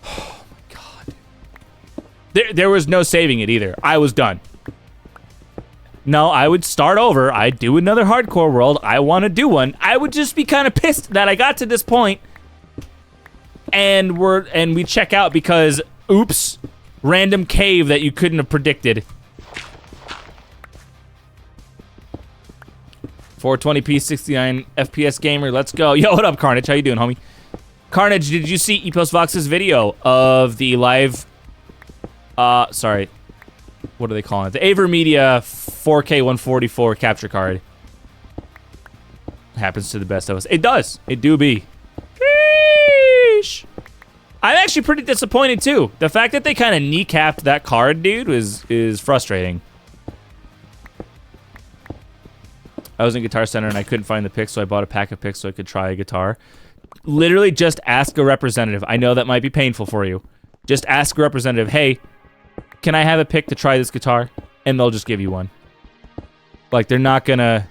Oh my god. There was no saving it either. I was done. No, I would start over. I'd do another hardcore world. I want to do one. I would just be kind of pissed that I got to this point and we check out because, oops, random cave that you couldn't have predicted. 420p, 69 FPS gamer, let's go. Yo, what up, Carnage? How you doing, homie? Carnage, did you see Epos Vox's video of the live, sorry, what are they calling it? The AverMedia 4K 144 capture card. Happens to the best of us. It does. It do be. Sheesh. I'm actually pretty disappointed too. The fact that they kind of kneecapped that card, dude, is frustrating. I was in Guitar Center and I couldn't find the picks, so I bought a pack of picks so I could try a guitar. Literally just ask a representative. I know that might be painful for you. Just ask a representative, hey, can I have a pick to try this guitar? And they'll just give you one. Like, they're not gonna...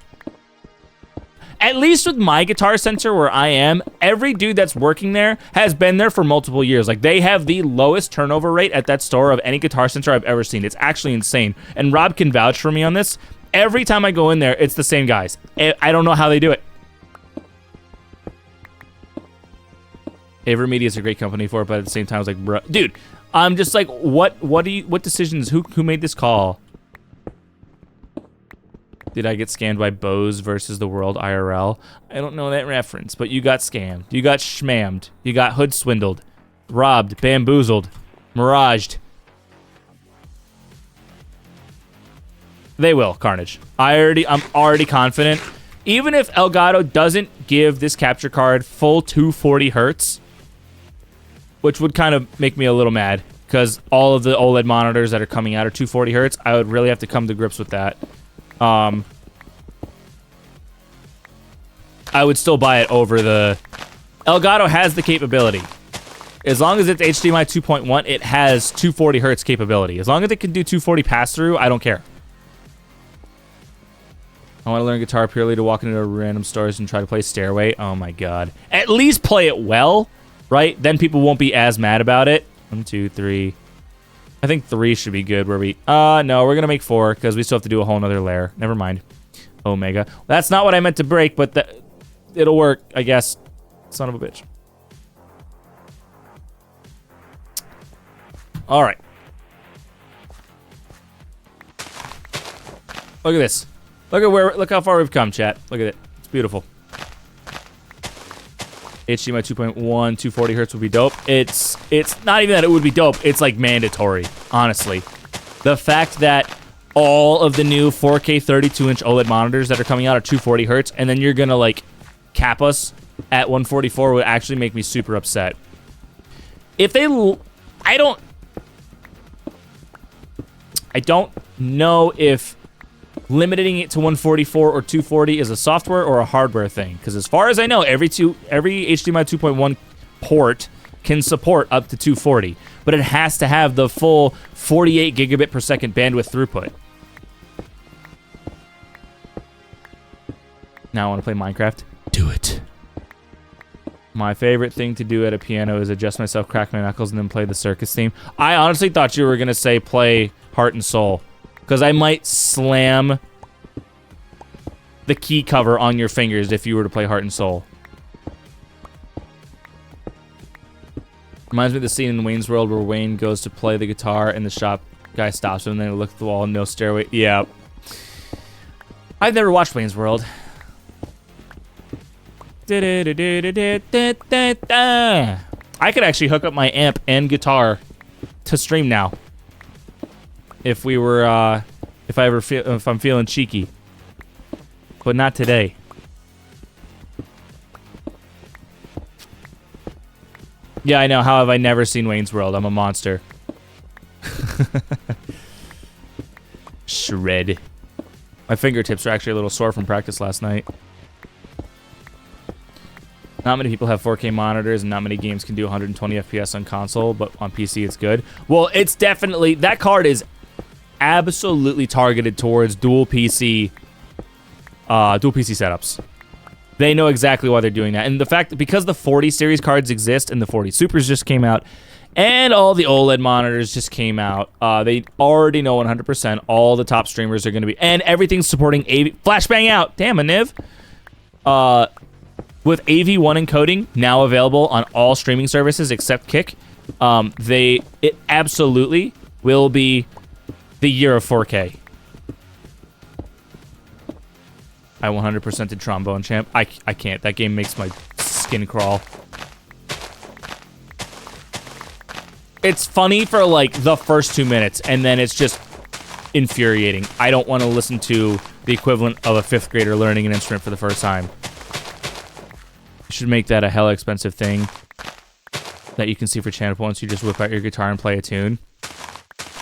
At least with my Guitar Center where I am, every dude that's working there has been there for multiple years. Like, they have the lowest turnover rate at that store of any Guitar Center I've ever seen. It's actually insane. And Rob can vouch for me on this. Every time I go in there, it's the same guys. I don't know how they do it. AverMedia is a great company for it, but at the same time, I was like, bro, dude, I'm just like, what decisions, who made this call? Did I get scammed by Bose versus the World IRL? I don't know that reference, but you got scammed. You got schmammed. You got hood swindled. Robbed. Bamboozled. Miraged. They will, Carnage. I'm already confident. Even if Elgato doesn't give this capture card full 240 hertz, which would kind of make me a little mad, because all of the OLED monitors that are coming out are 240 hertz, I would really have to come to grips with that. I would still buy it over the... Elgato has the capability. As long as it's HDMI 2.1, it has 240 hertz capability. As long as it can do 240 pass-through, I don't care. I want to learn guitar purely to walk into random stores and try to play Stairway. Oh my god. At least play it well, right? Then people won't be as mad about it. 1, 2, 3. I think 3 should be good where we... no, we're going to make 4 because we still have to do a whole nother layer. Never mind. Omega. That's not what I meant to break, but it'll work, I guess. Son of a bitch. All right. Look at this. Look how far we've come, chat. Look at it. It's beautiful. HDMI 2.1, 240 hertz would be dope. It's not even that it would be dope. It's like mandatory, honestly. The fact that all of the new 4K 32-inch OLED monitors that are coming out are 240 hertz, and then you're gonna like cap us at 144 would actually make me super upset. If they, I don't know if limiting it to 144 or 240 is a software or a hardware thing. Because as far as I know, every HDMI 2.1 port can support up to 240, but it has to have the full 48 gigabit per second bandwidth throughput. Now I want to play Minecraft. Do it. My favorite thing to do at a piano is adjust myself, crack my knuckles, and then play the circus theme. I honestly thought you were going to say play Heart and Soul, because I might slam the key cover on your fingers if you were to play Heart and Soul. Reminds me of the scene in Wayne's World where Wayne goes to play the guitar and the shop guy stops him and then he looks at the wall and no stairway. Yeah. I've never watched Wayne's World. I could actually hook up my amp and guitar to stream now. If we were, if I'm feeling cheeky. But not today. Yeah, I know. How have I never seen Wayne's World? I'm a monster. Shred. My fingertips are actually a little sore from practice last night. Not many people have 4K monitors, and not many games can do 120 FPS on console, but on PC it's good. Well, it's definitely... That card is absolutely targeted towards dual PC setups. They know exactly why they're doing that. And the fact that because the 40 series cards exist and the 40 Supers just came out, and all the OLED monitors just came out, they already know 100% all the top streamers are going to be... And everything's supporting AV... Flashbang out! Damn, a Niv! With AV1 encoding now available on all streaming services except Kick, it absolutely will be the year of 4K. I 100% did Trombone Champ. I can't. That game makes my skin crawl. It's funny for like the first 2 minutes, and then it's just infuriating. I don't want to listen to the equivalent of a 5th grader learning an instrument for the first time. You should make that a hella expensive thing that you can see for channel points. You just whip out your guitar and play a tune.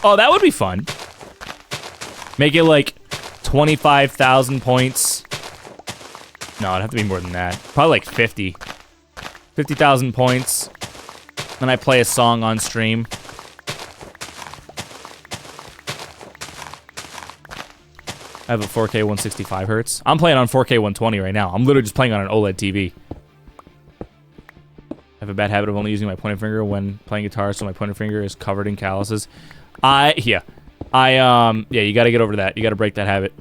Oh, that would be fun. Make it like 25,000 points. No, it'd have to be more than that. Probably like 50. 50,000 points. Then I play a song on stream. I have a 4K 165 hertz. I'm playing on 4K 120 right now. I'm literally just playing on an OLED TV. I have a bad habit of only using my pointer finger when playing guitar, so my pointer finger is covered in calluses. Yeah, you gotta get over that. You gotta break that habit.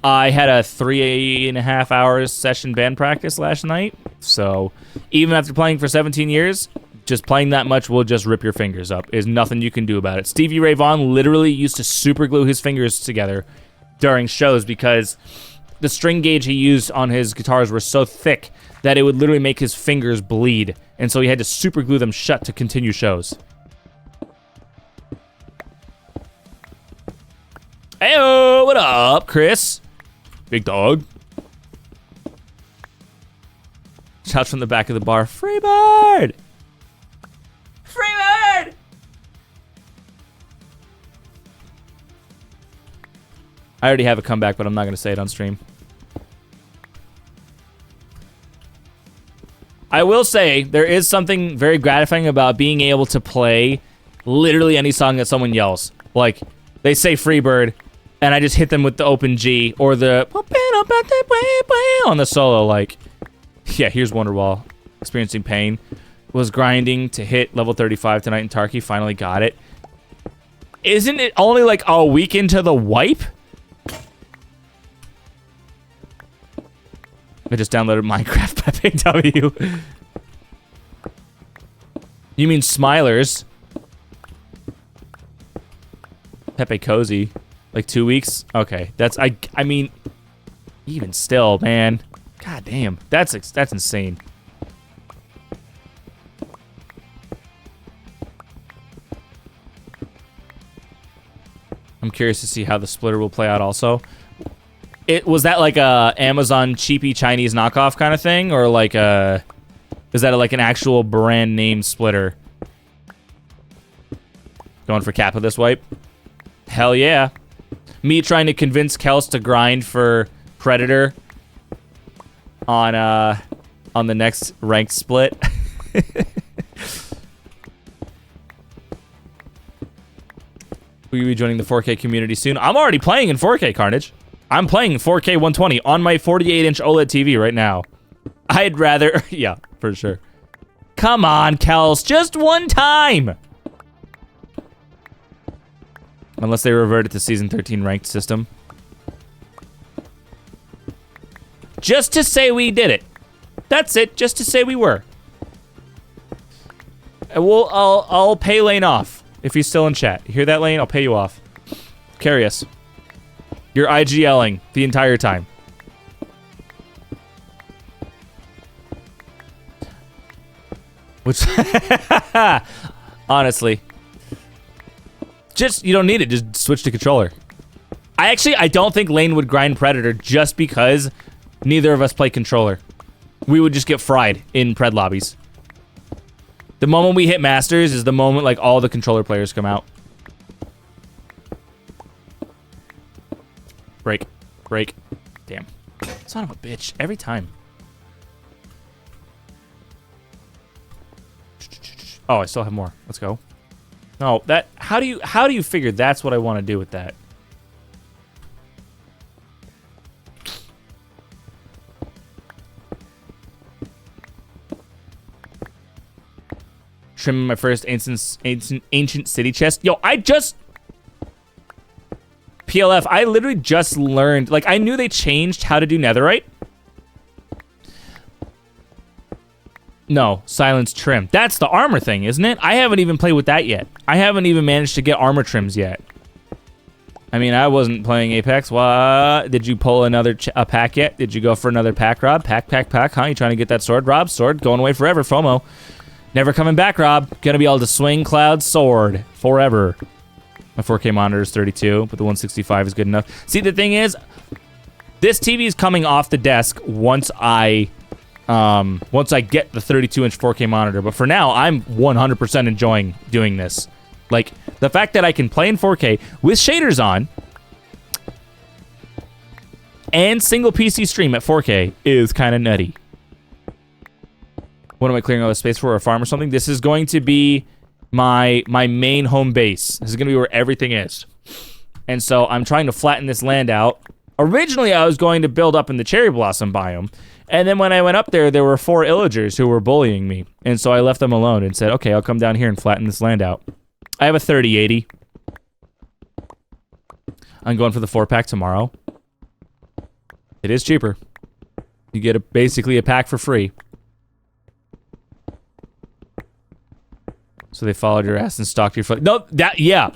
I had a 3.5 hours session band practice last night, so even after playing for 17 years, just playing that much will just rip your fingers up. There's nothing you can do about it. Stevie Ray Vaughan literally used to super glue his fingers together during shows because the string gauge he used on his guitars were so thick that it would literally make his fingers bleed, and so he had to super glue them shut to continue shows. Heyo, what up, Chris? Big dog. Shouts from the back of the bar, Freebird! Freebird! I already have a comeback, but I'm not going to say it on stream. I will say, there is something very gratifying about being able to play literally any song that someone yells. Like, they say Freebird, and I just hit them with the open G, or the on the solo, like, yeah, here's Wonderwall. Experiencing pain. Was grinding to hit level 35 tonight in Tarky, finally got it. Isn't it only like a week into the wipe? I just downloaded Minecraft Pepe W. You mean Smilers? Pepe Cozy. Like 2 weeks? Okay. That's, I mean, even still, man. God damn. That's insane. I'm curious to see how the splitter will play out also. Was that like a Amazon cheapy Chinese knockoff kind of thing, or like is that like an actual brand name splitter? Going for cap with this wipe? Hell yeah. Me trying to convince Kels to grind for Predator on the next ranked split. Will you be joining the 4K community soon? I'm already playing in 4K, Carnage. I'm playing 4K 120 on my 48-inch OLED TV right now. I'd rather... yeah, for sure. Come on, Kels. Just one time! Unless they reverted to Season 13 ranked system. Just to say we did it. That's it. Just to say we were. I'll pay Lane off if he's still in chat. You hear that, Lane? I'll pay you off. Carry us. You're IGLing the entire time. Which, honestly, you don't need it. Just switch to controller. I don't think Lane would grind Predator just because neither of us play controller. We would just get fried in Pred lobbies. The moment we hit Masters is the moment like all the controller players come out. Break. Break. Damn. Son of a bitch. Every time. Oh, I still have more. Let's go. No, how do you figure that's what I want to do with that? Trimming my first ancient city chest. Yo, PLF, I literally just learned, like, I knew they changed how to do netherite. No, silence trim. That's the armor thing, isn't it? I haven't even played with that yet. I haven't even managed to get armor trims yet. I mean, I wasn't playing Apex. What? Did you pull another pack yet? Did you go for another pack, Rob? Pack, huh? You trying to get that sword, Rob? Sword going away forever, FOMO. Never coming back, Rob. Gonna be able to swing Cloud sword forever. My 4K monitor is 32, but the 165 is good enough. See, the thing is, this TV is coming off the desk once I get the 32-inch 4K monitor. But for now, I'm 100% enjoying doing this. Like, the fact that I can play in 4K with shaders on and single PC stream at 4K is kind of nutty. What am I clearing all this space for? A farm or something? This is going to be my main home base. This is going to be where everything is. And so I'm trying to flatten this land out. Originally, I was going to build up in the cherry blossom biome. And then when I went up there, there were 4 illagers who were bullying me. And so I left them alone and said, okay, I'll come down here and flatten this land out. I have a 3080. I'm going for the 4-pack tomorrow. It is cheaper. You get basically a pack for free. So they followed your ass and stalked your foot. No,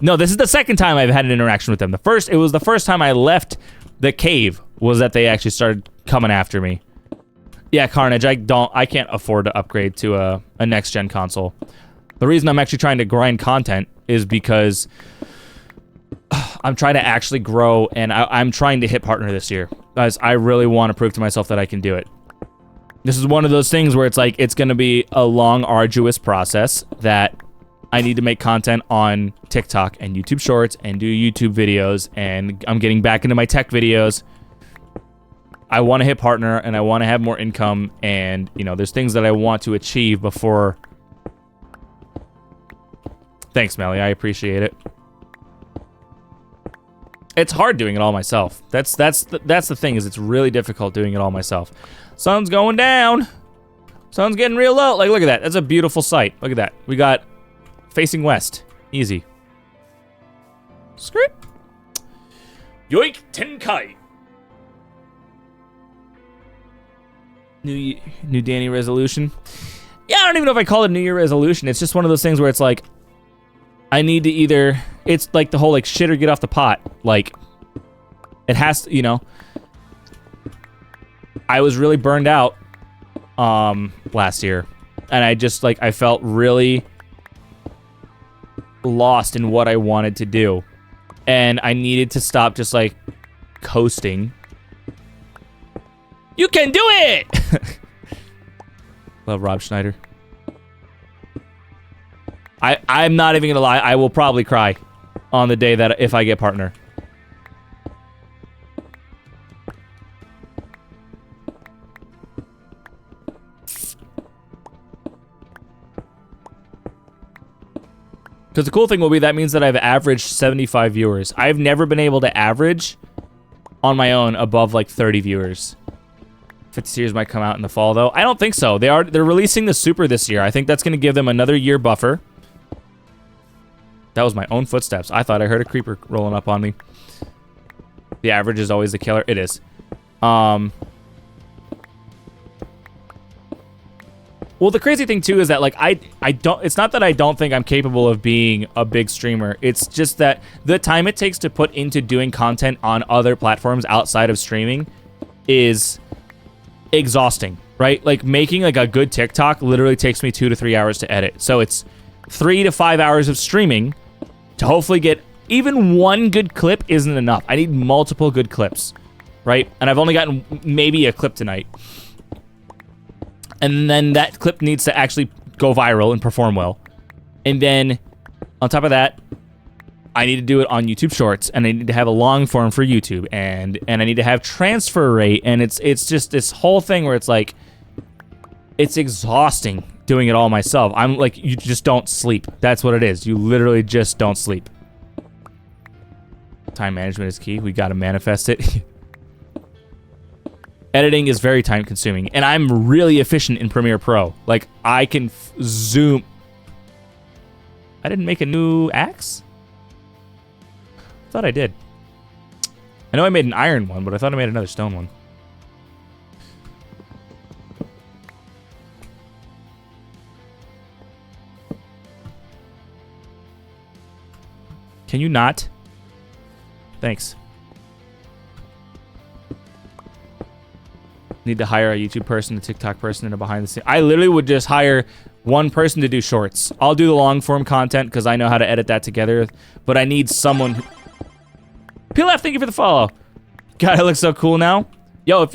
no, this is the second time I've had an interaction with them. It was the first time I left the cave was that they actually started coming after me. Yeah, Carnage, I can't afford to upgrade to a next-gen console. The reason I'm actually trying to grind content is because I'm trying to actually grow, and I'm trying to hit partner this year. Guys, I really want to prove to myself that I can do it. This is one of those things where it's like, it's going to be a long, arduous process that I need to make content on TikTok and YouTube Shorts and do YouTube videos, and I'm getting back into my tech videos. I want to hit partner, and I want to have more income, and, you know, there's things that I want to achieve before... Thanks, Melly. I appreciate it. It's hard doing it all myself. That's the thing, is it's really difficult doing it all myself. Sun's going down. Sun's getting real low. Like, look at that. That's a beautiful sight. Look at that. We got facing west. Easy. Skirt. Yoik Tenkai. New Danny resolution. Yeah, I don't even know if I call it a New Year resolution. It's just one of those things where it's like, I need to either, it's like the whole like shit or get off the pot. Like, it has to, you know. I was really burned out last year, and I just like, I felt really lost in what I wanted to do, and I needed to stop just like coasting You can do it! Love Rob Schneider. I'm not even gonna lie, I will probably cry on the day that if I get partner. Because the cool thing will be that means that I've averaged 75 viewers. I've never been able to average on my own above like 30 viewers. 50 series might come out in the fall though. I don't think so. They're releasing the Super this year. I think that's going to give them another year buffer. That was my own footsteps. I thought I heard a creeper rolling up on me. The average is always the killer. It is. Well, the crazy thing too is that like I don't. It's not that I don't think I'm capable of being a big streamer. It's just that the time it takes to put into doing content on other platforms outside of streaming is exhausting, right? Like making like a good TikTok literally takes me 2 to 3 hours to edit. So it's 3 to 5 hours of streaming to hopefully get even one good clip isn't enough. I need multiple good clips, right? And I've only gotten maybe a clip tonight. And then that clip needs to actually go viral and perform well. And then on top of that, I need to do it on YouTube Shorts, and I need to have a long form for YouTube, and I need to have transfer rate, and it's just this whole thing where it's like, it's exhausting doing it all myself. I'm like, you just don't sleep. That's what it is. You literally just don't sleep. Time management is key. We got to manifest it. Editing is very time consuming, and I'm really efficient in Premiere Pro. Like, I can zoom. I didn't make a new axe? Thought I did. I know I made an iron one, but I thought I made another stone one. Can you not? Thanks. Need to hire a YouTube person, a TikTok person, and a behind the scenes. I literally would just hire one person to do shorts. I'll do the long form content because I know how to edit that together. But I need someone. PLF, thank you for the follow. God, I look so cool now. Yo, if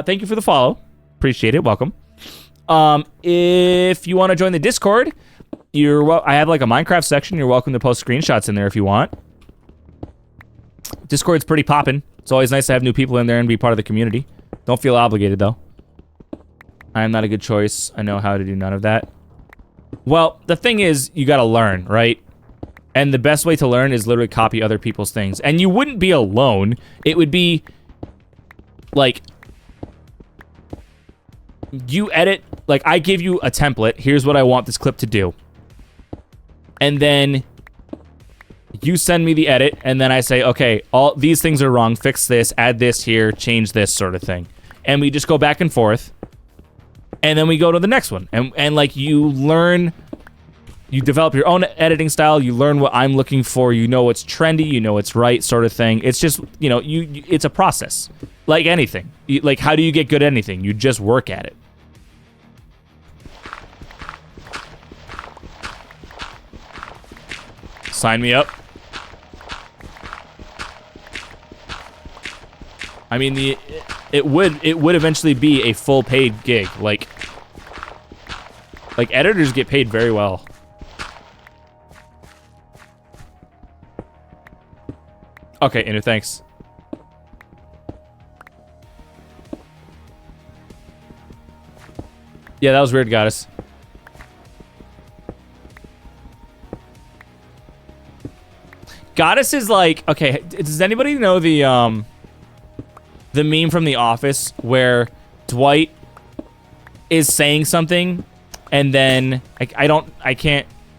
thank you for the follow. Appreciate it. Welcome. If you want to join the Discord, I have like a Minecraft section. You're welcome to post screenshots in there if you want. Discord's pretty poppin'. It's always nice to have new people in there and be part of the community. Don't feel obligated, though. I am not a good choice. I know how to do none of that. Well, the thing is, you gotta learn, right? And the best way to learn is literally copy other people's things. And you wouldn't be alone. It would be, like, you edit, like, I give you a template. Here's what I want this clip to do. And then you send me the edit, and then I say, okay, all these things are wrong, fix this, add this here, change this sort of thing. And we just go back and forth, and then we go to the next one. And like, you learn, you develop your own editing style, you learn what I'm looking for, you know what's trendy, you know what's right sort of thing. It's just, you know, it's a process. Like anything. Like, how do you get good at anything? You just work at it. Sign me up. I mean, it would eventually be a full paid gig. Like editors get paid very well. Okay, Inu, thanks. Yeah, that was weird, Goddess. Goddess is like, okay, does anybody know the meme from The Office where Dwight is saying something and then I don't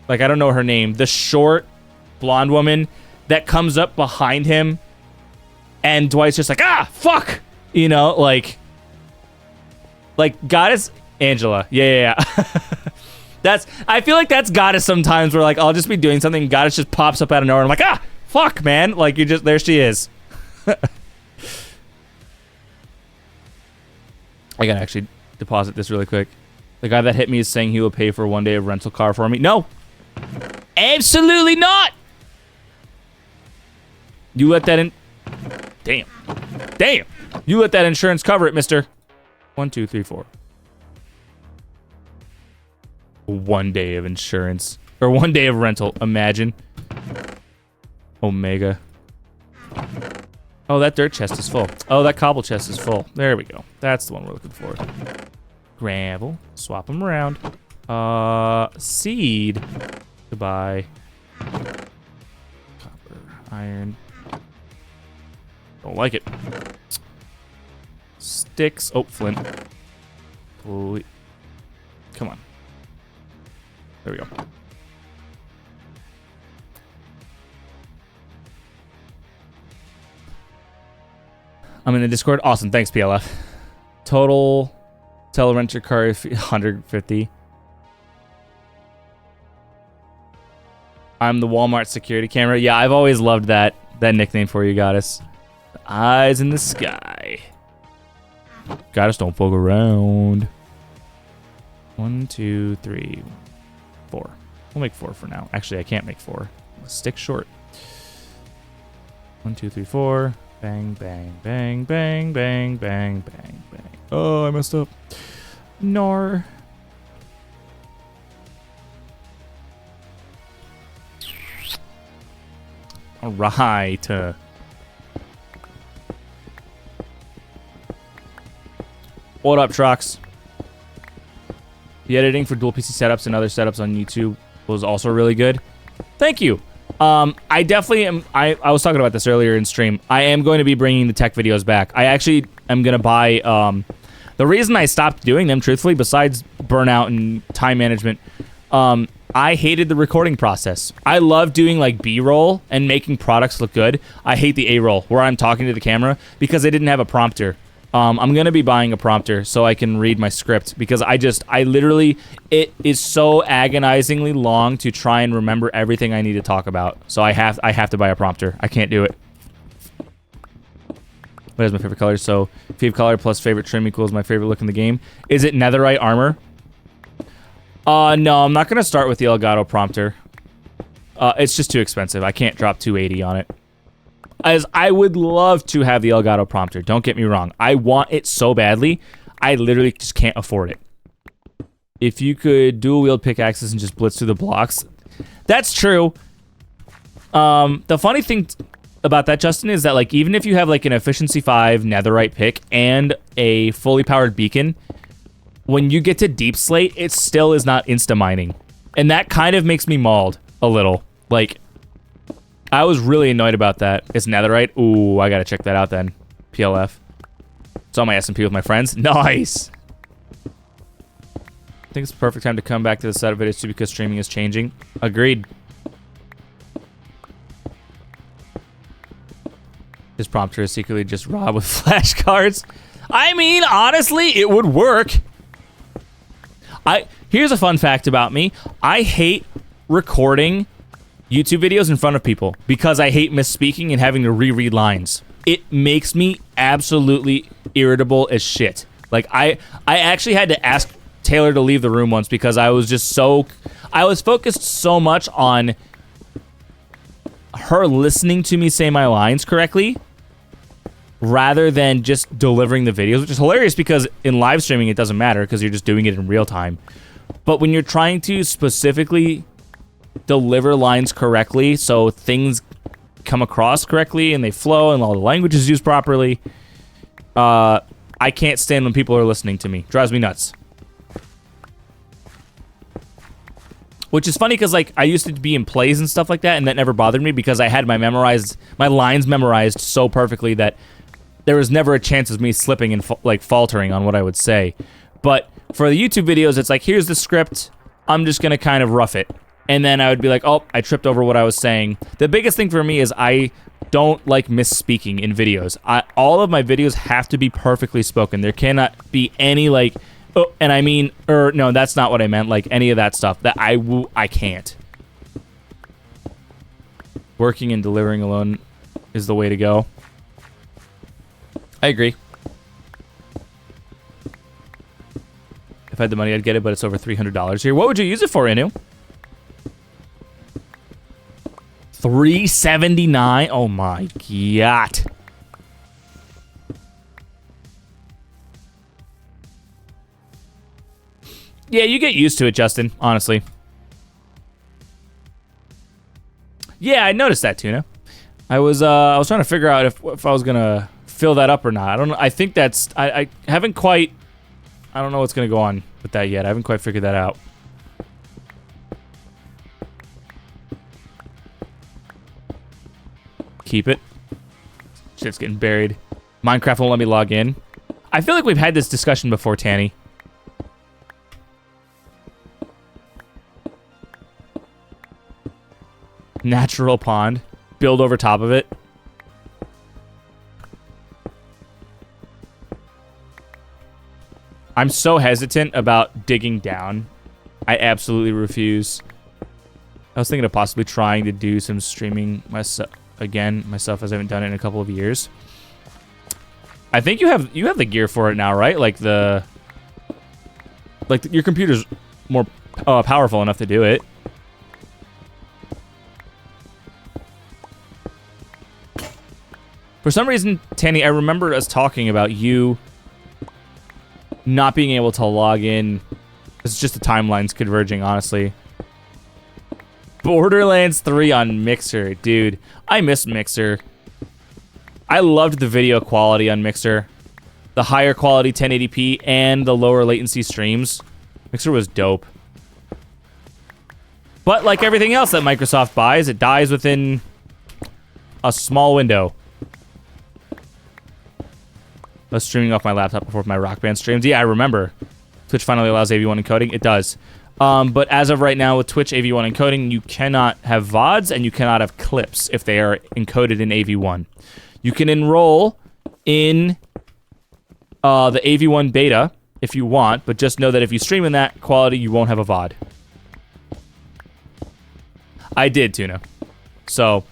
know her name. The short blonde woman that comes up behind him and Dwight's just like, ah, fuck, you know, like Goddess Angela. Yeah. I feel like that's Goddess sometimes where like I'll just be doing something, Goddess just pops up out of nowhere and I'm like, ah, fuck, man. Like there she is. I gotta actually deposit this really quick. The guy that hit me is saying he will pay for 1 day of rental car for me. No. Absolutely not. You let that in. Damn. You let that insurance cover it, mister. 1, 2, 3, 4. 1 day of insurance. Or 1 day of rental. Imagine. Omega. Oh, that dirt chest is full. Oh, that cobble chest is full. There we go. That's the one we're looking for. Gravel. Swap them around. Seed. Goodbye. Copper. Iron. Don't like it. Sticks. Oh, flint. Holy. Come on. There we go. I'm in the Discord. Awesome. Thanks, PLF. Total rent your car 150. I'm the Walmart security camera. Yeah, I've always loved that nickname for you, Goddess. The eyes in the sky. Goddess, don't fuck around. 1, 2, 3, 4. We'll make 4 for now. Actually, I can't make 4. Stick short. 1, 2, 3, 4. Bang, bang, bang, bang, bang, bang, bang, bang. Oh, I messed up. Nor. All right. What up, trucks? The editing for dual PC setups and other setups on YouTube was also really good. Thank you. I definitely am. I was talking about this earlier in stream. I am going to be bringing the tech videos back. I actually am going to buy. The reason I stopped doing them, truthfully, besides burnout and time management, I hated the recording process. I love doing like B-roll and making products look good. I hate the A-roll where I'm talking to the camera because I didn't have a prompter. I'm going to be buying a prompter so I can read my script because I literally, it is so agonizingly long to try and remember everything I need to talk about. So I have to buy a prompter. I can't do it. What is my favorite color? So favorite color plus favorite trim equals my favorite look in the game. Is it netherite armor? No, I'm not going to start with the Elgato prompter. It's just too expensive. I can't drop 280 on it. As I would love to have the Elgato prompter. Don't get me wrong. I want it so badly. I literally just can't afford it. If you could dual wield pickaxes and just blitz through the blocks. That's true. The funny thing about that, Justin, is that like even if you have like an efficiency 5 netherite pick and a fully powered beacon, when you get to deep slate, it still is not insta mining. And that kind of makes me mauled a little. Like, I was really annoyed about that. It's netherite. Ooh, I gotta check that out then. PLF. It's on my SMP with my friends. Nice! I think it's the perfect time to come back to the setup videos too because streaming is changing. Agreed. His prompter is secretly just Rob with flashcards. I mean, honestly, it would work. Here's a fun fact about me. I hate recording YouTube videos in front of people because I hate misspeaking and having to reread lines. It makes me absolutely irritable as shit. Like, I actually had to ask Taylor to leave the room once because I was just I was focused so much on her listening to me say my lines correctly rather than just delivering the videos, which is hilarious because in live streaming it doesn't matter because you're just doing it in real time. But when you're trying to specifically deliver lines correctly so things come across correctly and they flow and all the language is used properly, I can't stand when people are listening to me. Drives me nuts. Which is funny because like I used to be in plays and stuff like that and that never bothered me because I had my lines memorized so perfectly that there was never a chance of me slipping and like faltering on what I would say. But for the YouTube videos, it's like, here's the script. I'm just going to kind of rough it. And then I would be like, oh, I tripped over what I was saying. The biggest thing for me is I don't like misspeaking in videos. All of my videos have to be perfectly spoken. There cannot be any like, oh, and I mean, or no, that's not what I meant. Like any of that stuff that I can't. Working and delivering alone is the way to go. I agree. If I had the money, I'd get it, but it's over $300 here. What would you use it for, Inu? $379. Oh my god. Yeah, you get used to it, Justin, honestly. Yeah, I noticed that, Tuna. I was trying to figure out if I was gonna fill that up or not. I don't know. I think that's I haven't quite. I don't know what's gonna go on with that yet. I haven't quite figured that out. Keep it. Shit's getting buried. Minecraft won't let me log in. I feel like we've had this discussion before, Tanny. Natural pond. Build over top of it. I'm so hesitant about digging down. I absolutely refuse. I was thinking of possibly trying to do some streaming myself as I haven't done it in a couple of years. I think you have the gear for it now, right? Like your computer's more powerful enough to do it. For some reason, Tanny, I remember us talking about you not being able to log in. It's just the timelines converging, honestly. Borderlands 3 on Mixer. Dude, I miss Mixer. I loved the video quality on Mixer. The higher quality 1080p and the lower latency streams. Mixer was dope. But like everything else that Microsoft buys, it dies within a small window. I was streaming off my laptop before my Rock Band streams. Yeah, I remember. Twitch finally allows AV1 encoding. It does. But as of right now, with Twitch AV1 encoding, you cannot have VODs and you cannot have clips if they are encoded in AV1. You can enroll in the AV1 beta if you want, but just know that if you stream in that quality, you won't have a VOD. I did, Tuna. So,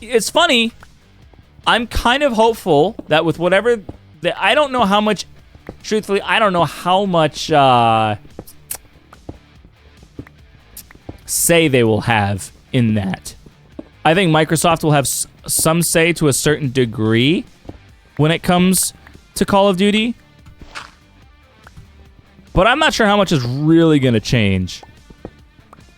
it's funny. I'm kind of hopeful that with whatever... I don't know how much... Truthfully, I don't know how much say they will have in that. I think Microsoft will have some say to a certain degree when it comes to Call of Duty. But I'm not sure how much is really going to change.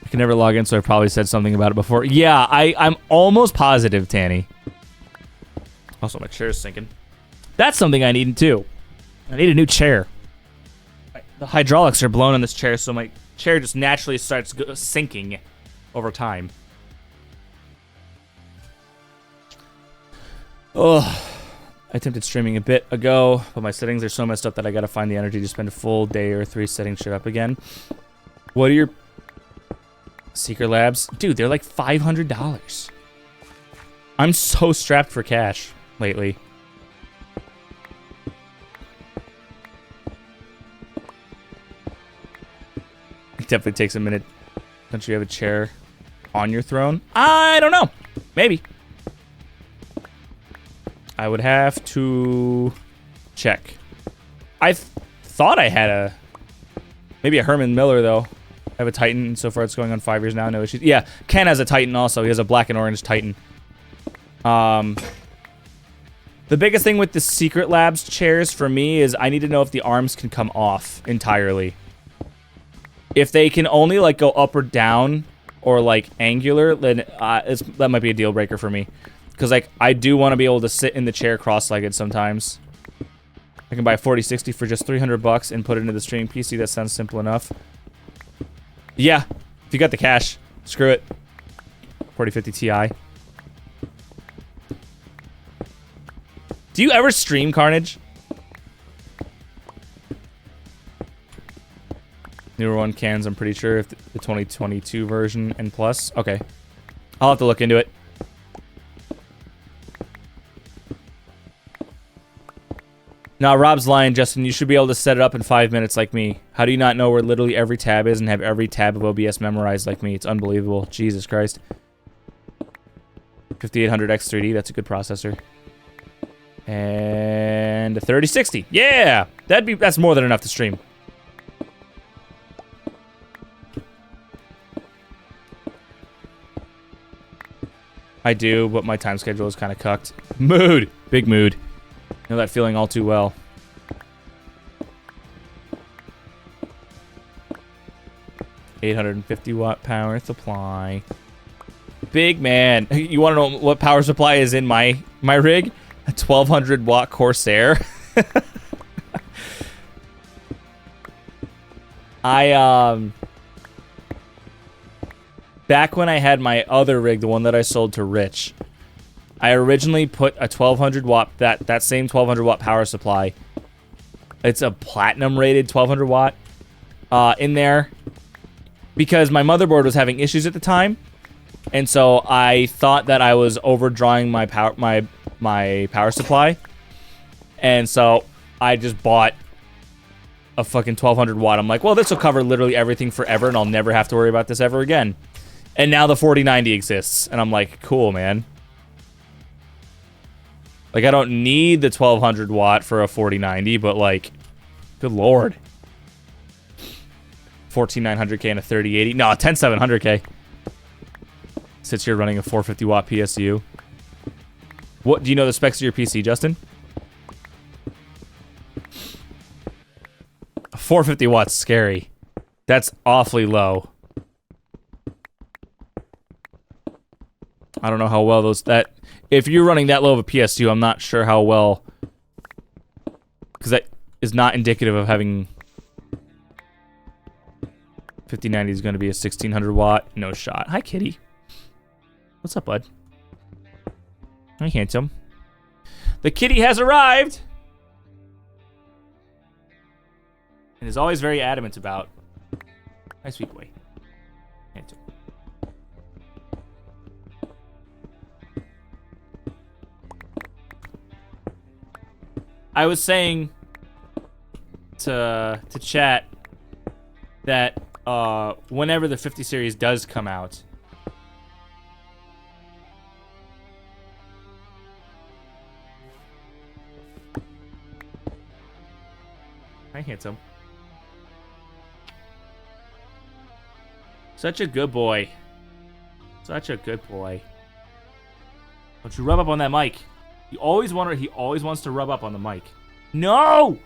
I can never log in, so I probably said something about it before. Yeah, I'm almost positive, Tanny. Also, my chair's sinking. That's something I need too. I need a new chair. The hydraulics are blown on this chair, so my chair just naturally starts sinking over time. Ugh. I attempted streaming a bit ago, but my settings are so messed up that I gotta find the energy to spend a full day or 3 setting shit up again. What are your secret labs? Dude, they're like $500. I'm so strapped for cash lately. It definitely takes a minute. Don't you have a chair on your throne? I don't know. Maybe. I would have to check. I thought I had maybe a Herman Miller, though. I have a Titan. So far, it's going on 5 years now. No issues. Yeah, Ken has a Titan also. He has a black and orange Titan. The biggest thing with the Secret Labs chairs for me is I need to know if the arms can come off entirely. If they can only like go up or down or like angular, then that might be a deal breaker for me. Because like I do want to be able to sit in the chair cross-legged sometimes. I can buy a 4060 for just $300 and put it into the streaming PC. That sounds simple enough. Yeah, if you got the cash, screw it. 4050 Ti. Do you ever stream, Carnage? Newer one cans, I'm pretty sure, if the 2022 version and plus. Okay. I'll have to look into it. Now, Rob's lying, Justin. You should be able to set it up in 5 minutes like me. How do you not know where literally every tab is and have every tab of OBS memorized like me? It's unbelievable. Jesus Christ. 5800X3D, that's a good processor. And a 3060. Yeah! That's more than enough to stream. I do, but my time schedule is kind of cucked. Mood! Big mood. Know that feeling all too well. 850 watt power supply. Big man. You want to know what power supply is in my rig? A 1200 watt Corsair. Back when I had my other rig, the one that I sold to Rich, I originally put a 1200 watt, that same 1200 watt power supply. It's a platinum rated 1200 watt in there because my motherboard was having issues at the time. And so I thought that I was overdrawing my power supply. And so I just bought a fucking 1200 watt. I'm like, well, this will cover literally everything forever and I'll never have to worry about this ever again. And now the 4090 exists. And I'm like, cool, man. Like, I don't need the 1200 watt for a 4090, but like, good lord. 14900K and a 3080. No, a 10700K. Sits here running a 450 watt PSU. What, do you know the specs of your PC, Justin? 450 watts, scary. That's awfully low. I don't know how well if you're running that low of a PSU, I'm not sure how well, because that is not indicative of having 5090 is going to be a 1600 watt. No shot. Hi, kitty. What's up, bud? Hi, handsome. The kitty has arrived! And is always very adamant about... Hi, sweet boy. Handsome. I was saying to chat that whenever the 50 series does come out, hi, handsome. Such a good boy. Such a good boy. Don't you rub up on that mic. He always wants to rub up on the mic. No!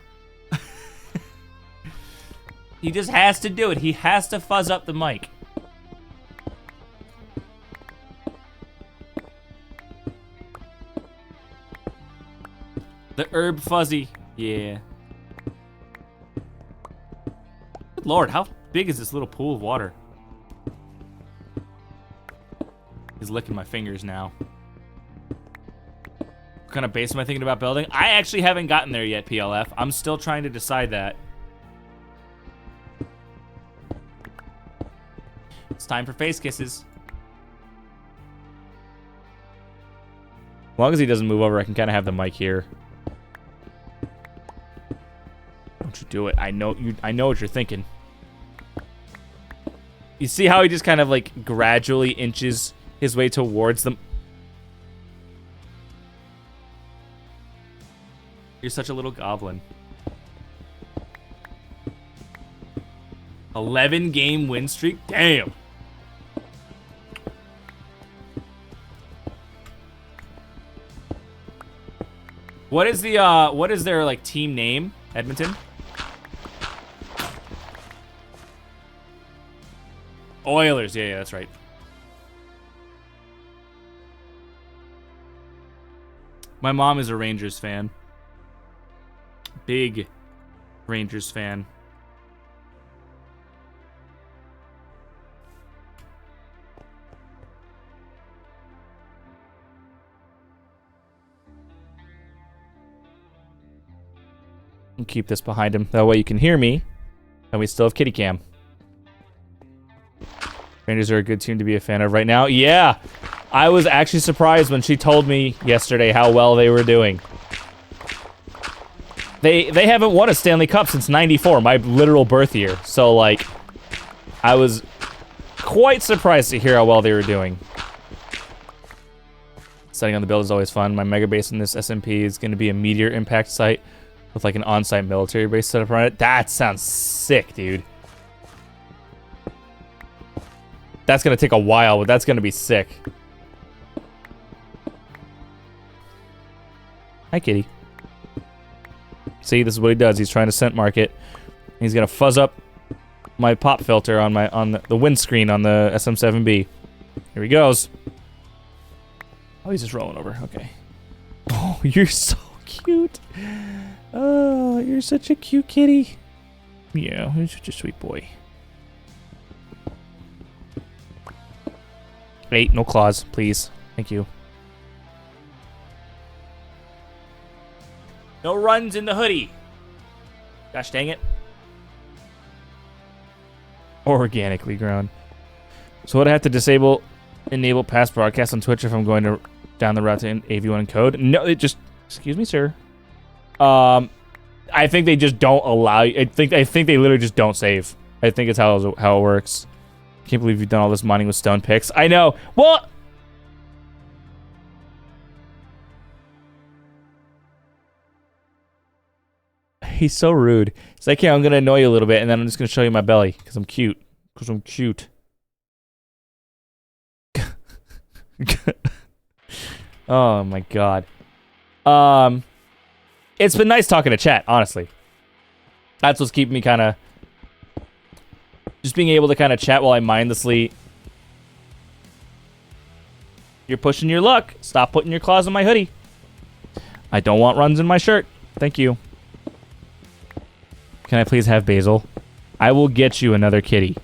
He just has to do it. He has to fuzz up the mic. The herb fuzzy. Yeah. Good lord, how big is this little pool of water? He's licking my fingers now. What kind of base am I thinking about building? I actually haven't gotten there yet, PLF. I'm still trying to decide that. It's time for face kisses. As long as he doesn't move over, I can kind of have the mic here. Don't you do it. I know what you're thinking. You see how he just kind of like gradually inches his way towards them. You're such a little goblin. 11 game win streak? Damn. What is their like team name? Edmonton? Oilers. Yeah, that's right. My mom is a Rangers fan. Big Rangers fan. And keep this behind him. That way you can hear me. And we still have kitty cam. Rangers are a good team to be a fan of right now. Yeah. I was actually surprised when she told me yesterday how well they were doing. They haven't won a Stanley Cup since '94, my literal birth year. So, like, I was quite surprised to hear how well they were doing. Setting on the build is always fun. My mega base in this SMP is going to be a meteor impact site with, like, an on-site military base set up around it. That sounds sick, dude. That's going to take a while, but that's going to be sick. Hi, kitty. See, this is what he does. He's trying to scent market. He's going to fuzz up my pop filter on the windscreen on the SM7B. Here he goes. Oh, he's just rolling over. Okay. Oh, you're so cute. Oh, you're such a cute kitty. Yeah, you're such a sweet boy. Hey, no claws, please. Thank you. No runs in the hoodie. Gosh dang it. Organically grown. So would I have to enable past broadcast on Twitch if I'm going down the route to AV1 encode? No, it just, excuse me, sir. I think they just don't allow you. I think they literally just don't save. I think it's how it works. Can't believe you've done all this mining with stone picks. I know. Well, he's so rude. He's like, yeah, I'm gonna annoy you a little bit, and then I'm just gonna show you my belly because I'm cute. Because I'm cute. Oh my god. It's been nice talking to chat, honestly. That's what's keeping me kind of... Just being able to kind of chat while I mindlessly... You're pushing your luck. Stop putting your claws in my hoodie. I don't want runs in my shirt. Thank you. Can I please have Basil? I will get you another kitty.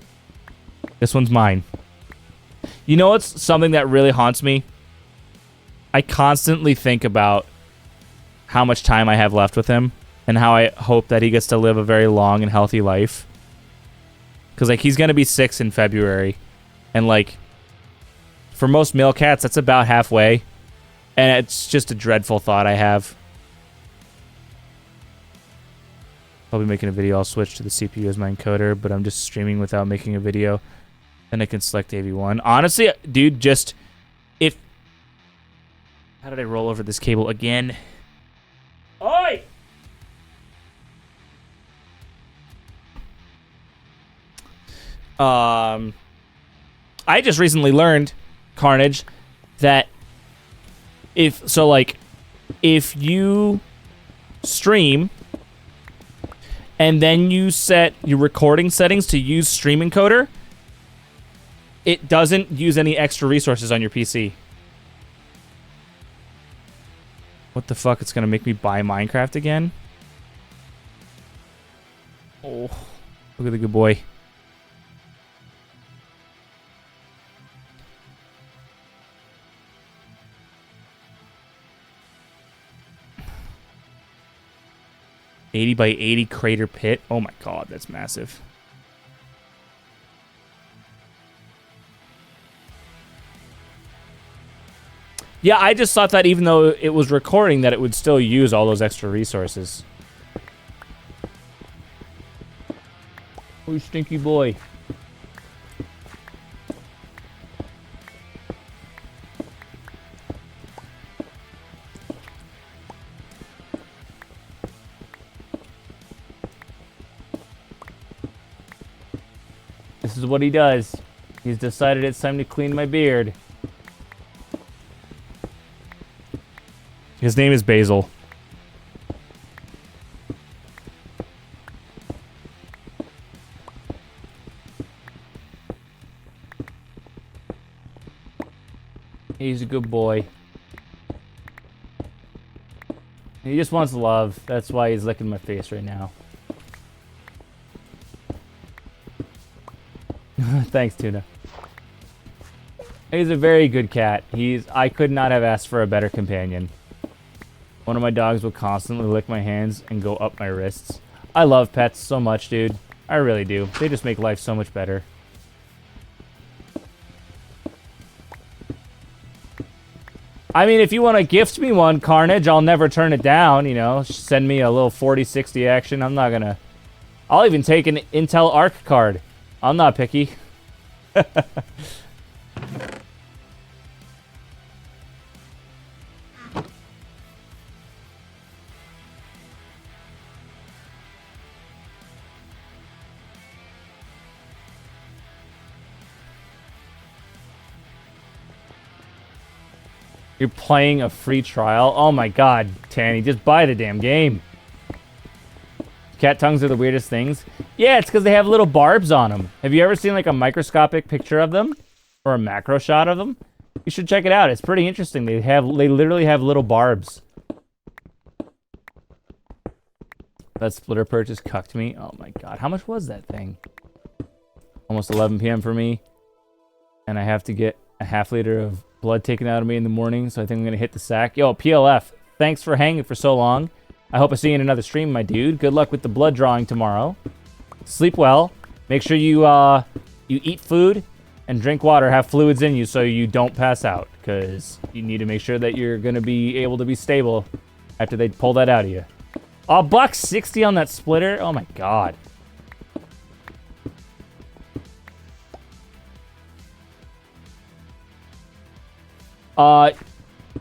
This one's mine. You know what's something that really haunts me? I constantly think about how much time I have left with him and how I hope that he gets to live a very long and healthy life. Because, like, he's going to be 6 in February. And, like, for most male cats, that's about halfway. And it's just a dreadful thought I have. I'll be making a video. I'll switch to the CPU as my encoder, but I'm just streaming without making a video. Then I can select AV1. Honestly, dude, just... if... How did I roll over this cable again? Oi! I just recently learned, Carnage, that if you stream and then you set your recording settings to use Stream Encoder, it doesn't use any extra resources on your PC. What the fuck? It's gonna make me buy Minecraft again? Oh, look at the good boy. $80 by $80 crater pit. Oh my god, that's massive. Yeah, I just thought that even though it was recording, that it would still use all those extra resources. Oh, stinky boy. This is what he does. He's decided it's time to clean my beard. His name is Basil. He's a good boy. He just wants love. That's why he's licking my face right now. Thanks, Tuna. He's a very good cat. I could not have asked for a better companion. One of my dogs will constantly lick my hands and go up my wrists. I love pets so much, dude. I really do. They just make life so much better. I mean, if you want to gift me one, Carnage, I'll never turn it down, you know. Send me a little 4060 action. I'm not gonna... I'll even take an Intel Arc card. I'm not picky. You're playing a free trial? Oh my god, Tanny, just buy the damn game. Cat tongues are the weirdest things. Yeah, it's because they have little barbs on them. Have you ever seen like a microscopic picture of them? Or a macro shot of them? You should check it out. It's pretty interesting. They literally have little barbs. That splitter purchase cucked me. Oh my god. How much was that thing? Almost 11 p.m. for me. And I have to get a half liter of blood taken out of me in the morning, so I think I'm going to hit the sack. Yo, PLF, thanks for hanging for so long. I hope I see you in another stream, my dude. Good luck with the blood drawing tomorrow. Sleep well. Make sure you eat food and drink water. Have fluids in you so you don't pass out, because you need to make sure that you're going to be able to be stable after they pull that out of you. Oh, $1.60 on that splitter? Oh my god.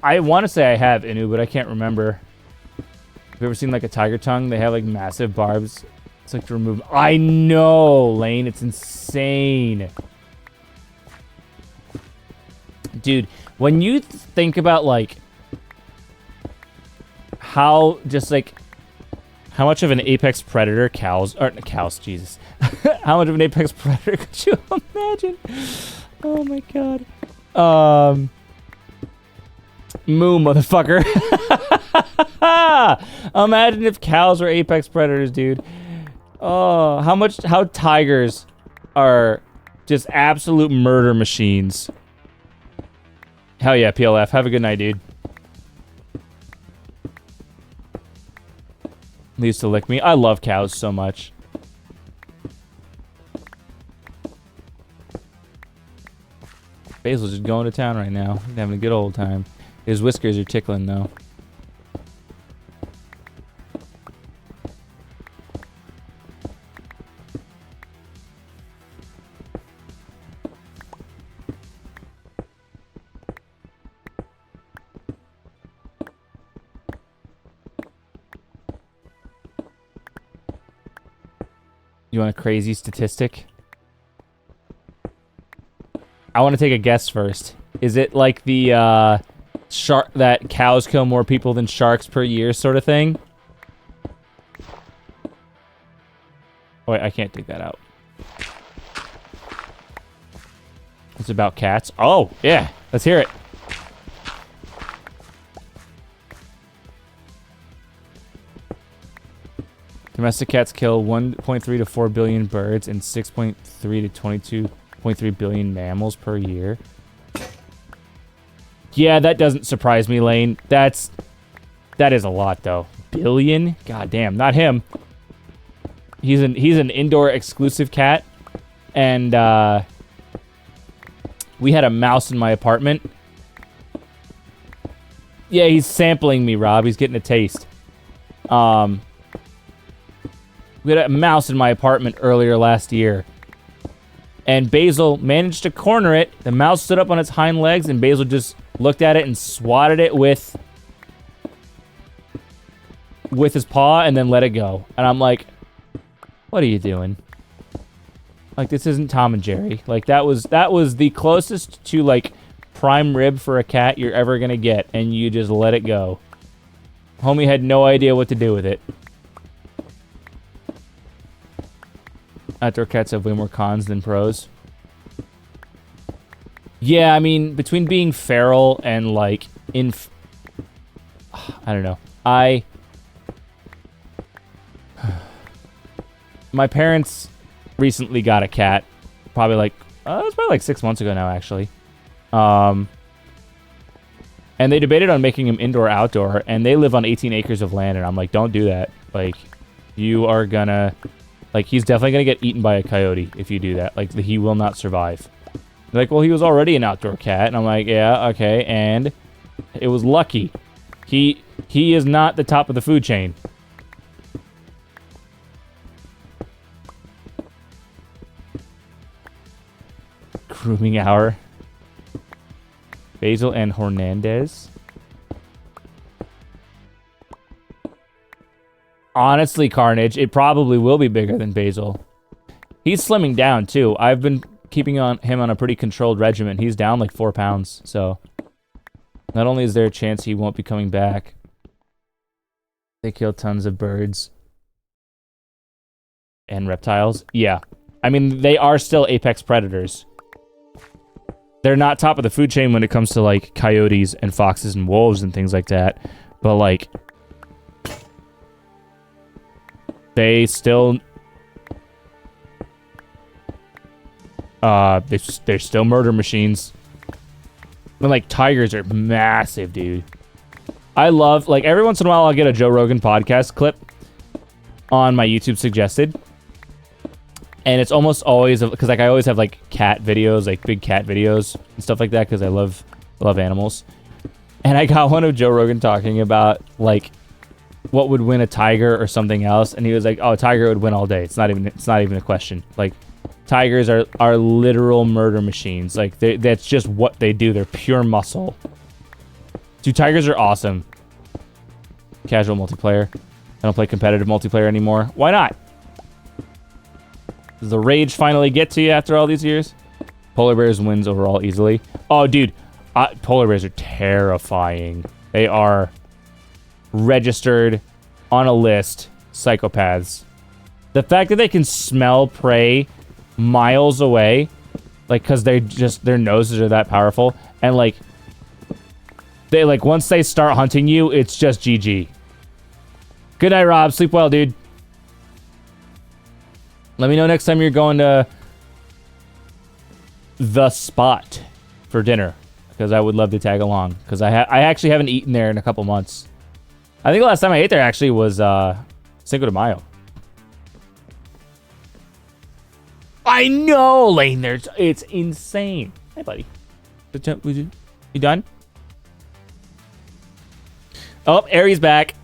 I want to say I have Inu, but I can't remember. Have you ever seen like a tiger tongue? They have like massive barbs. It's like to remove. I know, Lane. It's insane. Dude, when you think about like how just like how much of an apex predator cows, Jesus. How much of an apex predator could you imagine? Oh my god. Moo, motherfucker. Imagine if cows were apex predators, dude. Oh, how tigers are just absolute murder machines. Hell yeah, PLF. Have a good night, dude. They used to lick me. I love cows so much. Basil's just going to town right now. He's having a good old time. His whiskers are tickling, though. You want a crazy statistic? I want to take a guess first. Is it like the shark that cows kill more people than sharks per year sort of thing? Oh, wait, I can't dig that out. It's about cats. Oh, yeah. Let's hear it. Domestic cats kill 1.3 to 4 billion birds and 6.3 to 22.3 billion mammals per year. Yeah, that doesn't surprise me, Lane. That is a lot, though. Billion? God damn, not him. He's an indoor exclusive cat, and we had a mouse in my apartment. Yeah, he's sampling me, Rob. He's getting a taste. We had a mouse in my apartment earlier last year. And Basil managed to corner it. The mouse stood up on its hind legs, and Basil just looked at it and swatted it with his paw and then let it go. And I'm like, what are you doing? Like, this isn't Tom and Jerry. Like, that was the closest to, like, prime rib for a cat you're ever gonna get, and you just let it go. Homie had no idea what to do with it. Outdoor cats have way more cons than pros. Yeah, I mean, between being feral and, like, I don't know. My parents recently got a cat. Probably, like, it was probably, like, 6 months ago now, actually. And they debated on making him indoor-outdoor, and they live on 18 acres of land, and I'm like, don't do that. Like, you are gonna... Like, he's definitely going to get eaten by a coyote if you do that. Like, he will not survive. They're like, well, he was already an outdoor cat. And I'm like, yeah, okay. And it was lucky. He is not the top of the food chain. Grooming hour. Basil and Hernandez. Honestly, Carnage, it probably will be bigger than Basil. He's slimming down, too. I've been keeping him on a pretty controlled regimen. He's down like 4 pounds, so... Not only is there a chance he won't be coming back, they kill tons of birds. And reptiles. Yeah. I mean, they are still apex predators. They're not top of the food chain when it comes to, like, coyotes and foxes and wolves and things like that. But, like, they still... they're still murder machines. And, like, tigers are massive, dude. I love, like, every once in a while I'll get a Joe Rogan podcast clip on my YouTube suggested. And it's almost always, because, like, I always have, like, cat videos, like, big cat videos and stuff like that, because I love animals. And I got one of Joe Rogan talking about, like, what would win a tiger or something else. And he was like, oh, a tiger would win all day. It's not even a question. Like, tigers are literal murder machines. Like, that's just what they do. They're pure muscle. Dude, tigers are awesome. Casual multiplayer. I don't play competitive multiplayer anymore. Why not? Does the rage finally get to you after all these years? Polar bears wins overall easily. Oh, dude. Polar bears are terrifying. They are registered on a list psychopaths. The fact that they can smell prey miles away, like, because their noses are that powerful, and, like, they, like, once they start hunting you, it's just GG. Good night, Rob. Sleep well, dude. Let me know next time you're going to the spot for dinner, because I would love to tag along, because I actually haven't eaten there in a couple months. I think the last time I ate there actually was Cinco de Mayo. I know, Lane. It's insane. Hey, buddy. You done? Oh, Aries back.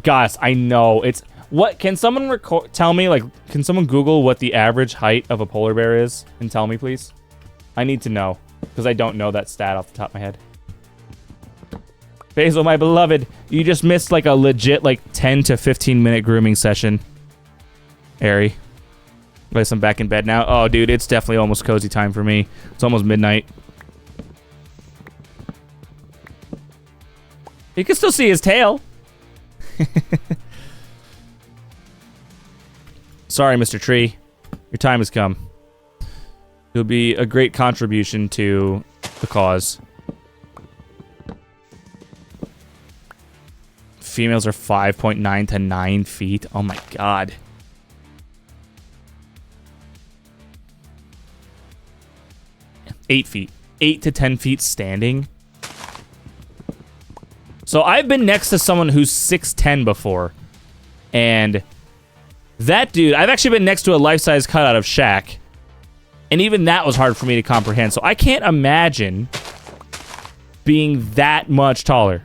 Guys, I know. It's... What... Can someone tell me, like... Can someone Google what the average height of a polar bear is? And tell me, please? I need to know. Because I don't know that stat off the top of my head. Basil, my beloved. You just missed, like, a legit, like, 10 to 15 minute grooming session. Airy. Guess I'm back in bed now. Oh, dude, it's definitely almost cozy time for me. It's almost midnight. You can still see his tail. Sorry, Mr. Tree. Your time has come. You'll be a great contribution to the cause. Females are 5.9 to 9 feet. Oh my god. Eight feet. 8 to 10 feet standing. So I've been next to someone who's 6'10 before. And that dude, I've actually been next to a life-size cutout of Shaq. And even that was hard for me to comprehend. So I can't imagine being that much taller.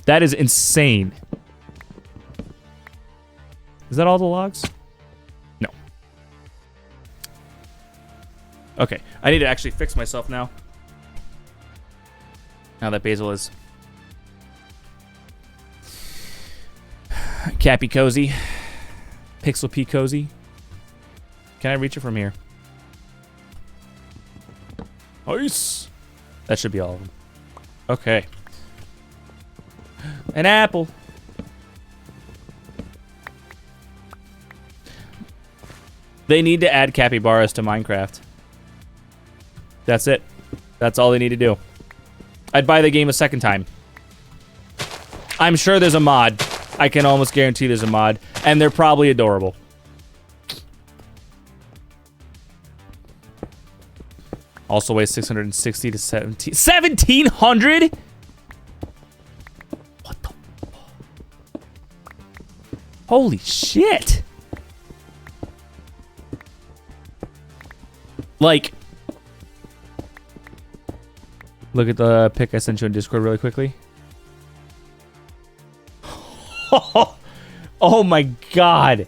That is insane. Is that all the logs? No. Okay, I need to actually fix myself now. Now that Basil is Cappy Cozy. Pixel P Cozy. Can I reach it from here? Nice. That should be all of them. Okay. An apple. They need to add capybaras to Minecraft. That's it. That's all they need to do. I'd buy the game a second time. I'm sure there's a mod. I can almost guarantee there's a mod. And they're probably adorable. Also weighs 660 to 17... 1,700?! What the... Holy shit! Like... Look at the pic I sent you on Discord really quickly. Oh my god.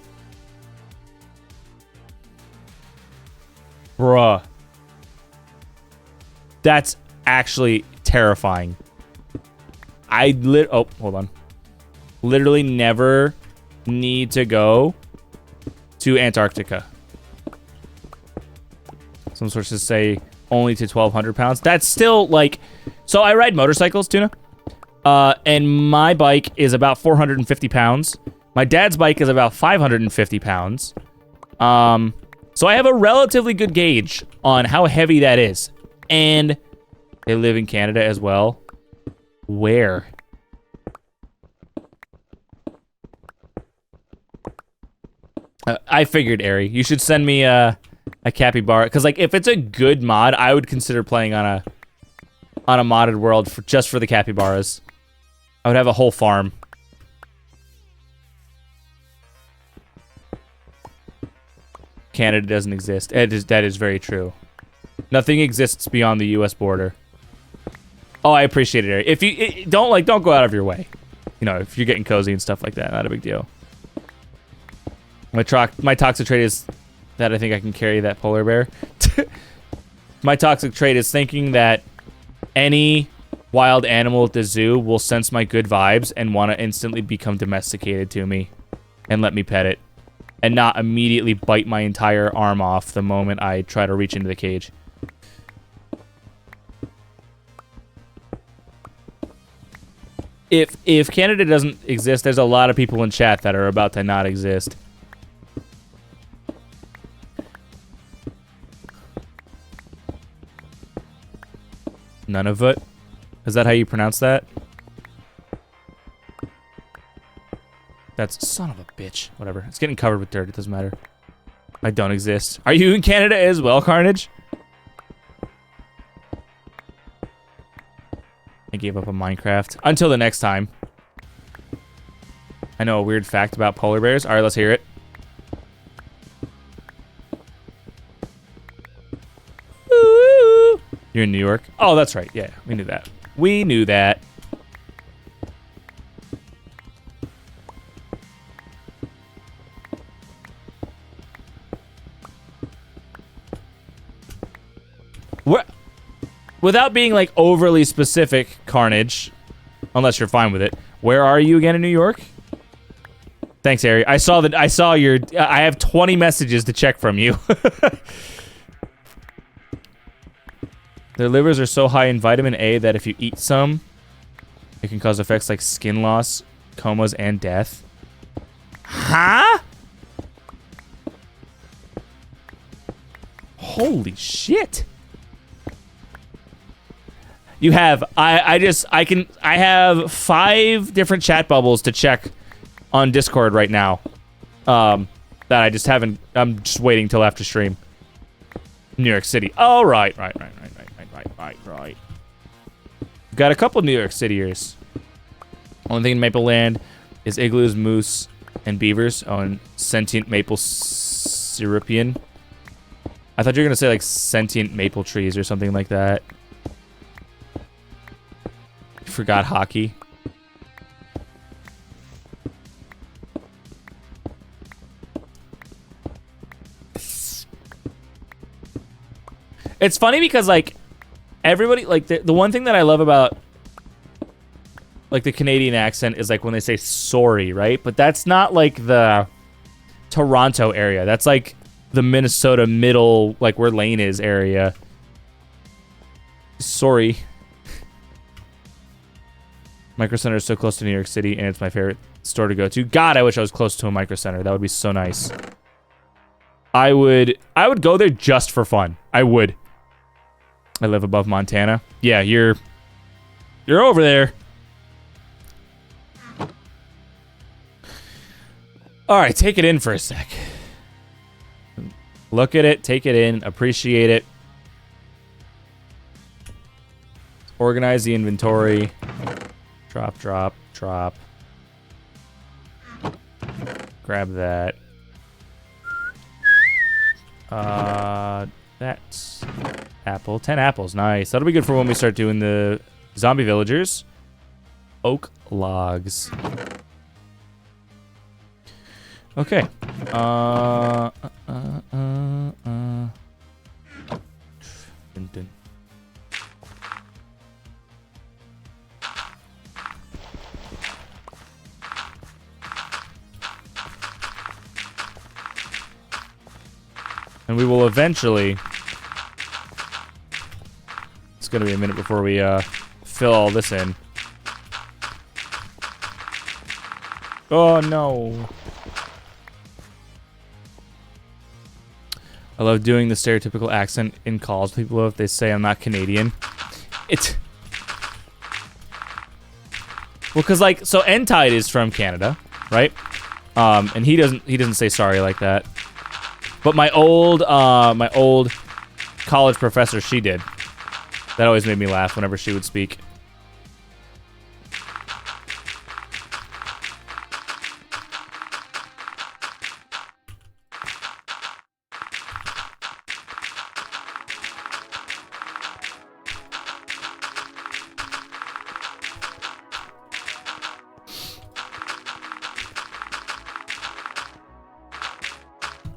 Bruh. That's actually terrifying. Oh, hold on. Literally never need to go to Antarctica. Some sources say only to 1,200 pounds. That's still like... So I ride motorcycles, Tuna. And my bike is about 450 pounds. My dad's bike is about 550 pounds. So I have a relatively good gauge on how heavy that is. And they live in Canada as well. Where? I figured, Ari. You should send me a capybara. Because, like, if it's a good mod, I would consider playing on a modded world just for the capybaras. I would have a whole farm. Canada doesn't exist. That is very true. Nothing exists beyond the U.S. border. Oh, I appreciate it, Ari. If you don't go out of your way. You know, if you're getting cozy and stuff like that, not a big deal. My toxic trait is that I think I can carry that polar bear. My toxic trait is thinking that any wild animal at the zoo will sense my good vibes and want to instantly become domesticated to me and let me pet it and not immediately bite my entire arm off the moment I try to reach into the cage. If Canada doesn't exist, there's a lot of people in chat that are about to not exist. Nunavut? Is that how you pronounce that? That's son of a bitch. Whatever. It's getting covered with dirt. It doesn't matter. I don't exist. Are you in Canada as well, Carnage? I gave up on Minecraft. Until the next time. I know a weird fact about polar bears. Alright, let's hear it. Ooh. You're in New York? Oh, that's right. Yeah, we knew that. We knew that. Without being like overly specific, Carnage, unless you're fine with it, where are you again in New York? Thanks, Harry. I saw your. I have 20 messages to check from you. Their livers are so high in vitamin A that if you eat some, it can cause effects like skin loss, comas, and death. Huh? Holy shit. You have, I have 5 different chat bubbles to check on Discord right now. That I just haven't, I'm just waiting till after stream. New York City. Oh, right. Got a couple New York Cityers. Only thing in Maple Land is igloos, moose, and beavers. Oh, and sentient maple syrupian. I thought you were gonna say like sentient maple trees or something like that. Forgot hockey. It's funny because like everybody like the one thing that I love about like the Canadian accent is like when they say sorry, right? But that's not like the Toronto area. That's like the Minnesota middle, like where Lane is area. Sorry. Micro Center is so close to New York City, and it's my favorite store to go to. God, I wish I was close to a Micro Center. That would be so nice. I would go there just for fun. I would. I live above Montana. Yeah, you're over there. All right, take it in for a sec. Look at it, take it in, appreciate it. Organize the inventory. Drop, drop, drop. Grab that. That's apple. 10 apples. Nice. That'll be good for when we start doing the zombie villagers. Oak logs. Okay. Dun, dun. And we will eventually... It's going to be a minute before we fill all this in. Oh, no. I love doing the stereotypical accent in calls. People love if they say I'm not Canadian. It's... Well, because, like, so N-Tide is from Canada, right? And he doesn't say sorry like that. But my old college professor, she did. That always made me laugh whenever she would speak.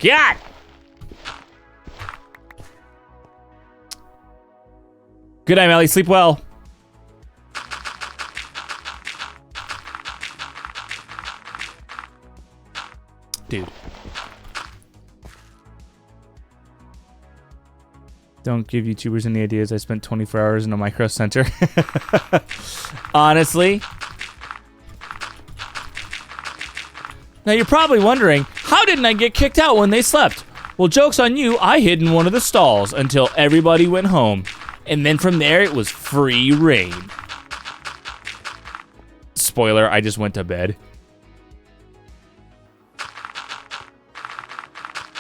God! Good night, Melly. Sleep well. Dude. Don't give YouTubers any ideas. I spent 24 hours in a micro center. Honestly. Now you're probably wondering, how didn't I get kicked out when they slept? Well, joke's on you, I hid in one of the stalls until everybody went home. And then from there, it was free reign. Spoiler, I just went to bed.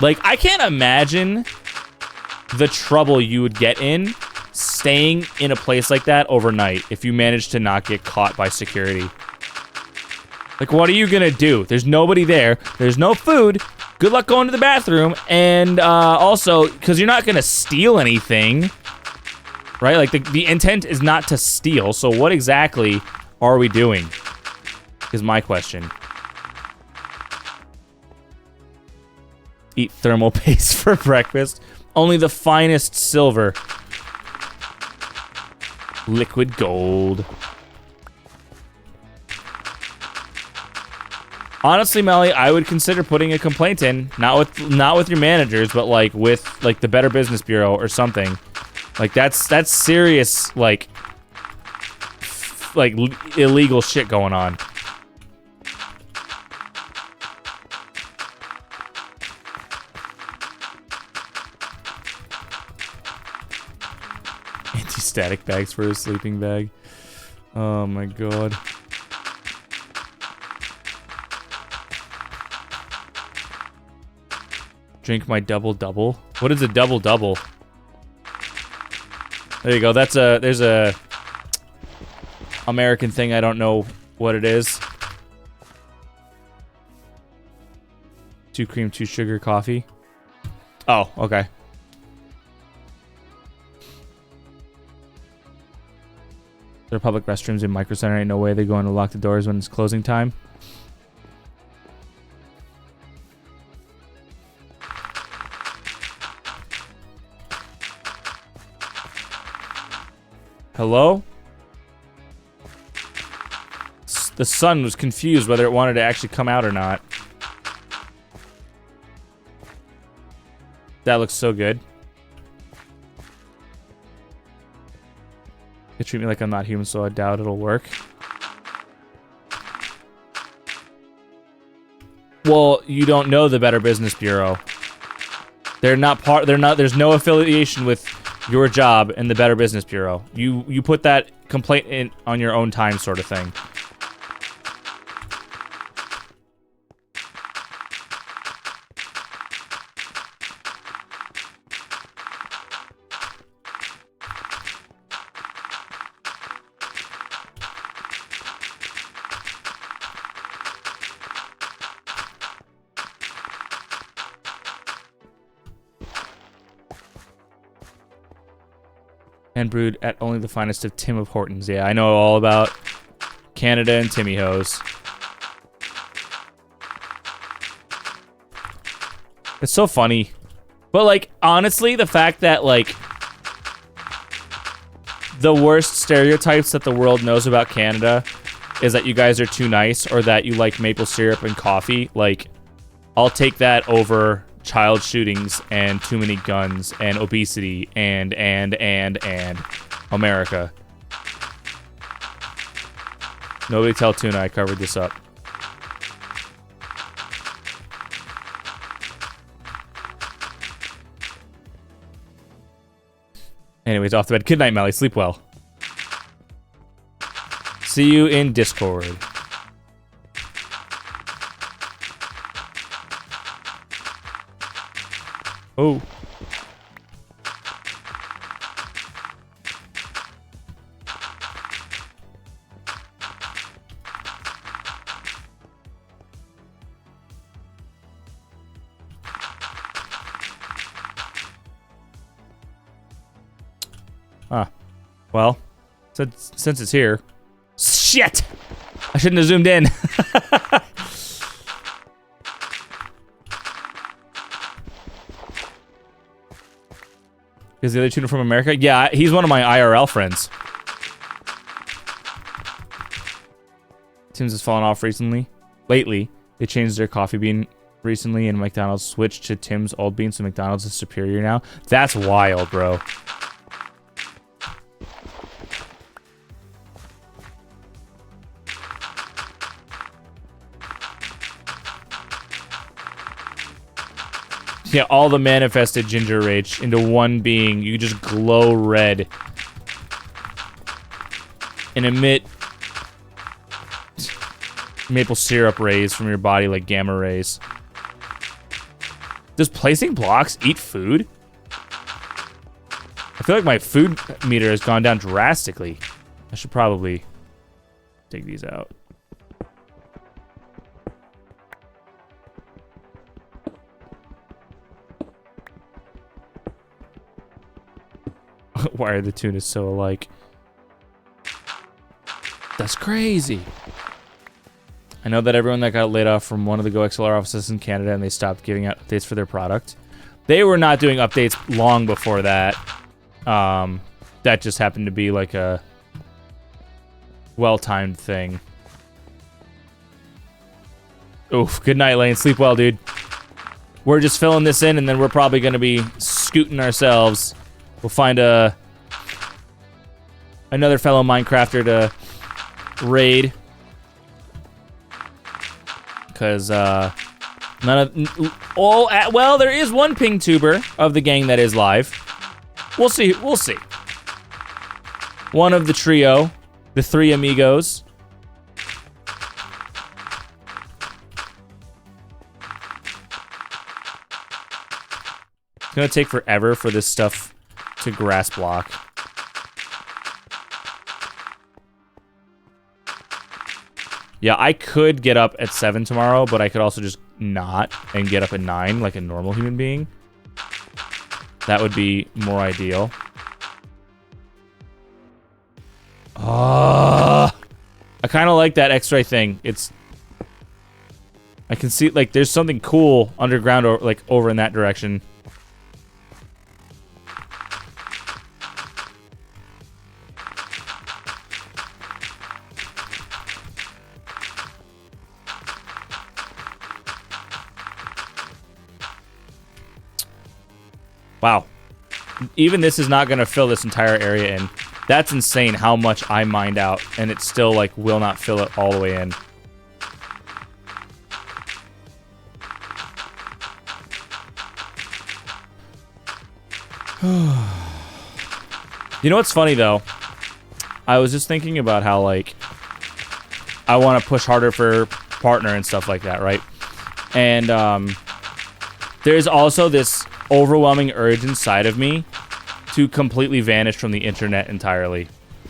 Like, I can't imagine the trouble you would get in staying in a place like that overnight if you managed to not get caught by security. Like, what are you gonna do? There's nobody there. There's no food. Good luck going to the bathroom. And also, because you're not gonna steal anything, right? Like, the intent is not to steal. So what exactly are we doing? Is my question. Eat thermal paste for breakfast. Only the finest silver. Liquid gold. Honestly, Melly, I would consider putting a complaint in, not with your managers, but like with like the Better Business Bureau or something. Like that's serious like illegal shit going on. Anti-static bags for a sleeping bag. Oh my god. Drink my double-double. What is a double-double? There you go. There's a American thing. I don't know what it is. 2 cream, 2 sugar coffee. Oh, okay. There are public restrooms in Micro Center. Ain't no way they're going to lock the doors when it's closing time. Hello? The sun was confused whether it wanted to actually come out or not. That looks so good. They treat me like I'm not human, so I doubt it'll work. Well, you don't know the Better Business Bureau. They're not there's no affiliation with your job in the Better Business Bureau. You put that complaint in on your own time, sort of thing. And brewed at only the finest of Tim of Hortons. Yeah, I know all about Canada and Timmy Hoes. It's so funny. But, like, honestly, the fact that, like, the worst stereotypes that the world knows about Canada is that you guys are too nice or that you like maple syrup and coffee, like, I'll take that over child shootings and too many guns and obesity and America. Nobody tell Tuna I covered this up. Anyways, off the bed. Good night, Melly. Sleep well. See you in Discord. Oh. Well, since it's here. Shit! I shouldn't have zoomed in. Is the other tuner from America? Yeah, he's one of my IRL friends. Tim's has fallen off recently. Lately, they changed their coffee bean recently, and McDonald's switched to Tim's old bean, so McDonald's is superior now. That's wild, bro. Yeah, all the manifested ginger rage into one being. You just glow red. And emit maple syrup rays from your body like gamma rays. Does placing blocks eat food? I feel like my food meter has gone down drastically. I should probably take these out. Why are the tunas so alike? That's crazy. I know that everyone that got laid off from one of the Go XLR offices in Canada and they stopped giving out updates for their product. They were not doing updates long before that. That just happened to be like a well-timed thing. Oof, good night, Lane. Sleep well, dude. We're just filling this in and then we're probably going to be scooting ourselves. We'll find another fellow Minecrafter to raid. Because, well, there is one ping tuber of the gang that is live. We'll see. We'll see. One of the trio, the three amigos. It's gonna take forever for this stuff to grass block. Yeah, I could get up at 7 tomorrow, but I could also just not and get up at 9 like a normal human being. That would be more ideal. I kind of like that X-ray thing. I can see, like, there's something cool underground or like over in that direction. Wow. Even this is not going to fill this entire area in. That's insane how much I mined out, and it still, like, will not fill it all the way in. You know what's funny, though? I was just thinking about how, like, I want to push harder for partner and stuff like that, right? And, there's also this overwhelming urge inside of me to completely vanish from the internet entirely.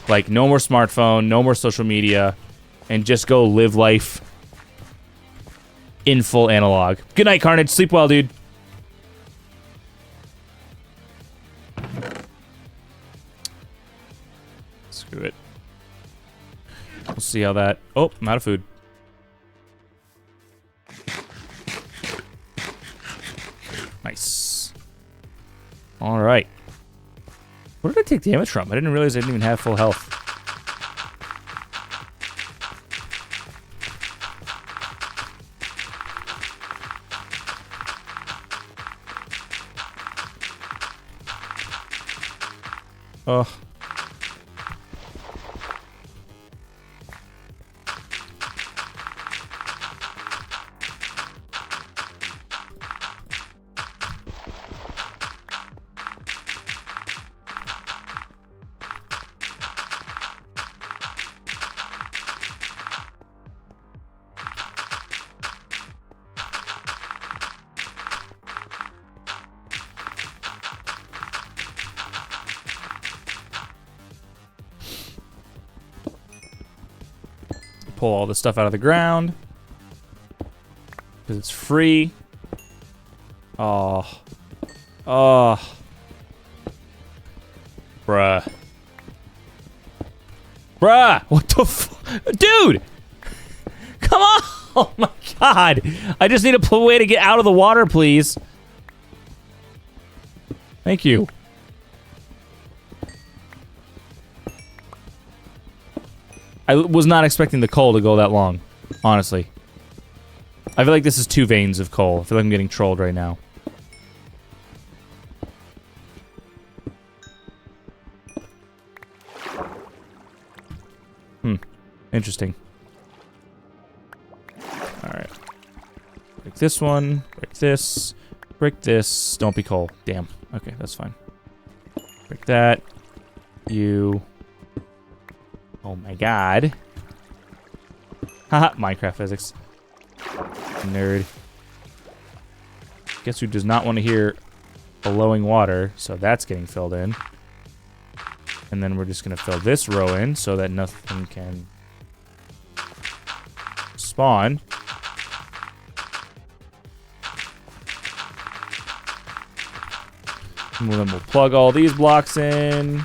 Like, no more smartphone, no more social media, and just go live life in full analog. Good night, Carnage. Sleep well, dude. Screw it. We'll see how that... Oh, I'm out of food. Nice. All right. Where did I take damage from? I didn't realize I didn't even have full health. Oh. pull all this stuff out of the ground. Because it's free. Oh. Oh. Bruh. Bruh! What the Dude! Come on! Oh my god! I just need a way to get out of the water, please. Thank you. I was not expecting the coal to go that long, honestly. I feel like this is 2 veins of coal. I feel like I'm getting trolled right now. Interesting. Alright. Break this one. Break this. Break this. Don't be coal. Damn. Okay, that's fine. Break that. You. Oh my god. Haha, Minecraft physics. Nerd. Guess who does not want to hear flowing water, so that's getting filled in. And then we're just going to fill this row in so that nothing can spawn. And then we'll plug all these blocks in.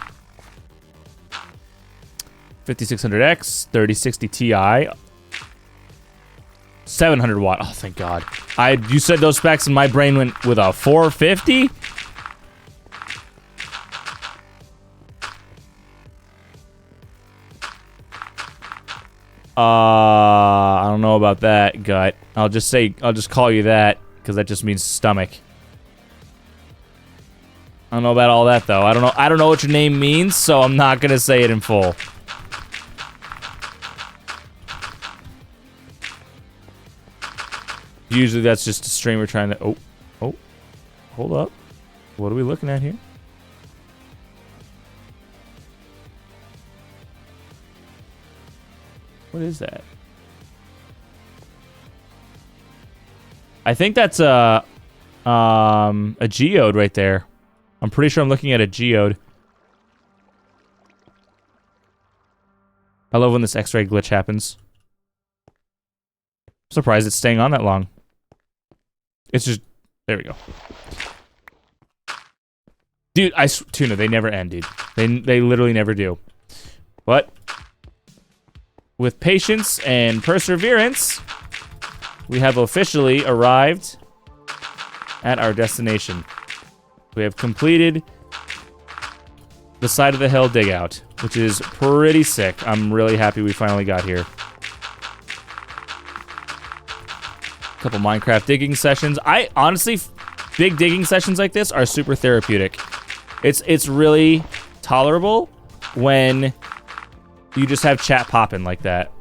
5600X, 3060 Ti, 700 watt. Oh, thank God. You said those specs and my brain went with a 450? I don't know about that, gut. I'll just call you that, because that just means stomach. I don't know about all that, though. I don't know what your name means, so I'm not gonna say it in full. Usually that's just a streamer trying to... Oh. Hold up. What are we looking at here? What is that? I think that's a geode right there. I'm pretty sure I'm looking at a geode. I love when this X-ray glitch happens. I'm surprised it's staying on that long. It's just... There we go. Dude, Tuna, they never end, dude. They literally never do. But... with patience and perseverance, we have officially arrived at our destination. We have completed the side of the hill dig out, which is pretty sick. I'm really happy we finally got here. A couple Minecraft digging sessions. I honestly, big digging sessions like this are super therapeutic. It's really tolerable when you just have chat popping like that.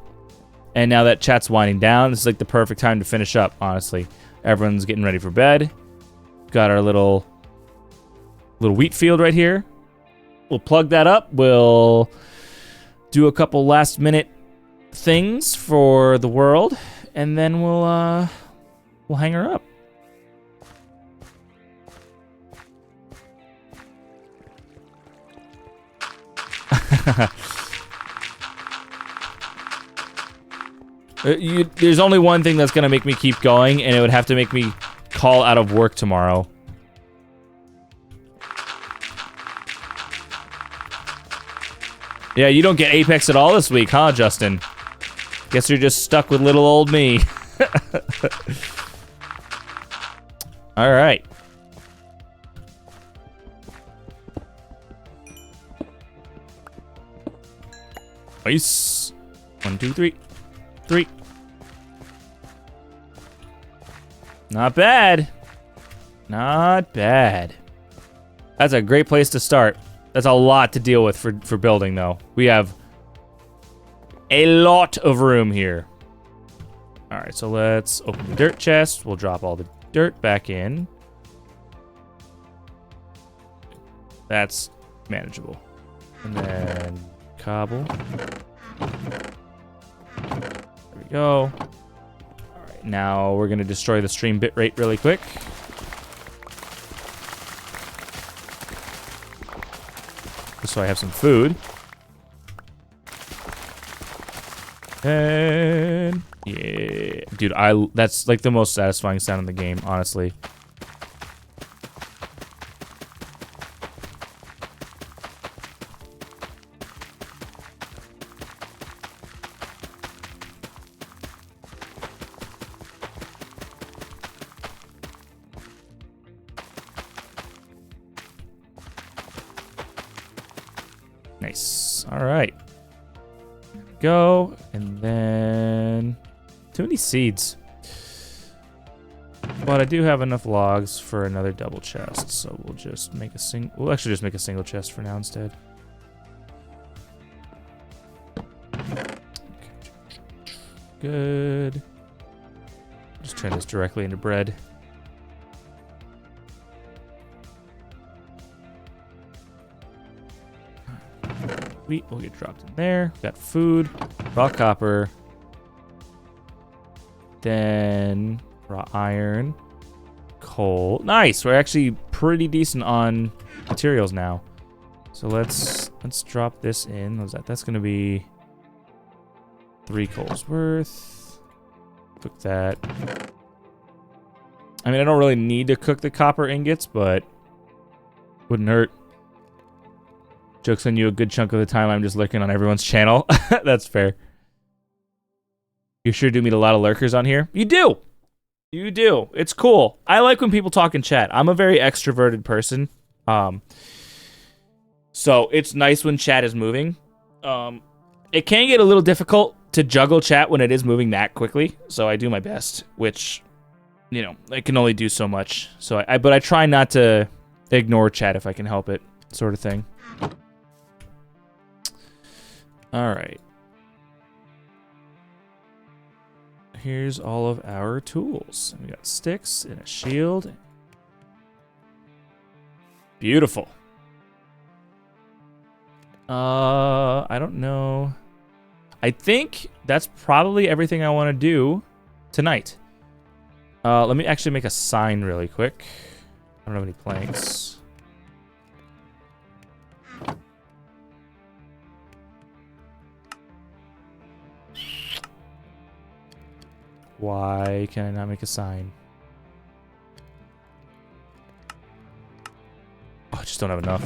And now that chat's winding down, this is like the perfect time to finish up, honestly. Everyone's getting ready for bed. Got our little wheat field right here. We'll plug that up. We'll do a couple last minute things for the world. And then we'll hang her up. There's only one thing that's gonna make me keep going, and it would have to make me call out of work tomorrow. Yeah, you don't get Apex at all this week, huh, Justin? Guess you're just stuck with little old me. All right. Nice. 1, 2, 3. 3. Not bad. Not bad. That's a great place to start. That's a lot to deal with for building, though. We have a lot of room here. All right, so let's open the dirt chest. We'll drop all the dirt back in. That's manageable. And then cobble. There we go. All right, now we're gonna destroy the stream bitrate really quick. Just so I have some food. And yeah, dude, that's like the most satisfying sound in the game, honestly. Nice. All right. Go, and then too many seeds. But I do have enough logs for another double chest, so we'll just make a we'll actually just make a single chest for now instead. Okay. Good. Just turn this directly into bread. Wheat will get dropped in there. Got food, raw copper, then raw iron, coal. Nice. We're actually pretty decent on materials now. So let's drop this in. What's that? That's gonna be 3 coals worth. Cook that. I mean, I don't really need to cook the copper ingots, but wouldn't hurt. Joke's on you, a good chunk of the time I'm just lurking on everyone's channel. That's fair. You sure do meet a lot of lurkers on here. You do! You do. It's cool. I like when people talk in chat. I'm a very extroverted person. So it's nice when chat is moving. It can get a little difficult to juggle chat when it is moving that quickly. So I do my best, which, you know, I can only do so much. So but I try not to ignore chat if I can help it, sort of thing. All right. Here's all of our tools. We got sticks and a shield. Beautiful. I don't know. I think that's probably everything I want to do tonight. Let me actually make a sign really quick. I don't have any planks. Why can I not make a sign? Oh, I just don't have enough.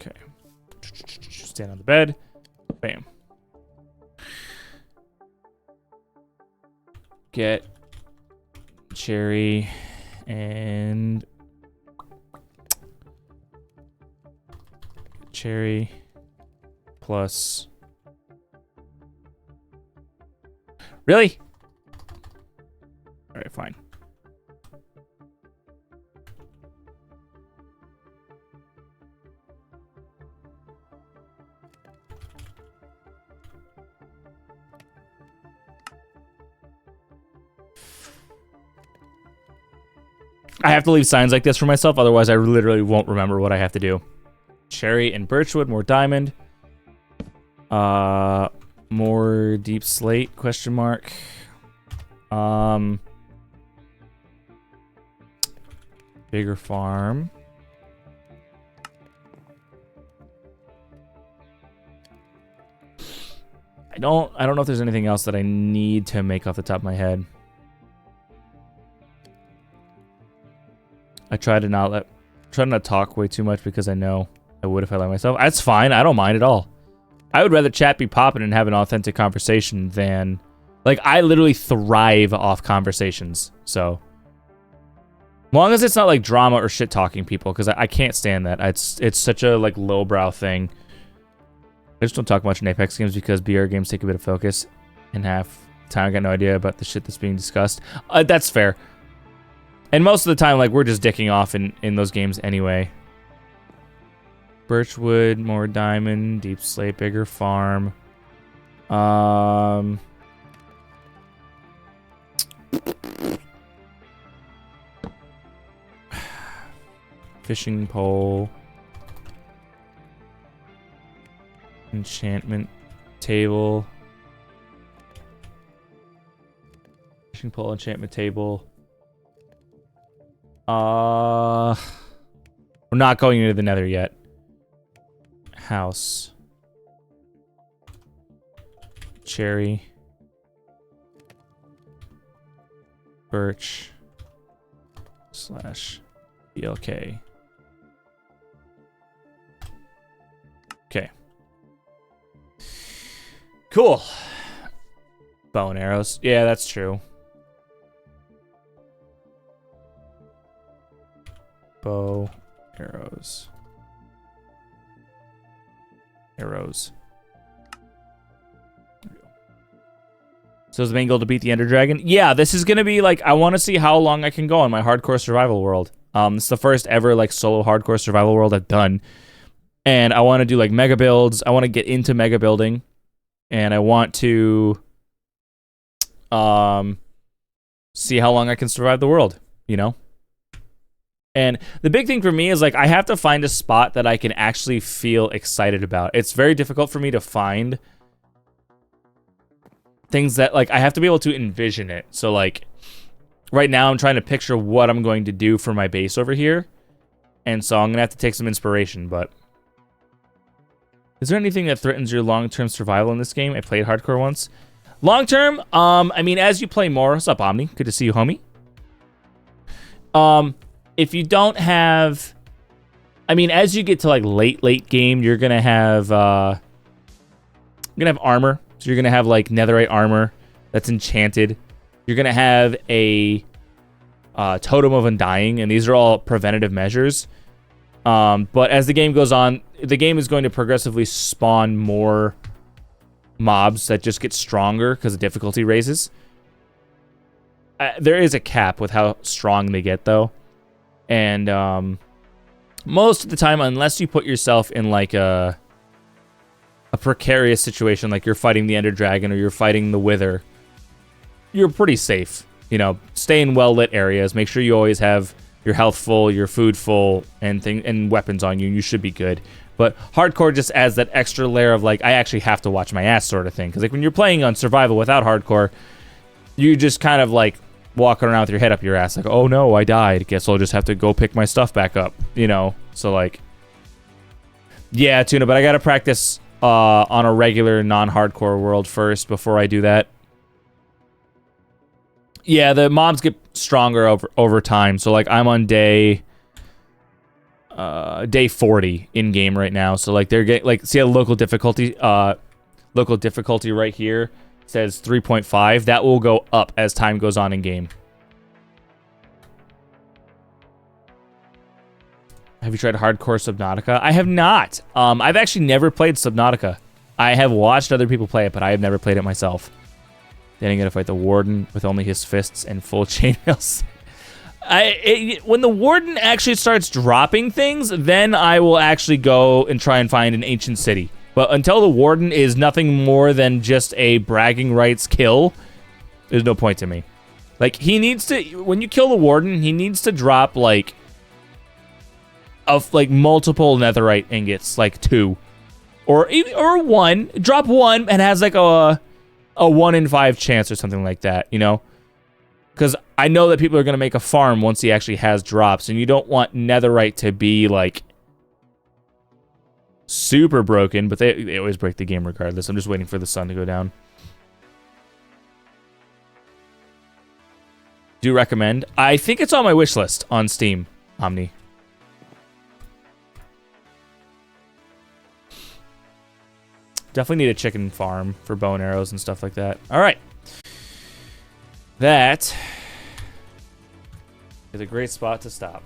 Okay. Stand on the bed. Bam. Get cherry and cherry plus. Really? All right, fine. I have to leave signs like this for myself, otherwise I literally won't remember what I have to do. Cherry and birchwood, more diamond. More deep slate, question mark. Bigger farm. I don't know if there's anything else that I need to make off the top of my head. I try to not talk way too much because I know I would if I let myself. That's fine. I don't mind at all. I would rather chat be popping and have an authentic conversation than, like, I literally thrive off conversations. So, long as it's not like drama or shit talking people, because I can't stand that. It's such a like lowbrow thing. I just don't talk much in Apex games because BR games take a bit of focus, and half the time I got no idea about the shit that's being discussed. That's fair. And most of the time, like, we're just dicking off in those games anyway. Birchwood, more diamond, deep slate, bigger farm. Fishing pole. Enchantment table. Fishing pole, enchantment table. We're not going into the nether yet. House. Cherry. Birch. / BLK. Okay. Cool. Bow and arrows. Yeah, that's true. Bow, arrows. Arrows. So is the main goal to beat the Ender Dragon? Yeah, this is gonna be like, I want to see how long I can go on my hardcore survival world. This is the first ever like solo hardcore survival world I've done, and I want to do like mega builds. I want to get into mega building, and I want to see how long I can survive the world. You know. And the big thing for me is like I have to find a spot that I can actually feel excited about. It's very difficult for me to find things that like I have to be able to envision it. So like right now I'm trying to picture what I'm going to do for my base over here. And so I'm going to have to take some inspiration, but is there anything that threatens your long-term survival in this game? I played hardcore once. Long-term, I mean, as you play more, what's up, Omni? Good to see you, homie. If you don't have, I mean, as you get to like late game, you're going to have armor. So you're going to have like netherite armor that's enchanted. You're going to have a totem of undying, and these are all preventative measures. But as the game goes on, the game is going to progressively spawn more mobs that just get stronger because the difficulty raises. There is a cap with how strong they get, though. And most of the time, unless you put yourself in like a precarious situation, like you're fighting the Ender Dragon or you're fighting the Wither, you're pretty safe. You know, stay in well-lit areas. Make sure you always have your health full, your food full, and weapons on you. You should be good. But hardcore just adds that extra layer of like, I actually have to watch my ass sort of thing. Because like when you're playing on survival without hardcore, you just kind of like walking around with your head up your ass like, oh no, I died. Guess I'll just have to go pick my stuff back up. You know, so like, yeah, Tuna, but I gotta practice on a regular non-hardcore world first before I do that. Yeah, the mobs get stronger over time. So like I'm on day 40 in game right now. So like they're getting like, see a local difficulty right here says 3.5. That will go up as time goes on in game. Have you tried hardcore Subnautica? I have not. I've actually never played Subnautica. I have watched other people play it, but I have never played it myself. Then I'm gonna fight the Warden with only his fists and full chainmail. When the Warden actually starts dropping things, then I will actually go and try and find an ancient city. But until the Warden is nothing more than just a bragging rights kill, there's no point to me. Like, he needs to, when you kill the Warden, he needs to drop like multiple netherite ingots, like 2 or 1. Drop 1 and has like a 1 in 5 chance or something like that, you know? Because I know that people are going to make a farm once he actually has drops, and you don't want netherite to be like super broken, but they always break the game regardless. I'm just waiting for the sun to go down. Do recommend. I think it's on my wish list on Steam, Omni. Definitely need a chicken farm for bow and arrows and stuff like that. All right. That is a great spot to stop.